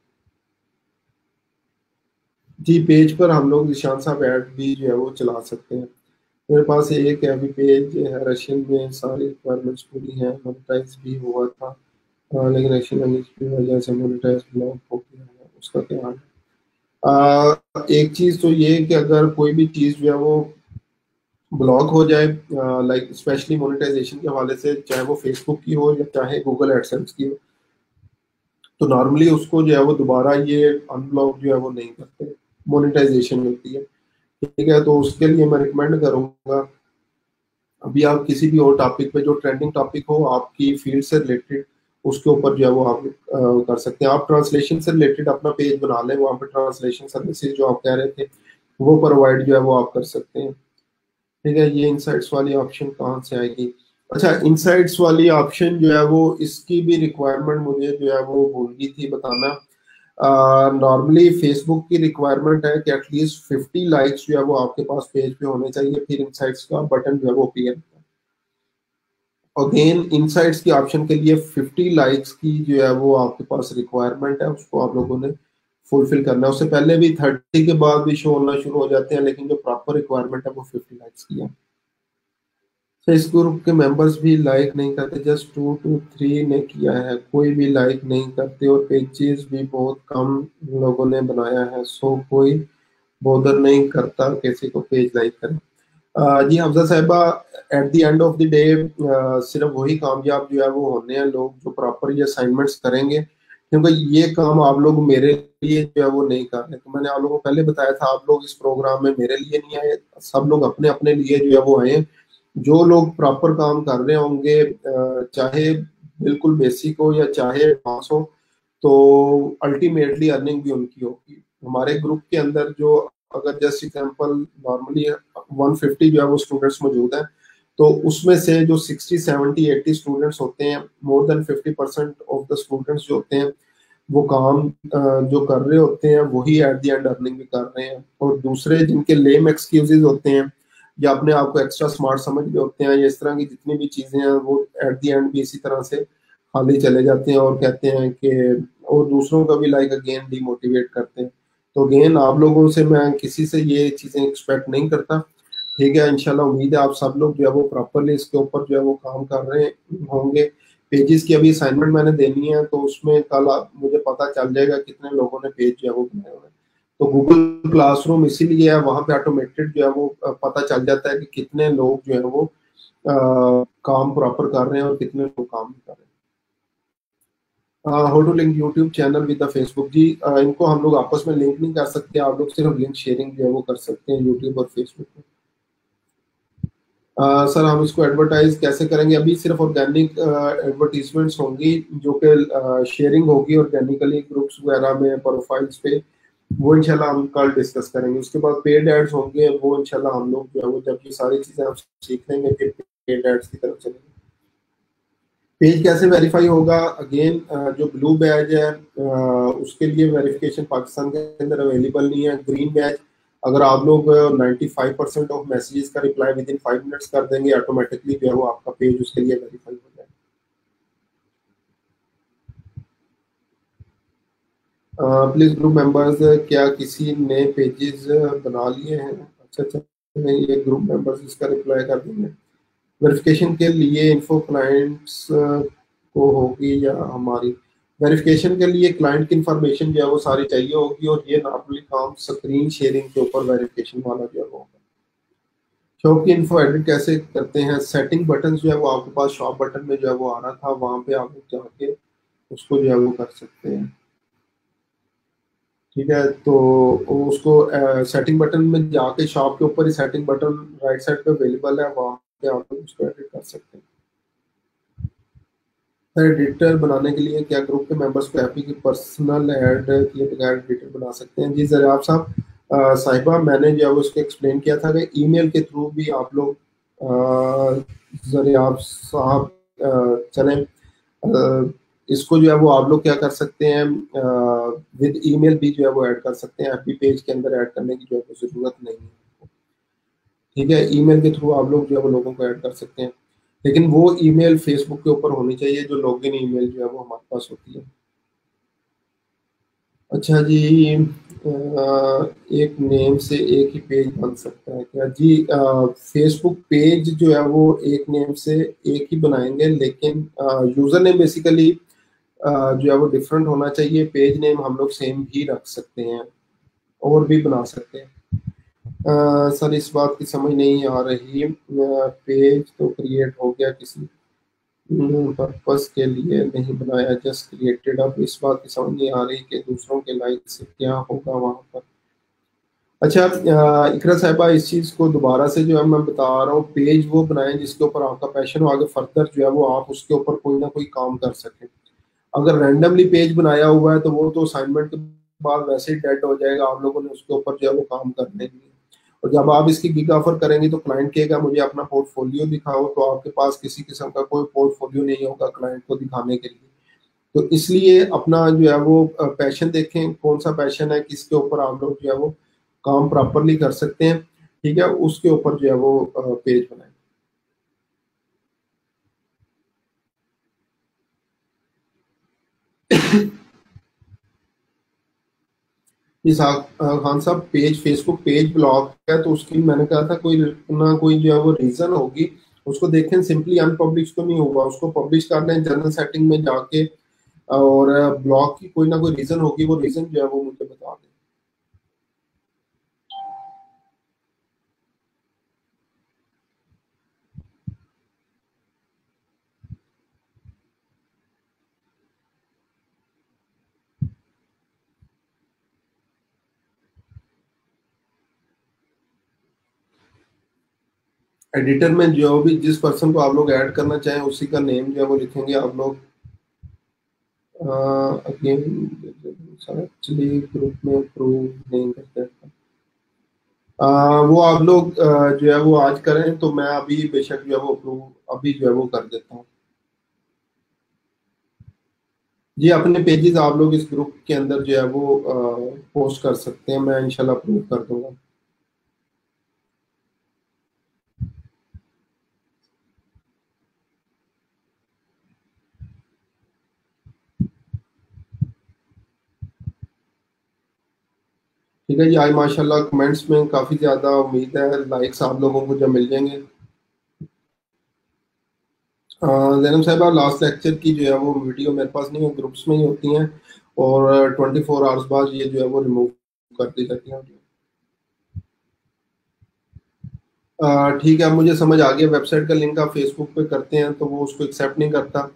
जी, पेज पर हम लोग निशान साहब ऐड भी जो है वो चला सकते हैं। मेरे पास एक अभी पेज है रशियन में, सारी रिक्वायरमेंट्स पूरी हैं, मोनेटाइज भी हुआ था, लेकिन रशियन लैंग्वेज की वजह से मोनेटाइज ब्लॉक हो गया है, उसका क्या हाल है? एक चीज़ तो ये है कि अगर कोई भी चीज़ जो है वो ब्लॉक हो जाए, लाइक स्पेशली मोनेटाइजेशन के हवाले से, चाहे वो फेसबुक की हो या चाहे गूगल एडसेंस की हो, तो नॉर्मली उसको जो है वो दोबारा ये अनब्लॉक जो है वो नहीं करते, मोनेटाइजेशन होती है। ठीक है, तो उसके लिए मैं रिकमेंड करूंगा, अभी आप किसी भी और टॉपिक पे जो ट्रेंडिंग टॉपिक हो आपकी फील्ड से रिलेटेड, उसके ऊपर जो है वो आप कर सकते हैं। आप ट्रांसलेशन से रिलेटेड अपना पेज बना लें, वहाँ पे ट्रांसलेशन सर्विसेज जो आप कह रहे थे वो प्रोवाइड जो है वो आप कर सकते हैं। ठीक है, ये इनसाइट्स वाली ऑप्शन कहाँ से आएगी? अच्छा, इनसाइट्स वाली ऑप्शन जो है वो, इसकी भी रिक्वायरमेंट मुझे जो है वो भूल गई थी बताना। नॉर्मली फेसबुक की रिक्वायरमेंट है कि एटलीस्ट 50 लाइक्स जो है वो आपके पास पेज पे होने चाहिए, फिर इनसाइट्स का बटन जो है वो अपीयर होता है। अगेन इनसाइट्स की ऑप्शन के लिए 50 लाइक्स की जो है वो आपके पास रिक्वायरमेंट है, उसको आप लोगों ने फुलफिल करना है। उससे पहले भी 30 के बाद भी शो होना शुरू हो जाते हैं, लेकिन जो प्रॉपर रिक्वायरमेंट है वो 50 लाइक्स की है। तो इस ग्रुप के मेंबर्स भी लाइक नहीं करते, जस्ट 2 to 3 ने किया है, कोई भी लाइक नहीं करते, और पेजेस भी बहुत कम लोगों ने बनाया है, सो कोई बॉदर नहीं करता किसी को पेज लाइक करें। जी हमजा साहिबा, at the end of the day सिर्फ वही कामयाब जो है वो होने हैं लोग जो प्रॉपर ये असाइनमेंट्स करेंगे, क्योंकि ये काम आप लोग मेरे लिए जो है वो नहीं कर रहे। तो मैंने आप लोगों को पहले बताया था, आप लोग इस प्रोग्राम में मेरे लिए नहीं आए, सब लोग अपने अपने लिए जो है वो आए हैं। जो लोग प्रॉपर काम कर रहे होंगे, चाहे बिल्कुल बेसिक हो या चाहे एडवांस हो, तो अल्टीमेटली अर्निंग भी उनकी होगी। हमारे ग्रुप के अंदर जो, अगर जस्ट एग्जांपल नॉर्मली 150 जो है वो स्टूडेंट्स मौजूद हैं, तो उसमें से जो 60 70 80 स्टूडेंट्स होते हैं, more than 50% of the students जो होते हैं वो काम जो कर रहे होते हैं वही एट द एंड अर्निंग भी कर रहे हैं। और दूसरे जिनके लेम एक्सक्यूजेज होते हैं या अपने आप को एक्स्ट्रा स्मार्ट समझ रहे होते हैं, या इस तरह की जितनी भी चीजें हैं, वो एट द एंड भी इसी तरह से खाली चले जाते हैं और कहते हैं कि, और दूसरों का भी लाइक अगेन डिमोटिवेट करते हैं। तो अगेन आप लोगों से मैं किसी से ये चीजें एक्सपेक्ट नहीं करता। ठीक है, इंशाल्लाह उम्मीद है आप सब लोग जो है वो प्रॉपरली इसके ऊपर जो है वो काम कर रहे होंगे। पेजेस की अभी असाइनमेंट मैंने देनी है, तो उसमें कल मुझे पता चल जाएगा कितने लोगों ने पेज जो है वो बनाए हुए हैं। तो गूगल क्लासरूम इसीलिए है, वहां पे ऑटोमेटेड जो है वो पता चल जाता है कि कितने लोग जो है वो काम प्रॉपर कर रहे हैं और कितने लोग काम नहीं कर रहे हैं। How to link YouTube channel with the Facebook? जी इनको हम लोग आपस में लिंक नहीं कर सकते, आप लोग सिर्फ लिंक शेयरिंग जो है वो कर सकते हैं यूट्यूब और फेसबुक में। सर हम इसको एडवर्टाइज कैसे करेंगे? अभी सिर्फ ऑर्गेनिक एडवर्टीजमेंट्स होंगी जो कि शेयरिंग होगी ऑर्गेनिकली ग्रुप्स वगैरह में, प्रोफाइल्स पे, वो इंशाल्लाह हम कल डिस्कस करेंगे। उसके बाद पेड एड्स होंगे, वो इंशाल्लाह हम लोग जो है वो जब ये सारी चीजें हम सीख लेंगे फिर पेड एड्स की तरफ चलेंगे। पेज कैसे वेरीफाई होगा? अगेन जो ब्लू बैज है उसके लिए वेरिफिकेशन पाकिस्तान के अंदर अवेलेबल नहीं है। ग्रीन बैज, अगर आप लोग 95% ऑफ मैसेजेस का रिप्लाई विद इन 5 मिनट्स कर देंगे, ऑटोमेटिकली जो है वो आपका पेज उसके लिए वेरीफाई हो जाएगा। प्लीज ग्रुप मेंबर्स, क्या किसी ने पेजेस बना लिए हैं? अच्छा अच्छा, ये ग्रुप मेंबर्स इसका रिप्लाई कर देंगे। वेरिफिकेशन के लिए इन्फो क्लाइंट्स को होगी या हमारी? वेरिफिकेशन के लिए क्लाइंट की इंफॉर्मेशन जो है वो सारी चाहिए होगी, और ये नॉर्मली काम स्क्रीन शेयरिंग के ऊपर वेरिफिकेशन वाला जो है वो होगा। शॉप की इन्फो एडिट कैसे करते हैं? सेटिंग बटन जो है वो आपके पास शॉप बटन में जो है वो आ रहा था, वहां पे आप लोग जाके उसको जो है वो कर सकते हैं। ठीक है, तो उसको सेटिंग बटन में जाके शॉप के ऊपर ही सेटिंग बटन राइट साइड पे अवेलेबल है, वहाँ पे आप लोग उसको एडिट कर सकते हैं। एडिटर बनाने के लिए क्या ग्रुप के मेंबर्स को हैप्पी की पर्सनल ऐड किए बगैर एडिटर बना सकते हैं? जी जराब साहब, साहिबा, मैंने जो है वो उसको एक्सप्लेन किया था कि ईमेल के थ्रू भी आप लोग जराब साहब चलें, इसको जो है वो आप लोग क्या कर सकते हैं, विद ईमेल भी जो है वो ऐड कर सकते हैं, हैप्पी पेज के अंदर ऐड करने की जो है वो जरूरत नहीं है। ठीक है, ईमेल के थ्रू आप लोग जो है वो लोगों को ऐड कर सकते हैं, लेकिन वो ईमेल फेसबुक के ऊपर होनी चाहिए जो लॉगिन ईमेल जो है वो हमारे पास होती है। अच्छा जी, एक नेम से एक ही पेज बन सकता है क्या? जी, फेसबुक पेज जो है वो एक नेम से एक ही बनाएंगे, लेकिन यूजर नेम बेसिकली जो है वो डिफरेंट होना चाहिए, पेज नेम हम लोग सेम भी रख सकते हैं और भी बना सकते हैं। सर इस बात की समझ नहीं आ रही, पेज तो क्रिएट हो गया, किसी पर्पस के लिए नहीं बनाया, जस्ट क्रिएटेड। अब इस बात की समझ नहीं आ रही कि दूसरों के लाइक से क्या होगा वहां पर। अच्छा, इकरा साहिबा, इस चीज को दोबारा से जो है मैं बता रहा हूँ, पेज वो बनाएं जिसके ऊपर आपका पैशन हो, आगे फर्दर जो है वो आप उसके ऊपर कोई ना कोई काम कर सकें। अगर रैंडमली पेज बनाया हुआ है तो वो तो असाइनमेंट के बाद वैसे ही डेड हो जाएगा, आप लोगों ने उसके ऊपर जो है वो काम करने नहीं है। और जब आप इसकी गिग ऑफर करेंगे तो क्लाइंट कहेगा मुझे अपना पोर्टफोलियो दिखाओ, तो आपके पास किसी किस्म का कोई पोर्टफोलियो नहीं होगा क्लाइंट को दिखाने के लिए। तो इसलिए अपना जो है वो पैशन देखें, कौन सा पैशन है, किसके ऊपर आप लोग जो है वो काम प्रॉपरली कर सकते हैं, ठीक है, उसके ऊपर जो है वो पेज बनाए। खान साहब, पेज फेसबुक पेज ब्लॉक है तो उसकी मैंने कहा था कोई ना कोई जो है वो रीजन होगी, उसको देखें, सिंपली अनपब्लिश तो नहीं होगा, उसको पब्लिश कर लें जनरल सेटिंग में जाके, और ब्लॉक की कोई ना कोई रीजन होगी, वो रीजन जो है वो मुझे बता दें। एडिटर में जो भी जिस पर्सन को आप लोग ऐड करना चाहें उसी का नेम जो है वो लिखेंगे आप लोग। अगेन एक्चुअली ग्रुप में अप्रूव नहीं करते। वो आप लोग जो है वो आज करें तो मैं अभी बेशक जो है वो अप्रूव अभी जो है वो कर देता हूँ। जी, अपने पेजेस आप लोग इस ग्रुप के अंदर जो है वो पोस्ट कर सकते हैं, मैं इंशाल्लाह अप्रूव कर दूंगा। ठीक है जी, आज माशाल्लाह कमेंट्स में काफ़ी ज़्यादा उम्मीद है लाइक्स आप लोगों को जब मिल जाएंगे। जैनब साहबा, लास्ट लेक्चर की जो है वो वीडियो मेरे पास नहीं है, ग्रुप्स में ही होती हैं, और 24 आवर्स बाद ये जो है वो रिमूव कर दी जाती हैं। ठीक है, मुझे समझ आ गया, वेबसाइट का लिंक आप फेसबुक पे करते हैं तो वो उसको एक्सेप्ट नहीं करता,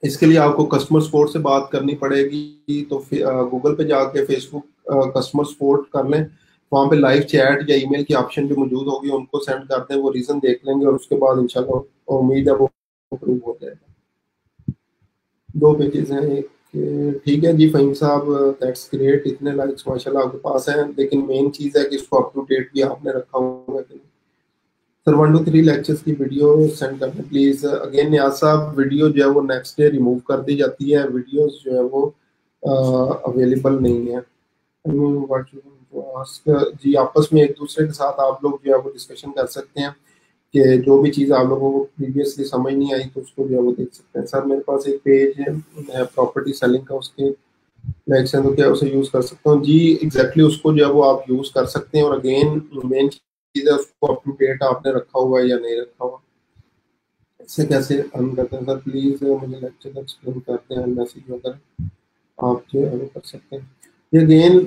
इसके लिए आपको कस्टमर सपोर्ट से बात करनी पड़ेगी, तो गूगल पे जाके फेसबुक कस्टमर सपोर्ट कर लें, वहाँ पे लाइव चैट या ईमेल की ऑप्शन जो मौजूद होगी उनको सेंड कर दें, वो रीज़न देख लेंगे और उसके बाद इंशाल्लाह उम्मीद है वो अप्रूव हो जाएगा। दो पेजेस हैं एक, ठीक है जी फ़हीम साहब, दैट्स ग्रेट, इतने लाइक्स माशाल्लाह आपके पास हैं, लेकिन मेन चीज़ है कि इसको अप टू डेट भी आपने रखा हुआ है कि नहीं। सर 1 to 3 लेक्चर्स की वीडियो सेंड कर दें प्लीज़। अगेन नियाज साहब, वीडियो जो है वो नेक्स्ट डे रिमूव कर दी जाती है, वीडियोस जो है वो अवेलेबल नहीं है। What you want to ask, जी आपस में एक दूसरे के साथ आप लोग जो है वो डिस्कशन कर सकते हैं कि जो भी चीज़ आप लोगों को प्रीवियसली समझ नहीं आई तो उसको जो है वो देख सकते हैं। सर मेरे पास एक पेज है प्रॉपर्टी सेलिंग का, उसके लाइक्स हैं तो क्या उसे यूज़ कर सकता हूँ? जी एग्जैक्टली उसको जो है वो आप यूज़ कर सकते हैं, और अगेन मेन चीज़ है उसको अप टू डेट आपने रखा हुआ है या नहीं रखा हुआ। इससे कैसे अर्न करते हैं? सर प्लीज़ मुझे लेक्चर एक्सप्लेन करते हैं, मैसेज वगैरह आप जो है वो कर सकते हैं। ये अगेन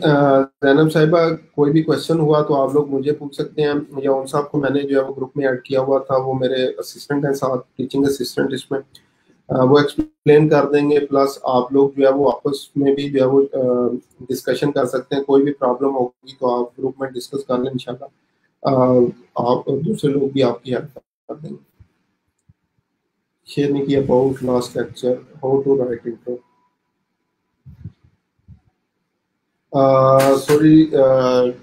जैनब साहिबा, कोई भी क्वेश्चन हुआ तो आप लोग मुझे पूछ सकते हैं, या उन साहब को मैंने जो है वो ग्रुप में ऐड किया हुआ था, वो मेरे असिस्टेंट हैं साथ, टीचिंग असिस्टेंट इसमें, वो एक्सप्लेन कर देंगे, प्लस आप लोग जो है वो आपस में भी जो है वो डिस्कशन कर सकते हैं। कोई भी प्रॉब्लम होगी तो आप ग्रुप में डिस्कस कर लें, इंशाल्लाह आप दूसरे लोग भी आपकी हेल्प कर देंगे। शेयर नहीं किया about last lecture how to write intro. Sorry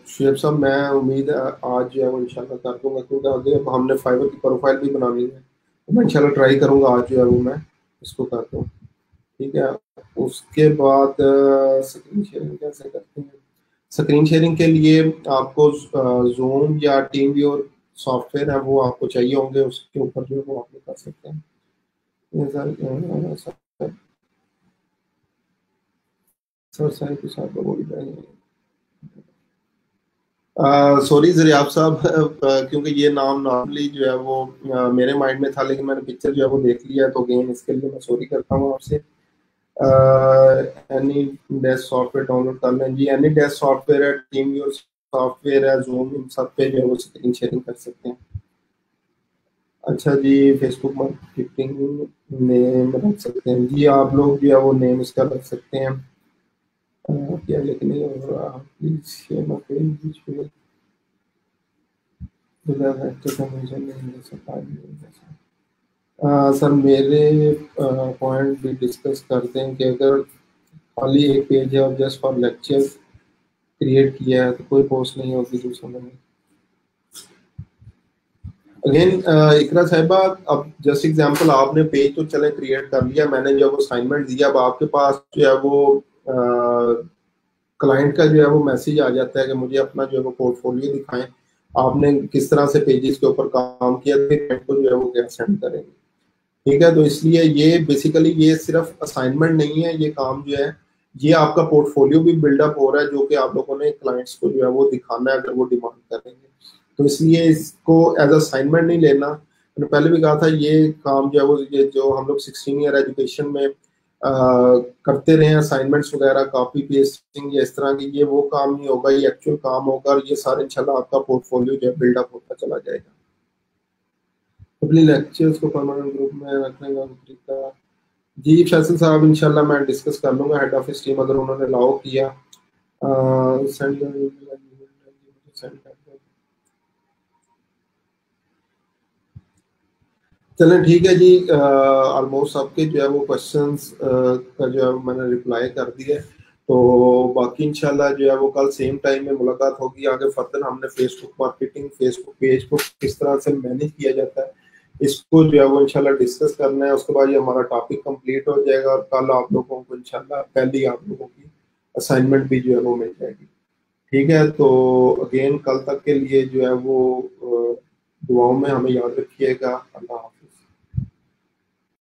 Shoaib साहब, मैं उम्मीद है आज जो है वो इंशाल्लाह कर दूंगा, क्योंकि आगे अब हमने फाइवर की प्रोफाइल भी बनानी है, तो मैं इंशाल्लाह ट्राई करूंगा आज जो है वो मैं इसको कर दूँ। ठीक है, उसके बाद स्क्रीन शेयरिंग कैसे करते हैं? स्क्रीन शेयरिंग के लिए आपको जूम या टीम व्यूअर सॉफ्टवेयर है वो आपको चाहिए होंगे, उसके ऊपर जो है वो आप लोग कर सकते हैं। ये सर साहब के साथ बोल रहे हैं। सॉरी जरियाब साहब, क्योंकि ये नाम नॉर्मली जो है वो मेरे माइंड में था, लेकिन मैंने पिक्चर जो है वो देख लिया, तो अगेन इसके लिए मैं सॉरी करता हूँ आपसे। एनी डेस्क सॉफ्टवेयर डाउनलोड कर लें जी, एनी डेस्क सॉफ्टवेयर है, टीम व्यूअर सॉफ्टवेयर है, जूम, इन सब पे जो है वो स्क्रीन शेयरिंग कर सकते हैं। अच्छा जी, फेसबुक मार्केटिंग नेम रख सकते हैं जी, आप लोग जो है वो नेम इसका रख सकते हैं। क्या लेकिन नहीं हो रहा, please share my page, sir मेरे पॉइंट भी डिस्कस करते हैं कि अगर खाली एक पेज है और जस्ट फॉर लेक्चर क्रिएट किया है तो कोई पोस्ट नहीं होगी दूसरों में। अगेन इकरा साहिबा, अब जस्ट एग्जांपल आपने पेज तो चले क्रिएट कर लिया, मैंने जब असाइनमेंट दिया, अब आपके पास जो है वो क्लाइंट का जो है वो मैसेज आ जाता है कि मुझे अपना जो है वो पोर्टफोलियो दिखाएं, आपने किस तरह से पेजेस के ऊपर काम किया, फिर को जो है वो क्या सेंड करेंगे। ठीक है, तो इसलिए ये बेसिकली ये सिर्फ असाइनमेंट नहीं है, ये काम जो है ये आपका पोर्टफोलियो भी बिल्डअप हो रहा है, जो कि आप लोगों ने क्लाइंट्स को जो है वो दिखाना है अगर वो डिमांड करेंगे। तो इसलिए इसको एज असाइनमेंट नहीं लेना। मैंने पहले भी कहा था ये काम जो है वो ये जो हम लोग 16 ईयर एजुकेशन में करते रहे असाइनमेंट्स वगैरह, कॉपी पेस्टिंग या इस तरह की, ये वो काम नहीं होगा, ये एक्चुअल काम होगा, और ये सारे इंशाल्लाह आपका पोर्टफोलियो जो है बिल्डअप होता चला जाएगा। अपने लेक्चर्स को परमानेंट ग्रुप में रखने का तरीका जी फैसल साहब इंशाल्लाह मैं डिस्कस कर लूंगा हेड ऑफिस टीम अगर उन्होंने अलाउ किया। सेंड चलें ठीक है जी, ऑलमोस्ट सबके जो है वो क्वेश्चंस का जो है मैंने रिप्लाई कर दिया, तो बाकी इंशाल्लाह जो है वो कल सेम टाइम में मुलाकात होगी। आगे फर्दर हमने फेसबुक मार्केटिंग, फेसबुक पेज को किस तरह से मैनेज किया जाता है, इसको जो है वो इंशाल्लाह डिस्कस करना है। उसके बाद ये हमारा टॉपिक कंप्लीट हो जाएगा और कल आप लोगों को इंशाल्लाह पहली आप लोगों की असाइनमेंट भी जो है वो मिल जाएगी। ठीक है, तो अगेन कल तक के लिए जो है वो दुआओं में हमें याद रखिएगा। अल्लाह।